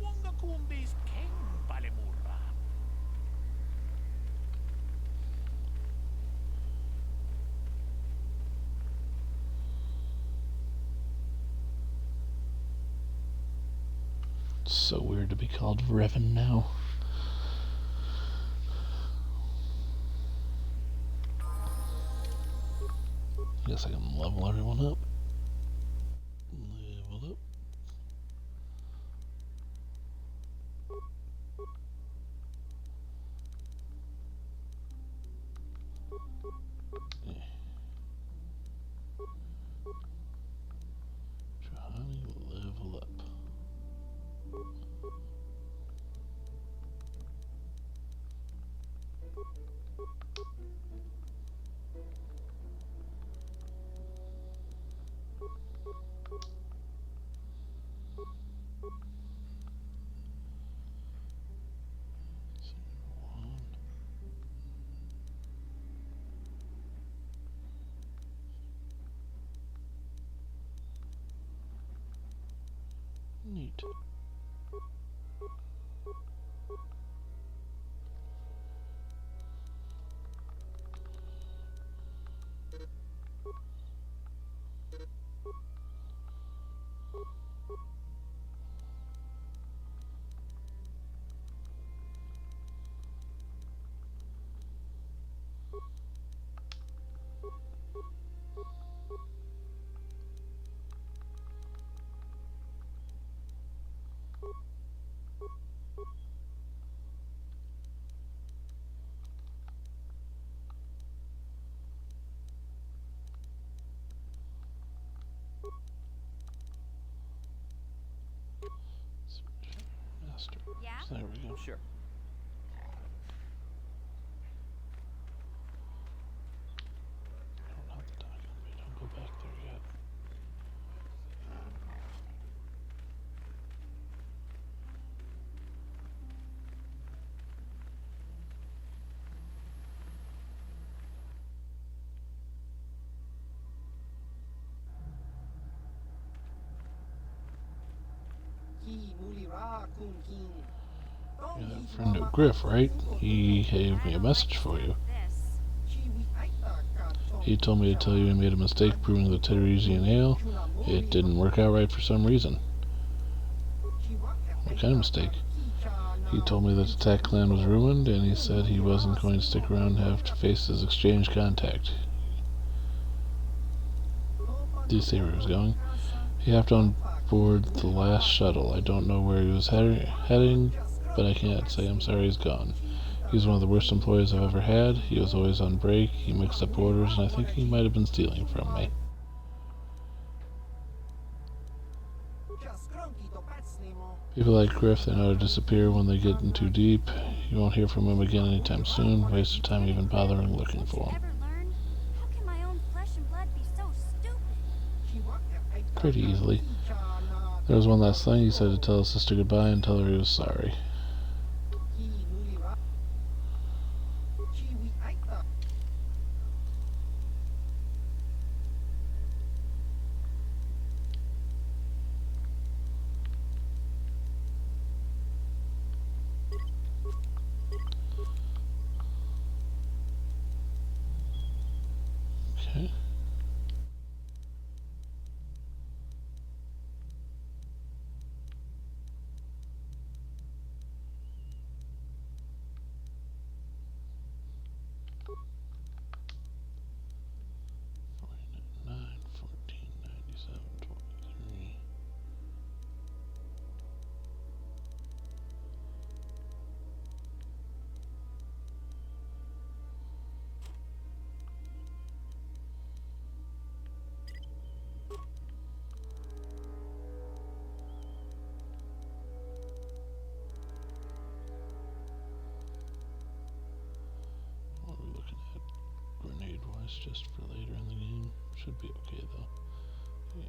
wanga kumbis keng palemura. It's so weird to be called Revan now. I guess I can level everyone up. Level up. Neat. Master. Yeah? So there we go. Sure. Oh, not the document. We don't go back there yet. You're that friend of Griff, right? He gave me a message for you. He told me to tell you he made a mistake brewing the Teresian ale. It didn't work out right for some reason. What kind of mistake? He told me that the Tech clan was ruined, and he said he wasn't going to stick around and have to face his exchange contact. Did he say where he was going? He hopped on board the last shuttle. I don't know where he was heading, but I can't say I'm sorry he's gone. He's one of the worst employees I've ever had. He was always on break, he mixed up orders, and I think he might have been stealing from me. People like Griff, they know to disappear when they get in too deep. You won't hear from him again anytime soon. Waste of time even bothering looking for him. Pretty easily. There was one last thing. He said to tell his sister goodbye and tell her he was sorry. Okay. What are we looking at? Grenade-wise, just for later in the game. Should be okay though. Yeah.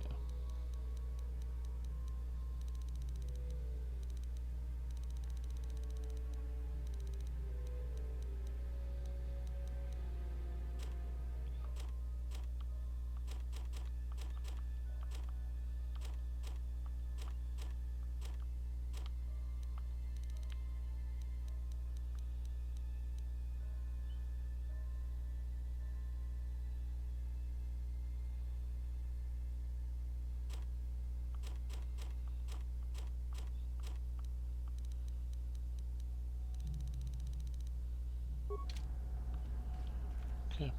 Okay.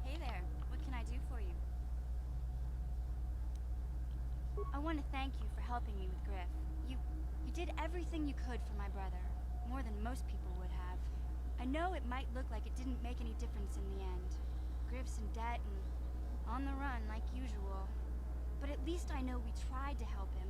Hey there, what can I do for you? I want to thank you for helping me with Griff. You did everything you could for my brother, more than most people would have. I know it might look like it didn't make any difference in the end. Griff's in debt and on the run like usual. But at least I know we tried to help him.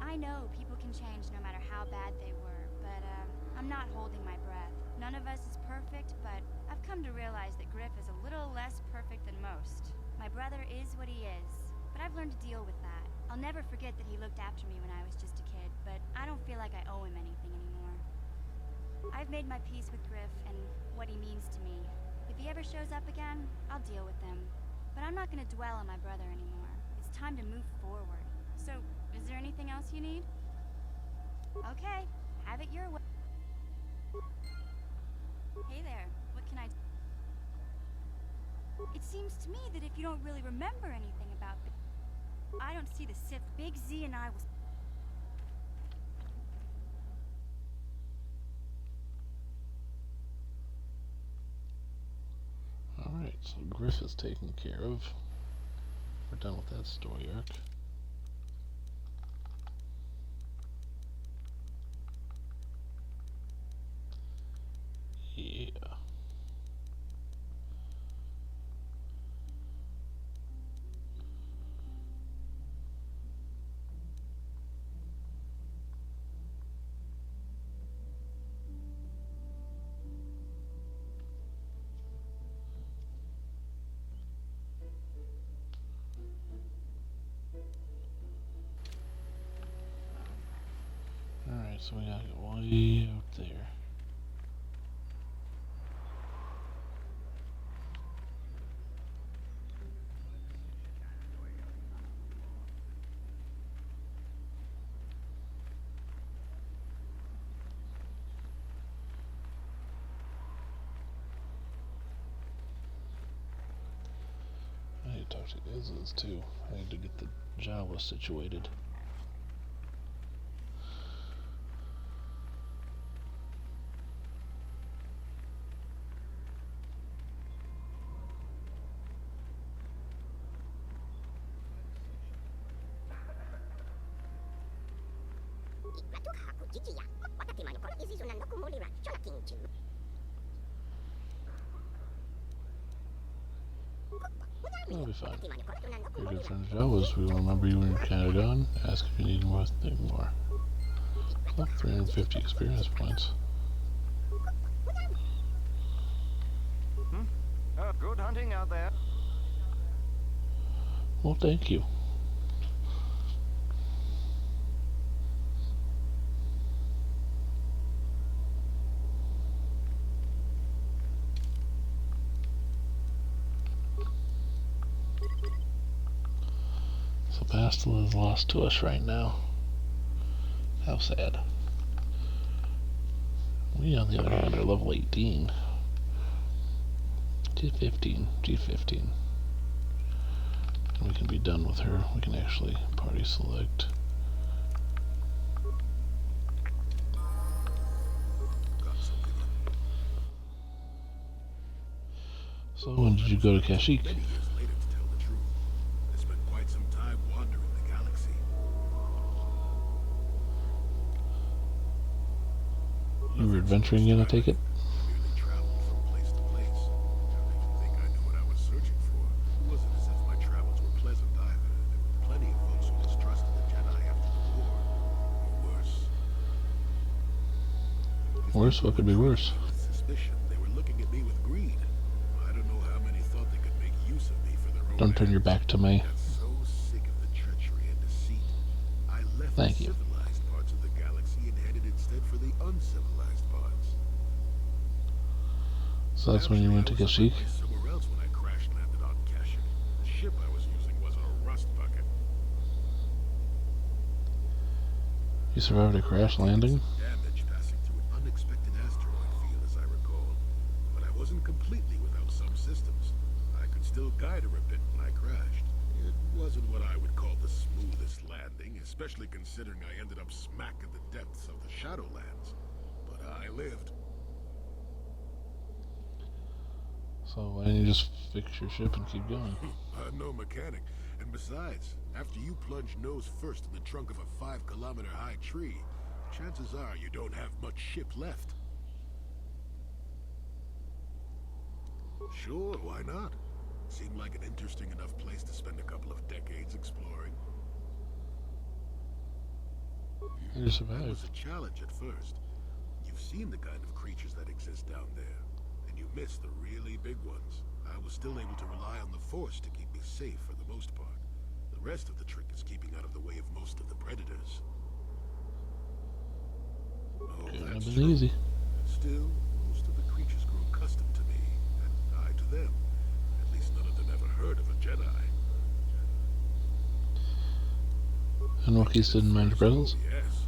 I know people can change no matter how bad they were, but I'm not holding my breath. None of us is perfect, but I've come to realize that Griff is a little less perfect than most. My brother is what he is, but I've learned to deal with that. I'll never forget that he looked after me when I was just a kid, but I don't feel like I owe him anything anymore. I've made my peace with Griff and what he means to me. If he ever shows up again, I'll deal with him. But I'm not gonna dwell on my brother anymore. It's time to move forward. So, is there anything else you need? Okay, have it your way. Hey there, what can I do? It seems to me that if you don't really remember anything about I don't see the Sith. Big Z and I will... Alright, so Griff is taken care of. We're done with that story arc. Yeah. Alright, so we gotta go way out there. I need to talk to Izz too. I need to get the Jawa situated. That'll be fine. Your good friend Jawas, we will remember you when you're kind of gone. Ask if you need more, think more. Oh, 350 experience points. Good hunting out there. Well, thank you. So Bastila is lost to us right now. How sad. We, on the other hand, are level 18. G15. G15. We can be done with her. We can actually party select. So when did you go to Kashyyyk? Many years later, to tell the truth. I spent quite some time wandering the galaxy. You were adventuring in, I take it? I merely traveled from place to place. I don't even think I knew what I was searching for. It wasn't as if my travels were pleasant either. There were plenty of folks who distrusted the Jedi after the war. Or worse. Worse? What could be worse? With suspicion, they were looking at me with greed. I don't know how many thought they could make use of me for their own. Don't turn your back to me. I got so sick of the treachery and deceit. I left the civilized parts of the galaxy and headed instead for the uncivilized parts. So that's when you went to Kashyyyk? Somewhere else when I crash landed on Kashyyyk. The ship I was using was a rust bucket. You survived a crash landing? Damage passing through an unexpected asteroid field, as I recall. But I wasn't completely without some systems. I could still guide her a bit when I crashed. It wasn't what I would call the smoothest landing, especially considering I ended up smack in the depths of the Shadowlands. But I lived. So why didn't you just fix your ship and keep going? I'm no mechanic. And besides, after you plunge nose first in the trunk of a 5-kilometer-high tree, chances are you don't have much ship left. Sure, why not? Seemed like an interesting enough place to spend a couple of decades exploring. You survived. It was a challenge at first. You've seen the kind of creatures that exist down there, and you missed the really big ones. I was still able to rely on the Force to keep me safe for the most part. The rest of the trick is keeping out of the way of most of the predators. Oh, Couldn't have that's been true. easy. Still, most of the creatures grew accustomed to me, and I to them. At least none of them ever heard of a Jedi. And Wookiees didn't mind your presence? Oh, yes.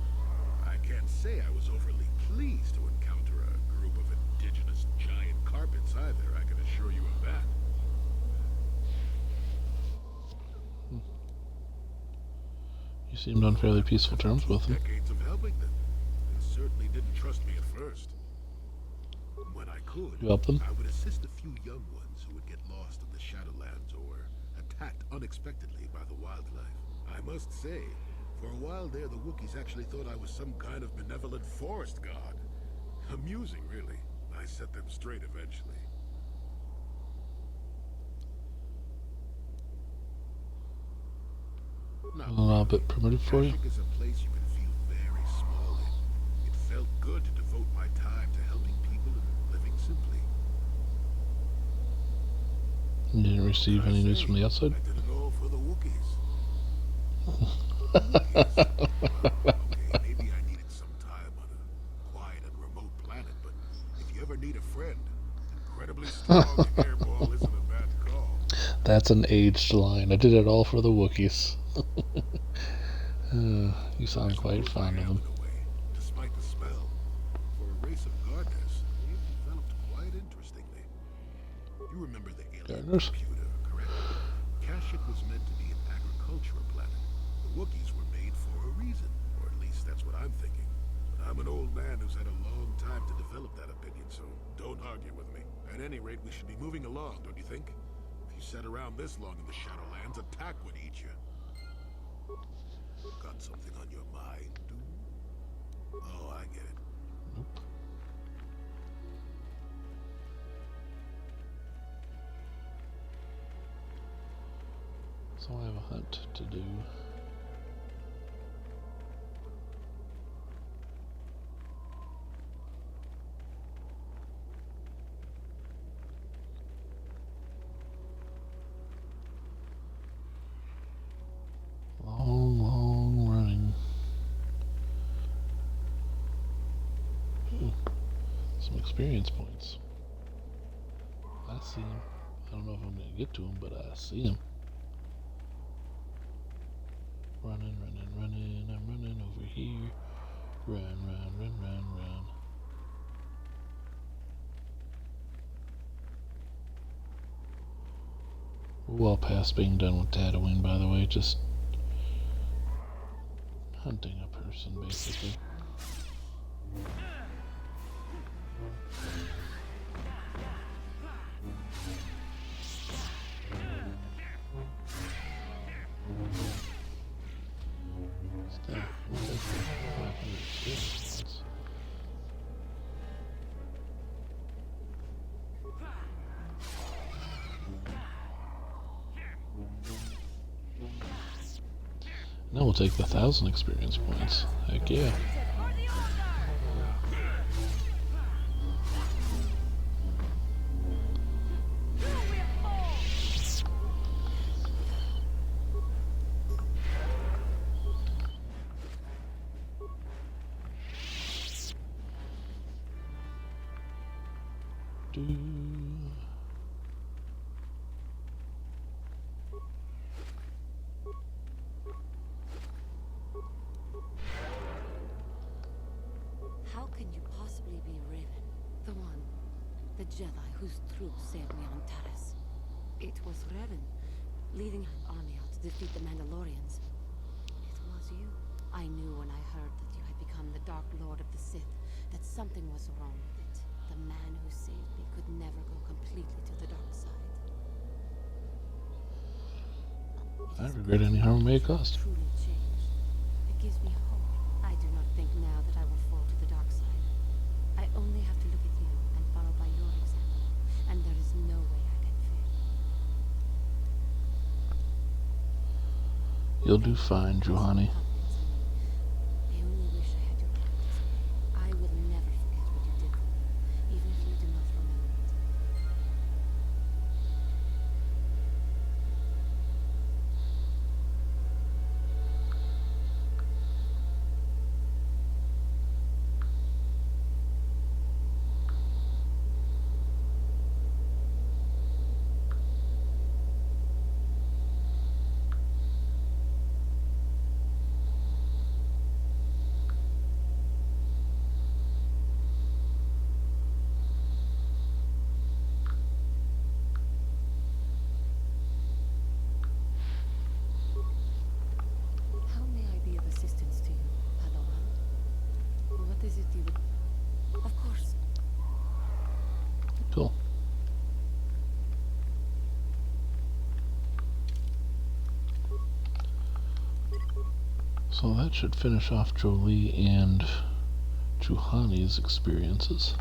I can't say I was overly pleased to encounter a group of indigenous giant carpets either, I can assure you of that. You seemed on fairly peaceful terms with them. Decades of helping them. They certainly didn't trust me at first. When I could, You helped them? I would assist a few young ones who would get lost in the Shadowlands or attacked unexpectedly by the wildlife. I must say, for a while there, the Wookiees actually thought I was some kind of benevolent forest god. Amusing, really. I set them straight eventually. A little bit primitive for you? Kashyyyk is a place you can feel very small in. It felt good to devote my time to helping people and living simply. You didn't receive any news from the outside? I did it all for the Wookiees. Okay, maybe I needed some time on a quiet and remote planet, but if you ever need a friend, incredibly strong hairball isn't a bad call. That's an aged line. I did it all for the Wookiees. You sound quite fond of them. Despite the smell, for a race of gardeners, they've developed quite interestingly. You remember the alien computer, correct? Kashyyyk was meant to be an agricultural planet. The Wookiees were made for a reason, or at least that's what I'm thinking. But I'm an old man who's had a long time to develop that opinion, so don't argue with me. At any rate, we should be moving along, don't you think? If you sat around this long in the Shadowlands, attack would eat you. Got something on your mind, dude? Oh, I get it. Nope. So I have a hunt to do. Long running. Some experience points. I see him. I don't know if I'm going to get to him, but I see him. Running. I'm running over here. Run. Well past being done with Tatooine, by the way. Just hunting a person, basically. Now we'll take the 1,000 experience points. Heck yeah. How can you possibly be Raven? The one. The Jedi whose troops saved me on Taris. It was Raven, leading an army out to defeat the Mandalorians. It was you. I knew when I heard that you had become the Dark Lord of the Sith, that something was wrong with it. The man who saved me could never go completely to the dark side. I regret any harm it may cause. Truly changed. It gives me hope. I do not think now that I will fall to the dark side. I only have to look at you and follow by your example, and there is no way I can fail. You'll do fine, Juhani. I only wish I had your practice. I will never forget what you did for me, even if you do not remember it. So that should finish off Jolie and Juhani's experiences.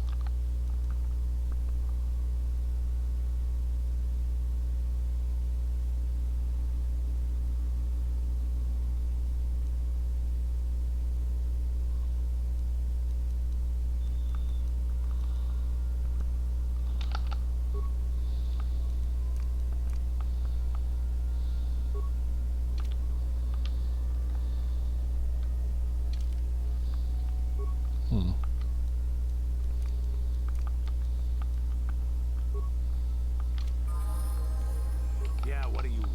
Yeah, what do you want?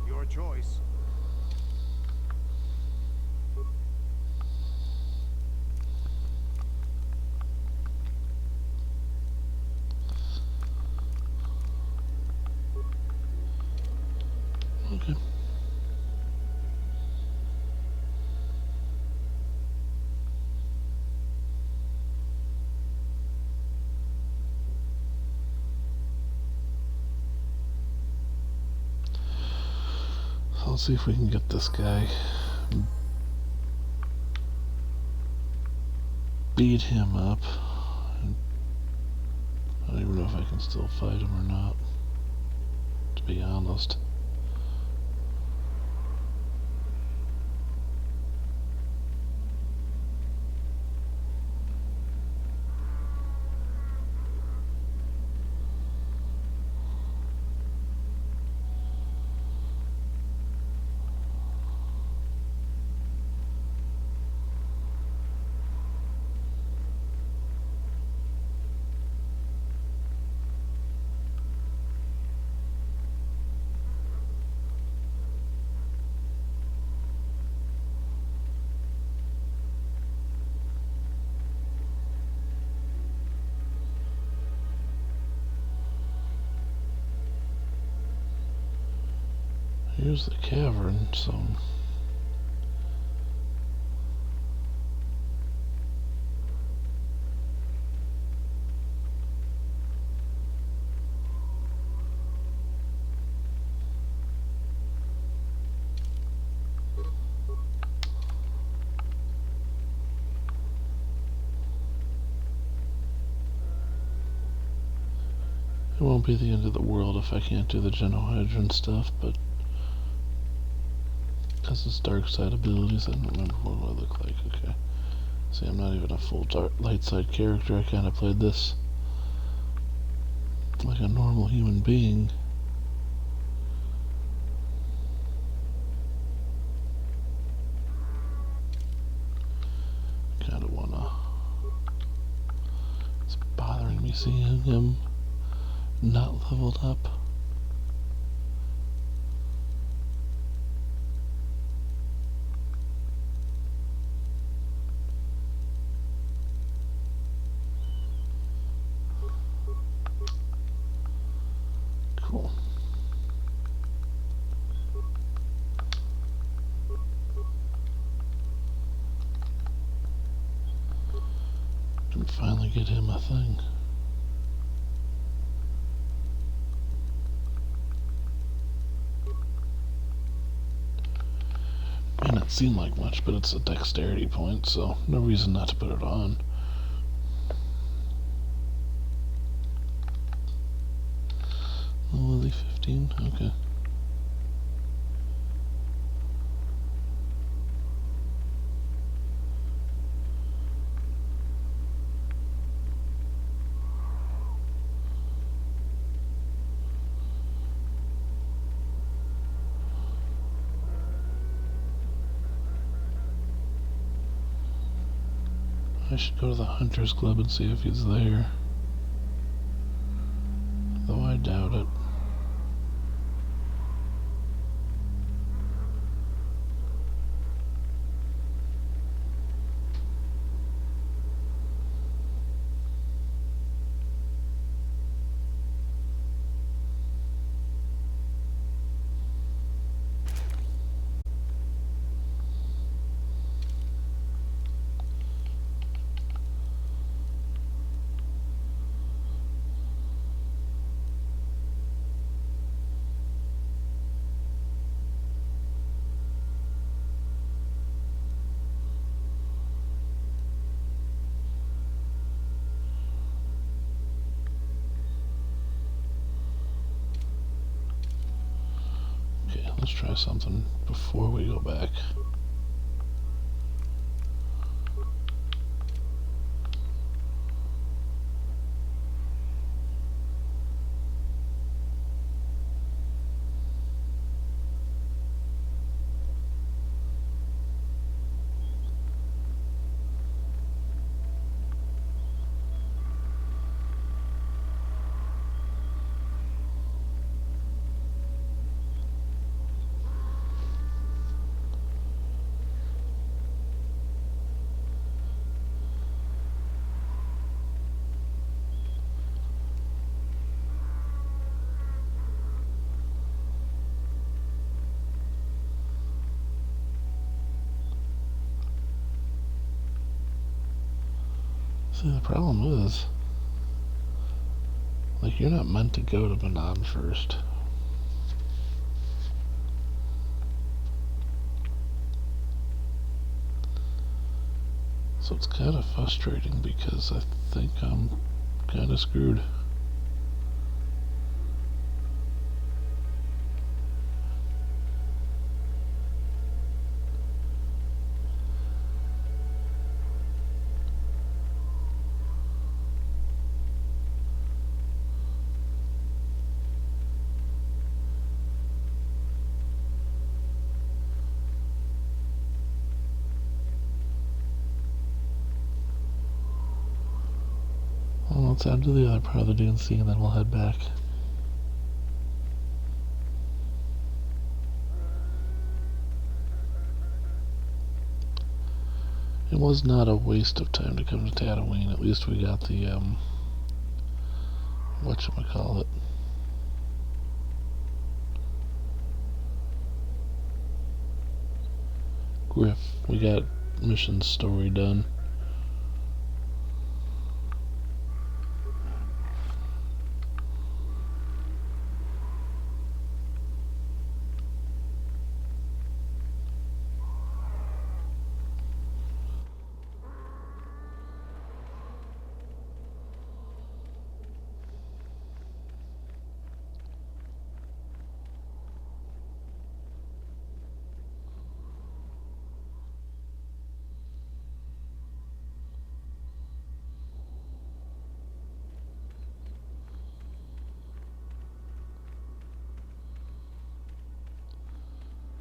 Your choice. Okay. Let's see if we can get this guy. Beat him up. I don't even know if I can still fight him or not, to be honest. Here's the cavern, so... It won't be the end of the world if I can't do the Genohydron stuff, but... because it's dark side abilities, I don't remember what I look like. Okay. See, I'm not even a full light side character. I kind of played this like a normal human being. Kind of wanna... It's bothering me seeing him not leveled up. Cool. Can finally get him a thing. May not seem like much, but it's a dexterity point, so no reason not to put it on. Lily 15? Okay. I should go to the Hunter's Club and see if he's there. Though I doubt it. Let's try something before we go back. See, the problem is, like, you're not meant to go to Manan first. So it's kind of frustrating because I think I'm kind of screwed. Well, let's add to the other part of the DNC and then we'll head back. It was not a waste of time to come to Tatooine. At least we got the, whatchamacallit. Griff. We got mission story done.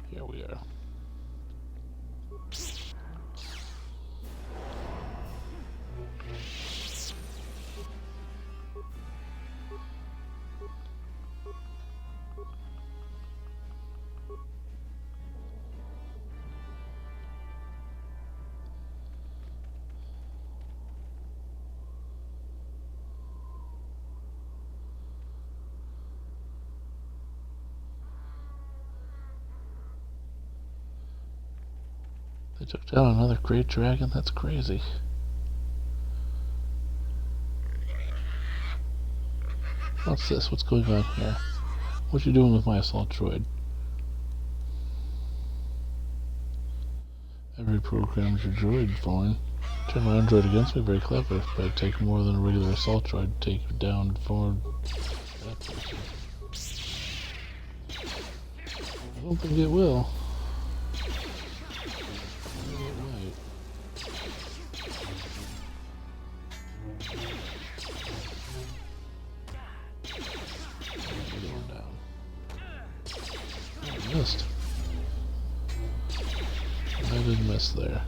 Here we are. They took down another great dragon? That's crazy. What's this? What's going on here? What you doing with my assault droid? Every program's your droid, fine. Turn my android against me, very clever. But it'd take more than a regular assault droid to take you down forward. I don't think it will. Missed. I did miss there.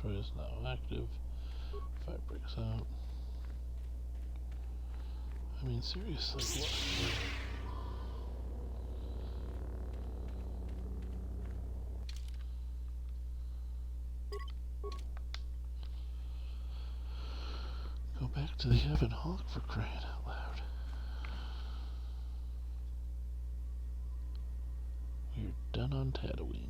Destroy is now active. Fire breaks out. I mean, seriously, what? Go back to the Ebon Hawk for crying out loud. Tatooine.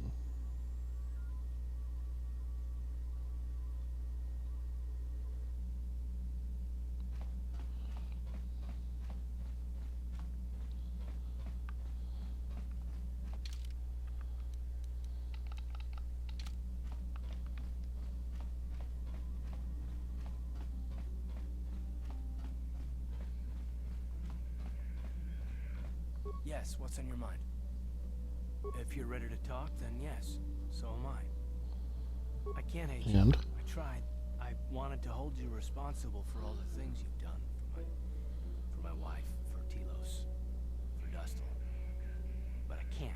Yes, what's on your mind? If you're ready to talk, then yes, so am I. I can't hate you. I tried. I wanted to hold you responsible for all the things you've done. For my wife, for Telos, for Dustil. But I can't.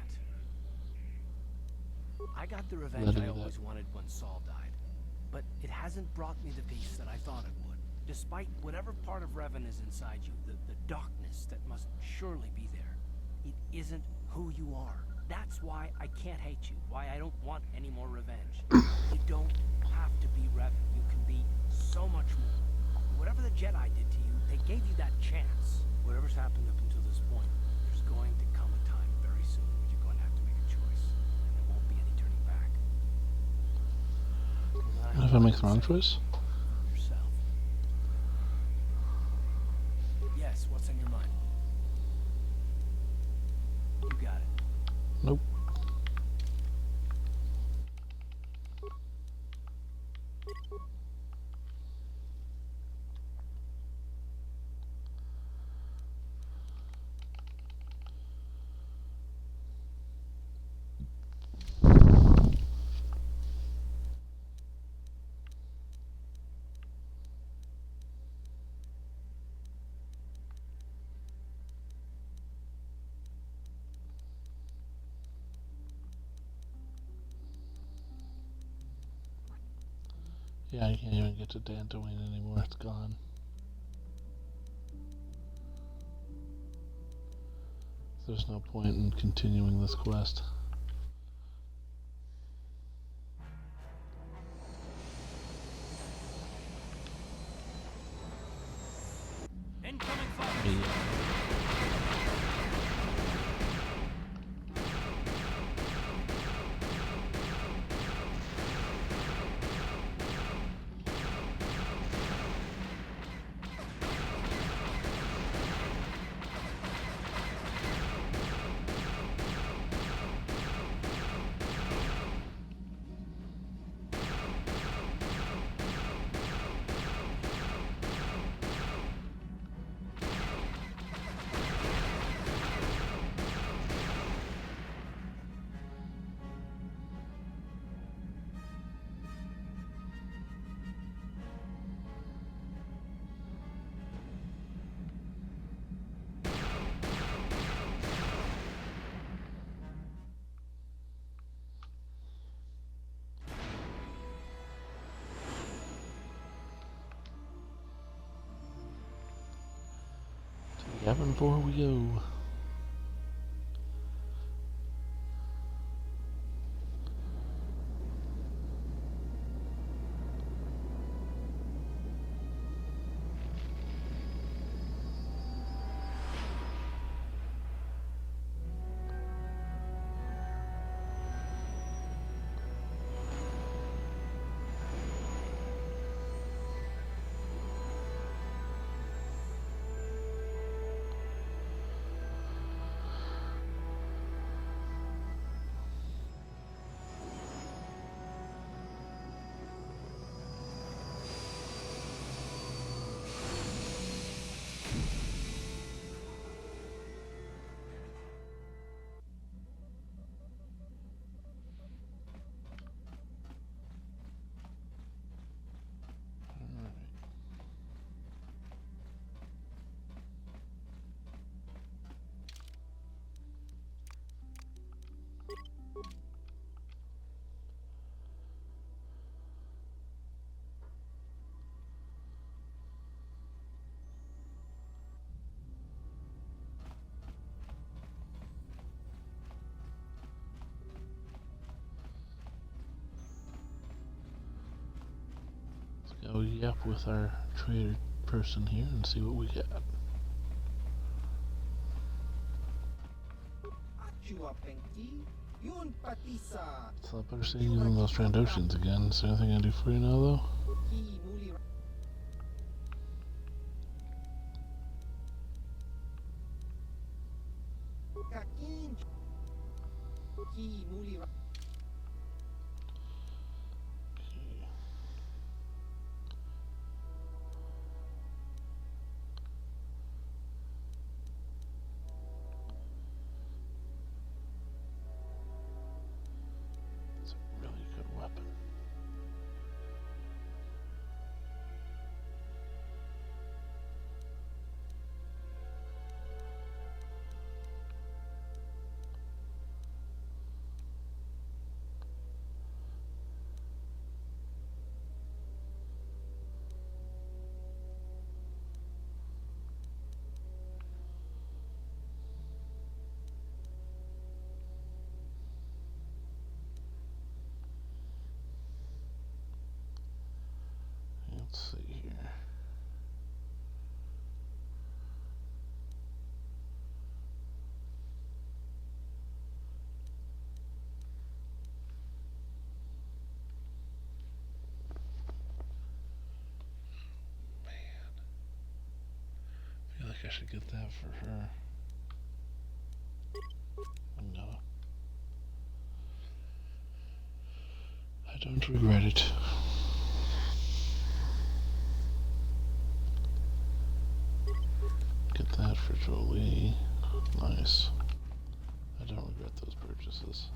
I got the revenge I always wanted when Saul died. But it hasn't brought me the peace that I thought it would. Despite whatever part of Revan is inside you, the darkness that must surely be there. It isn't who you are. That's why I can't hate you, why I don't want any more revenge. You don't have to be Revan. You can be so much more. Whatever the Jedi did to you, they gave you that chance. Whatever's happened up until this point, there's going to come a time very soon when you're going to have to make a choice. And there won't be any turning back. What if I make the wrong choice? Yourself. Yes, what's on your mind? You got it. Nope. Yeah, I can't even get to Dantooine anymore. It's gone. There's no point in continuing this quest. Incoming fire. Yavin 4 we go. Go yap with our trader person here and see what we got. Achua, Pinky. It's a lot better seeing you than those Trandoshans again. Is there anything I can do for you now, though? It's a really good weapon. Let's see here. I feel like I should get that for her. No. I don't regret it. Get that for Jolie. Nice. I don't regret those purchases.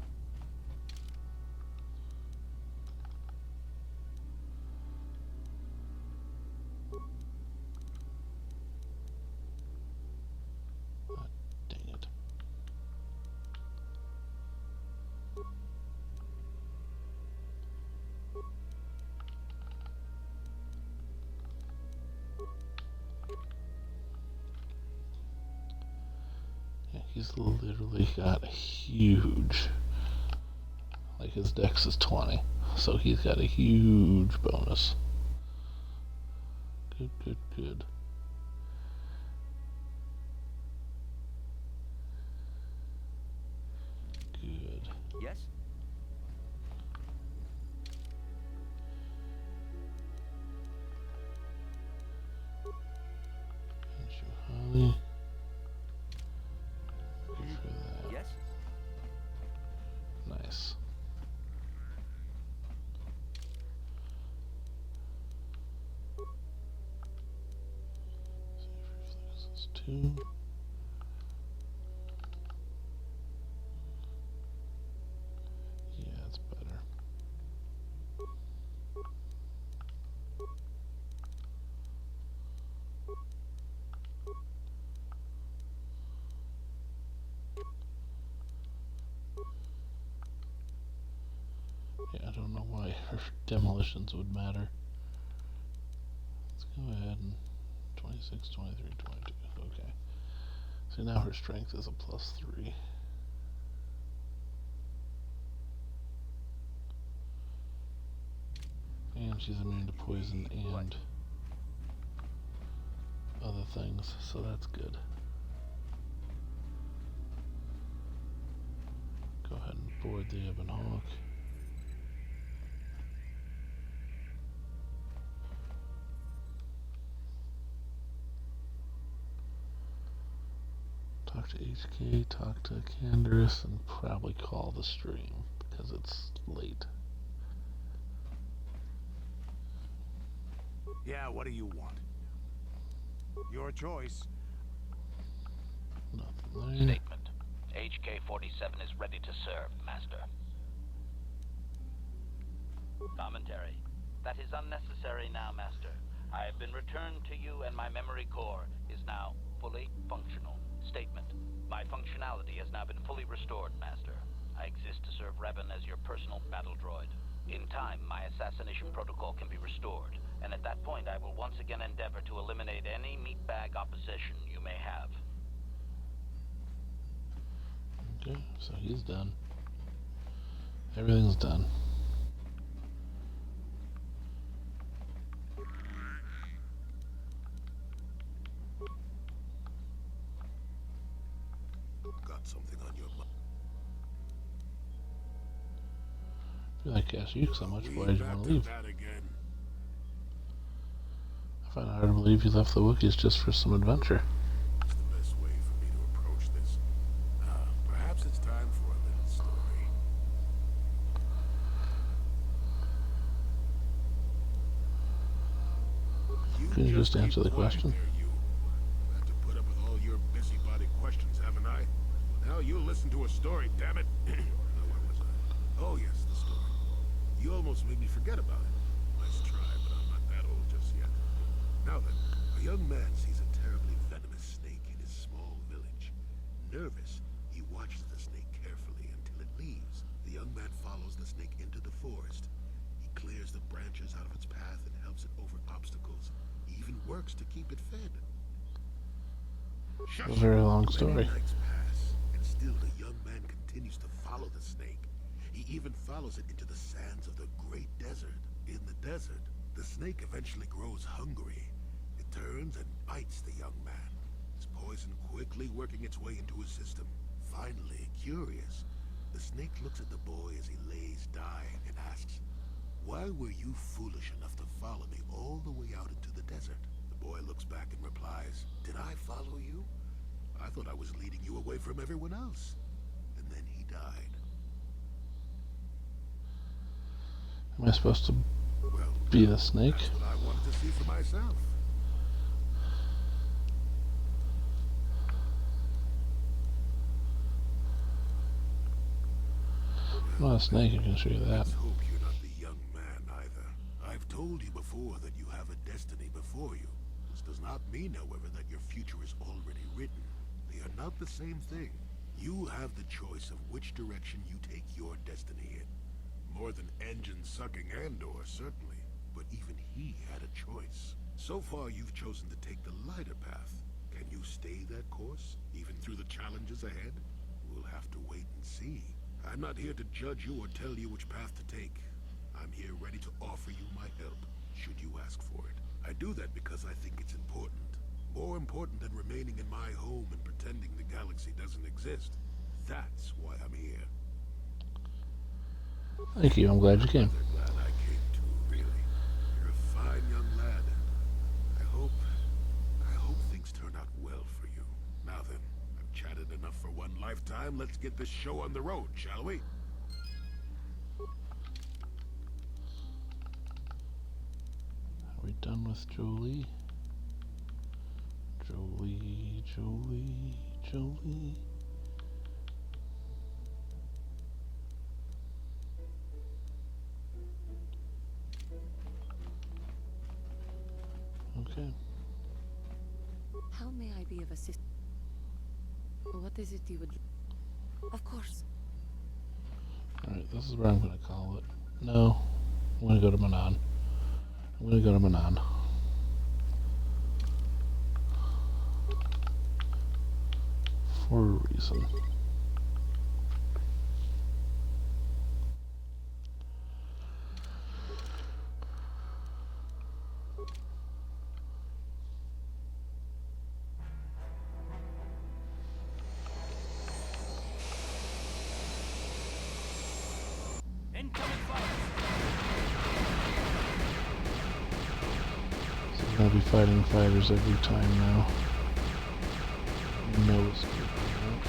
Ah, dang it. Yeah, he's literally got a huge, like his dex is 20, so he's got a huge bonus. Good, good, good. Good. Yes? Holly. Good for that. Yes? Nice. This is 2. Yeah, it's better. Yeah, I don't know why her demolitions would matter. Let's go ahead and 26, 23, 22. Okay. So now her strength is a +3. And she's immune to poison and other things, so that's good. Go ahead and board the Ebon Hawk. Talk to HK, talk to Candace, and probably call the stream because it's late. Yeah, what do you want? Your choice. Nothing there. Statement. HK-47 is ready to serve, Master. Commentary. That is unnecessary now, Master. I have been returned to you and my memory core is now fully functional. Statement. My functionality has now been fully restored, Master. I exist to serve Revan as your personal battle droid. In time, my assassination protocol can be restored, and at that point I will once again endeavor to eliminate any meatbag opposition you may have. Okay, so he's done. Everything's done. Got something on your mind. You like Kashyyyk so much, why did you want to leave? I find it hard to believe you left the Wookiees just for some adventure. It's the best way for me to approach this. Perhaps it's time for a little story. Can you just answer the question? Had to put up with all your busybody questions, haven't I? Now you listen to a story, damn it. Where was I? Oh yes, the story. You almost made me forget about it. Nice try, but I'm not that old just yet. Now then, a young man sees a terribly venomous snake in his small village. Nervous, he watches the snake carefully until it leaves. The young man follows the snake into the forest. He clears the branches out of its path and helps it over obstacles. He even works to keep it fed. A very long story. Many nights pass, and still the young man continues to follow the snake. He even follows it into the sands of the great desert. In the desert, the snake eventually grows hungry. It turns and bites the young man, his poison quickly working its way into his system. Finally, curious, the snake looks at the boy as he lays dying and asks, "Why were you foolish enough to follow me all the way out into the desert?" The boy looks back and replies, "Did I follow you? I thought I was leading you away from everyone else." And then he died. Am I supposed to be the snake? That's what I wanted to see for myself. I'm not a snake, I can show you that. Let's hope you're not the young man either. I've told you before that you have a destiny before you. This does not mean, however, that your future is already written. They are not the same thing. You have the choice of which direction you take your destiny in. More than engine-sucking Andor, certainly. But even he had a choice. So far, you've chosen to take the lighter path. Can you stay that course, even through the challenges ahead? We'll have to wait and see. I'm not here to judge you or tell you which path to take. I'm here ready to offer you my help, should you ask for it. I do that because I think it's important. More important than remaining in my home and pretending the galaxy doesn't exist. That's why I'm here. Thank you, I'm glad you came. I'm glad I came too, really. You're a fine young lad. I hope things turn out well for you. Now then, I've chatted enough for one lifetime. Let's get this show on the road, shall we? Are we done with Jolie? Jolie, Jolie, Jolie. Okay. How may I be of assistance? What is it you would... Of course. Alright, this is where I'm gonna call it. No, I'm gonna go to Manon. I'm gonna go to Manon. For a reason. So we're gonna be fighting fighters every time now. No escape from that.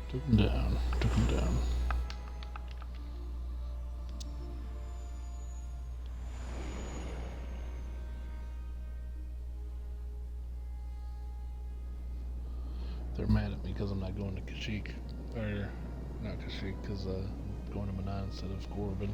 Took him down. Took him down. They're mad at me because I'm not going to Kashyyyk. Or, not Kashyyyk, because going to Manan instead of Corbin.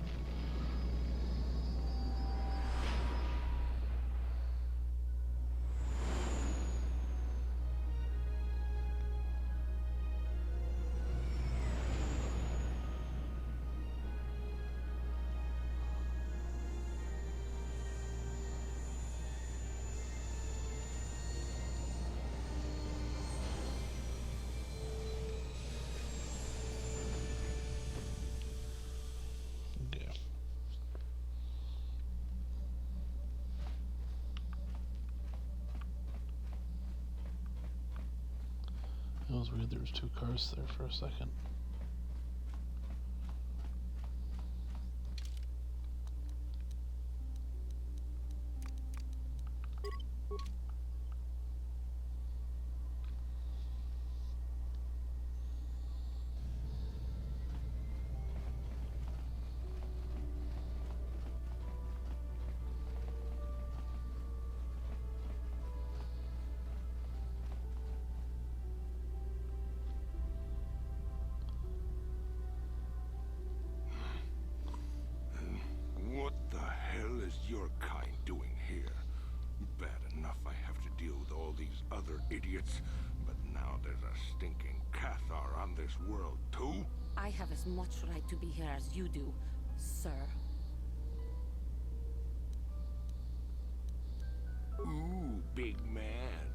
It was weird there was two cars there for a second. What the hell is your kind doing here? Bad enough I have to deal with all these other idiots, but now there's a stinking Cathar on this world too? I have as much right to be here as you do, sir. Ooh, big man.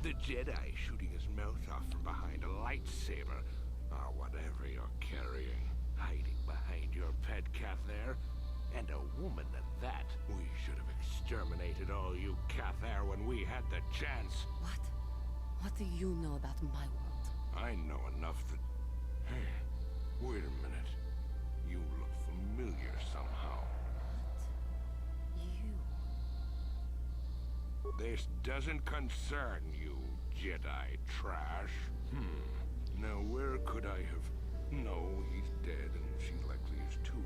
The Jedi shooting his mouth off from behind a lightsaber, or whatever you're carrying, hiding behind your pet Cathar. And a woman at that. We should have exterminated all you Cathar when we had the chance. What? What do you know about my world? I know enough that... Hey, wait a minute. You look familiar somehow. What? You? This doesn't concern you, Jedi trash. Now where could I have... No, he's dead and she likely is too.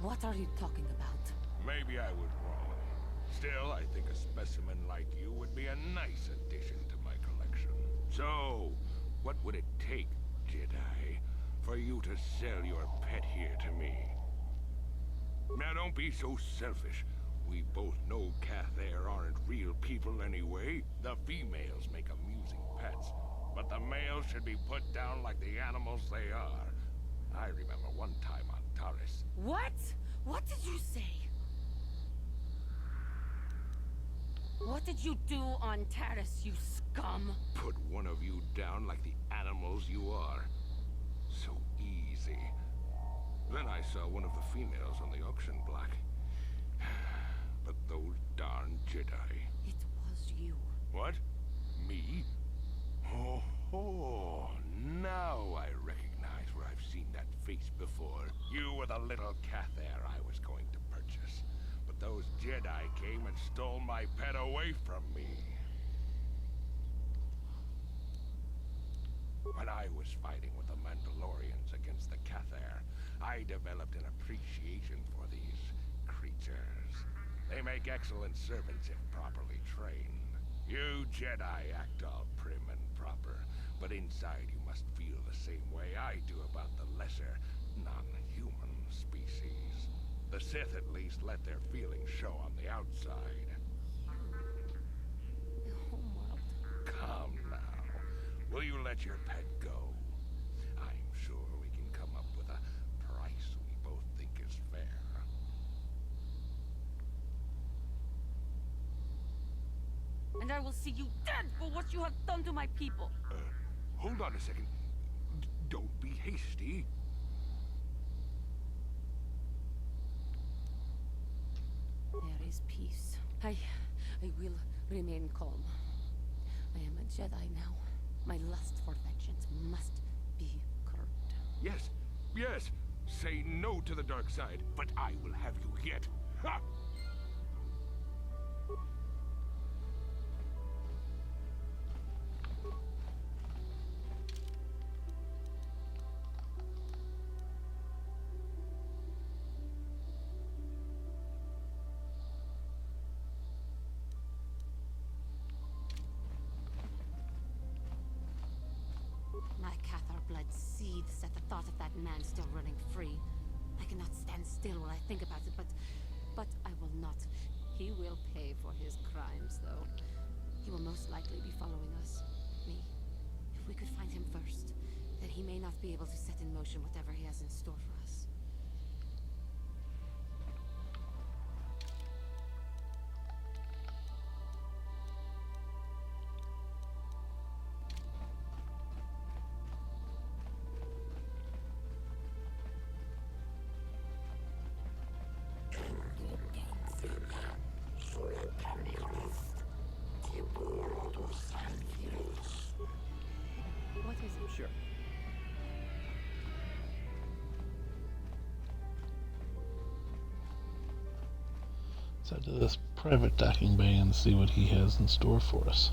What are you talking about? Maybe I was wrong. Still, I think a specimen like you would be a nice addition to my collection. So, what would it take, Jedi, for you to sell your pet here to me? Now don't be so selfish. We both know Cathar aren't real people anyway. The females make amusing pets, but the males should be put down like the animals they are. I remember one time on Taris. What? What did you say? What did you do on Taris, you scum? Put one of you down like the animals you are. So easy. Then I saw one of the females on the auction block. But those darn Jedi. It was you. What? Me? Oh, now I recognize where I've seen that face before. You were the little Cathar I was going to purchase. But those Jedi came and stole my pet away from me. When I was fighting with the Mandalorians against the Cathar, I developed an appreciation for these creatures. They make excellent servants if properly trained. You Jedi act all prim and proper, but inside you must feel the same way I do about the lesser, non-human species. The Sith at least let their feelings show on the outside. Homeworld. Come now. Will you let your pet go? I'm sure we can come up with a price we both think is fair. And I will see you dead for what you have done to my people. Hold on a second. Don't be hasty. There is peace. I will remain calm. I am a Jedi now. My lust for vengeance must be curbed. Yes, yes. Say no to the dark side, but I will have you yet. Ha! My Cathar blood seethes at the thought of that man still running free. think about it, but I will not. He will pay for his crimes, though. He will most likely be following us. Me. If we could find him first, then he may not be able to set in motion whatever he has in store for us. What is it? Sure. Let's head to this private docking bay and see what he has in store for us.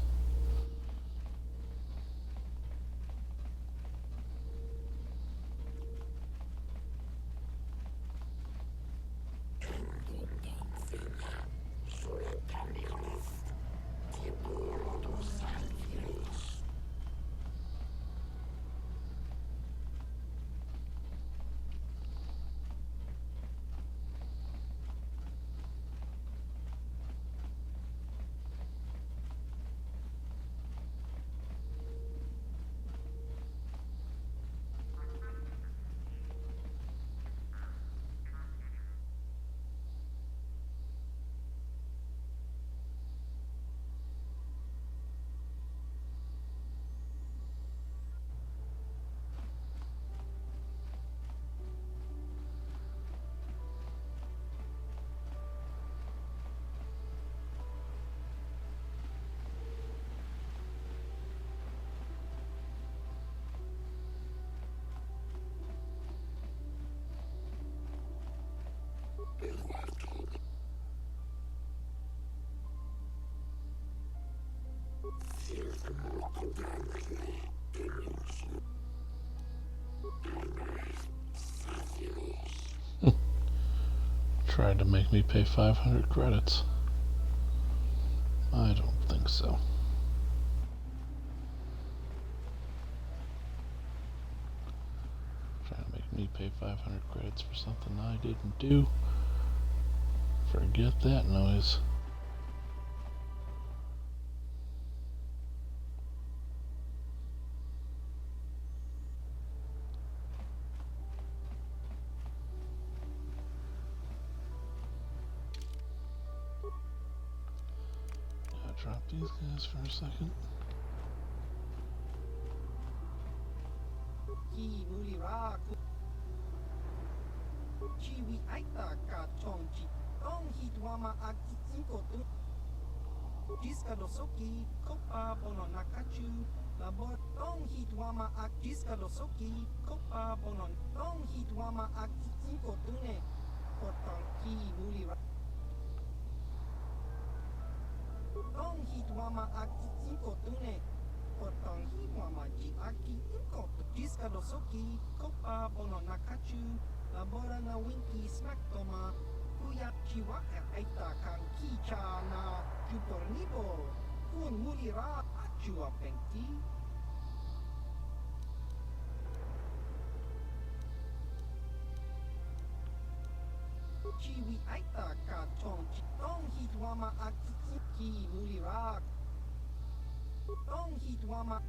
Tried to make me pay 500 credits. I don't think so. Trying to make me pay 500 credits for something I didn't do. Forget that noise. Drop these guys for a second. Tong hitwama aki inko tune. Potong hitwama ji aki inko tu. Jiska dosoki, kopa bono nakachu. Labora na winki smack toma. Kuya chiwaka aita kan kicha na jupornibo. Kun mulira achua pengti. Chiwi aita ka tong hitwama aki ki mulira. Tong hitwama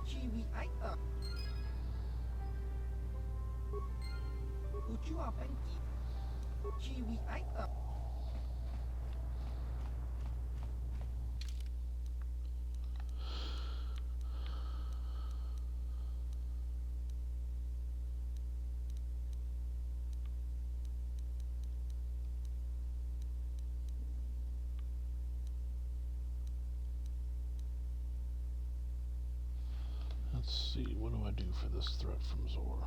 Chiwi aita Uchua penki Chiwi aita Let's see, what do I do for this threat from Zor?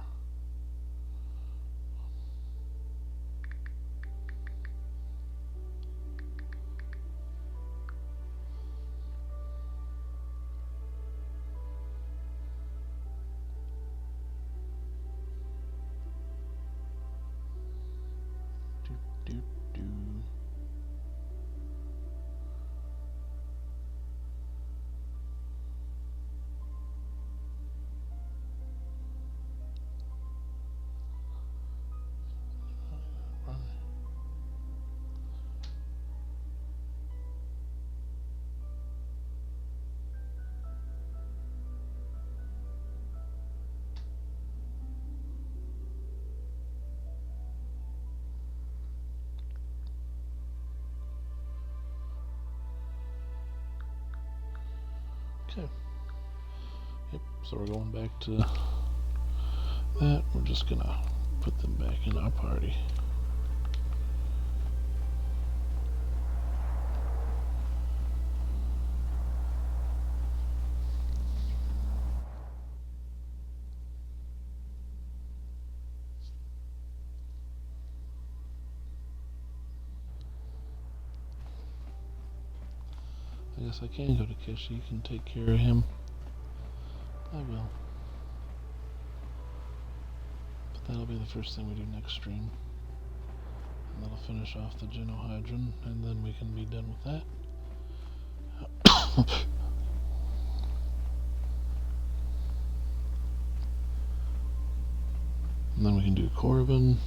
Okay. Yep, so we're going back to that. We're just gonna put them back in our party. I guess I can go to Keshik and take care of him. I will. But that'll be the first thing we do next stream. And that'll finish off the Genohydron, and then we can be done with that. And then we can do Korriban,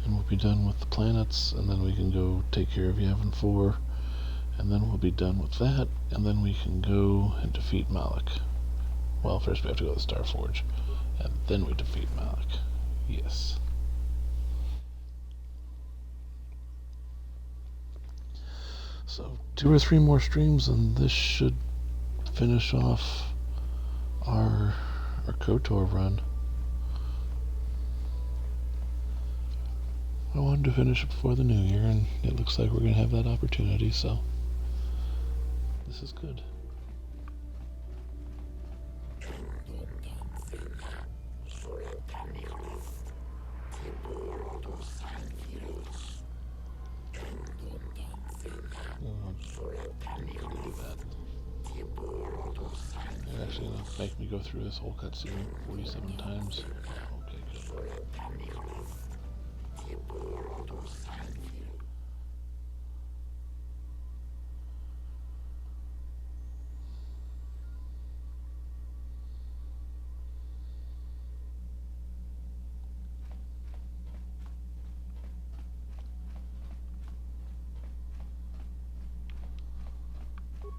and we'll be done with the planets, and then we can go take care of Yavin 4, and then we'll be done with that, and then we can go and defeat Malik. Well, first we have to go to the Starforge, and then we defeat Malik. Yes. So 2 or 3 more streams, and this should finish off our KOTOR run. I wanted to finish it before the new year, and it looks like we're going to have that opportunity, so this is good. They're actually going to make me go through this whole cutscene 47 times. Okay, good.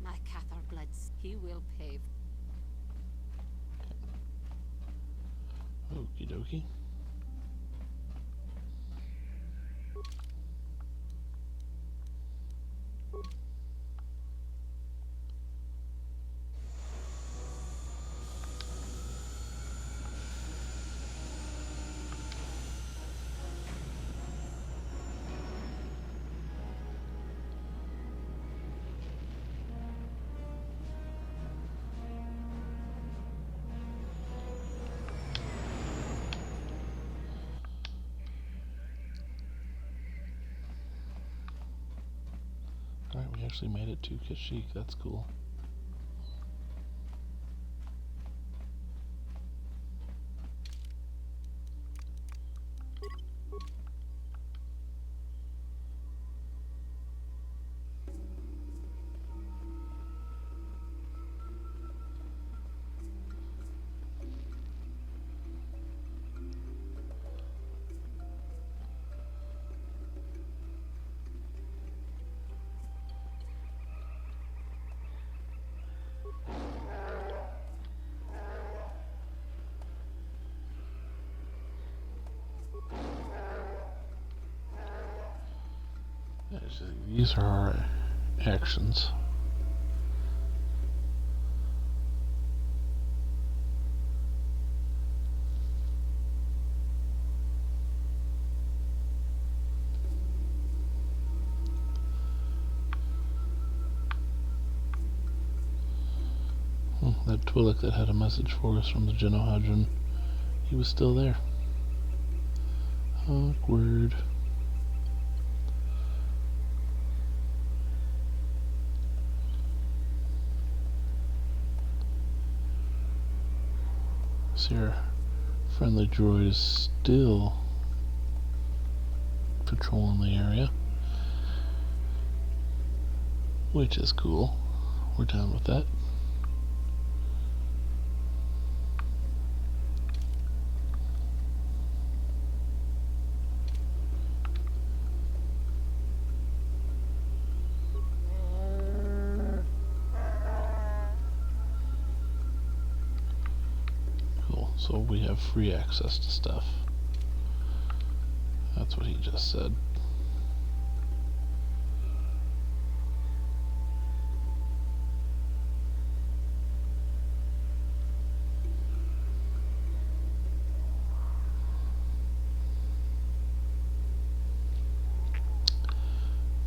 My Cathar bloods, he will pay. Okie dokie. Alright, we actually made it to Kashyyyk, that's cool. These are our actions. That Twi'lek that had a message for us from the Genohydron, he was still there. Awkward. See, our friendly droid is still patrolling the area, which is cool. We're down with that. So we have free access to stuff. That's what he just said.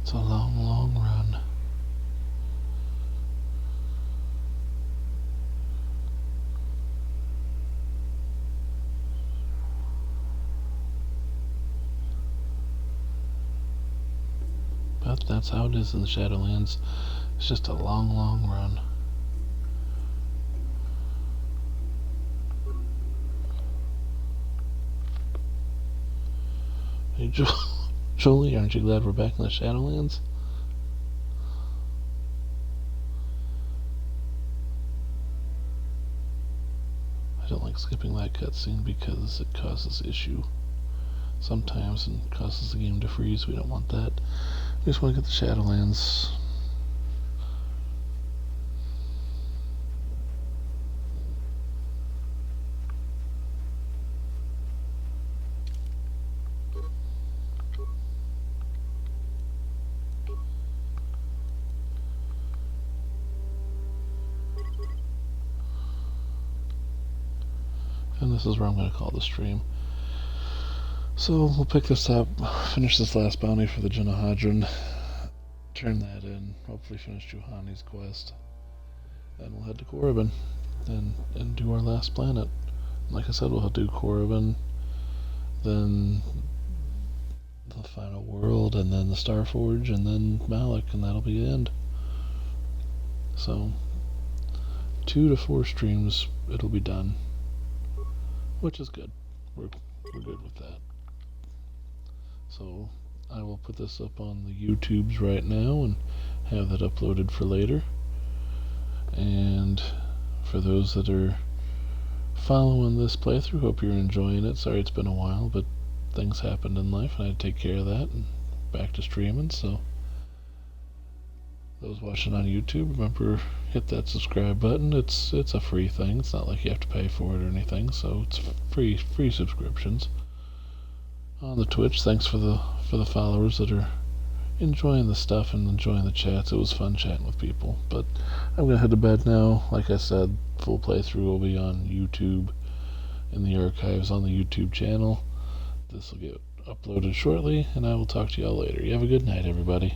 It's a long, long run. But that's how it is in the Shadowlands. It's just a long, long run. Hey, Jolie, aren't you glad we're back in the Shadowlands? I don't like skipping that cutscene because it causes issue sometimes and causes the game to freeze. We don't want that. We just want to get the Shadowlands. And this is where I'm going to call the stream. So we'll pick this up, finish this last bounty for the Genohadron, turn that in, hopefully finish Juhani's quest, and we'll head to Korriban and do our last planet. Like I said, we'll do Korriban, then the final world, and then the Starforge, and then Malak, and that'll be the end. So 2 to 4 streams, it'll be done, which is good. We're good with that. So I will put this up on the YouTubes right now and have that uploaded for later. And for those that are following this playthrough, hope you're enjoying it. Sorry it's been a while, but things happened in life and I had to take care of that and back to streaming. So those watching on YouTube, remember, hit that subscribe button. It's a free thing. It's not like you have to pay for it or anything, so it's free subscriptions. On the Twitch, thanks for the followers that are enjoying the stuff and enjoying the chats. It was fun chatting with people. But I'm gonna head to bed now. Like I said, full playthrough will be on YouTube in the archives on the YouTube channel. This will get uploaded shortly, and I will talk to y'all later. You have a good night, everybody.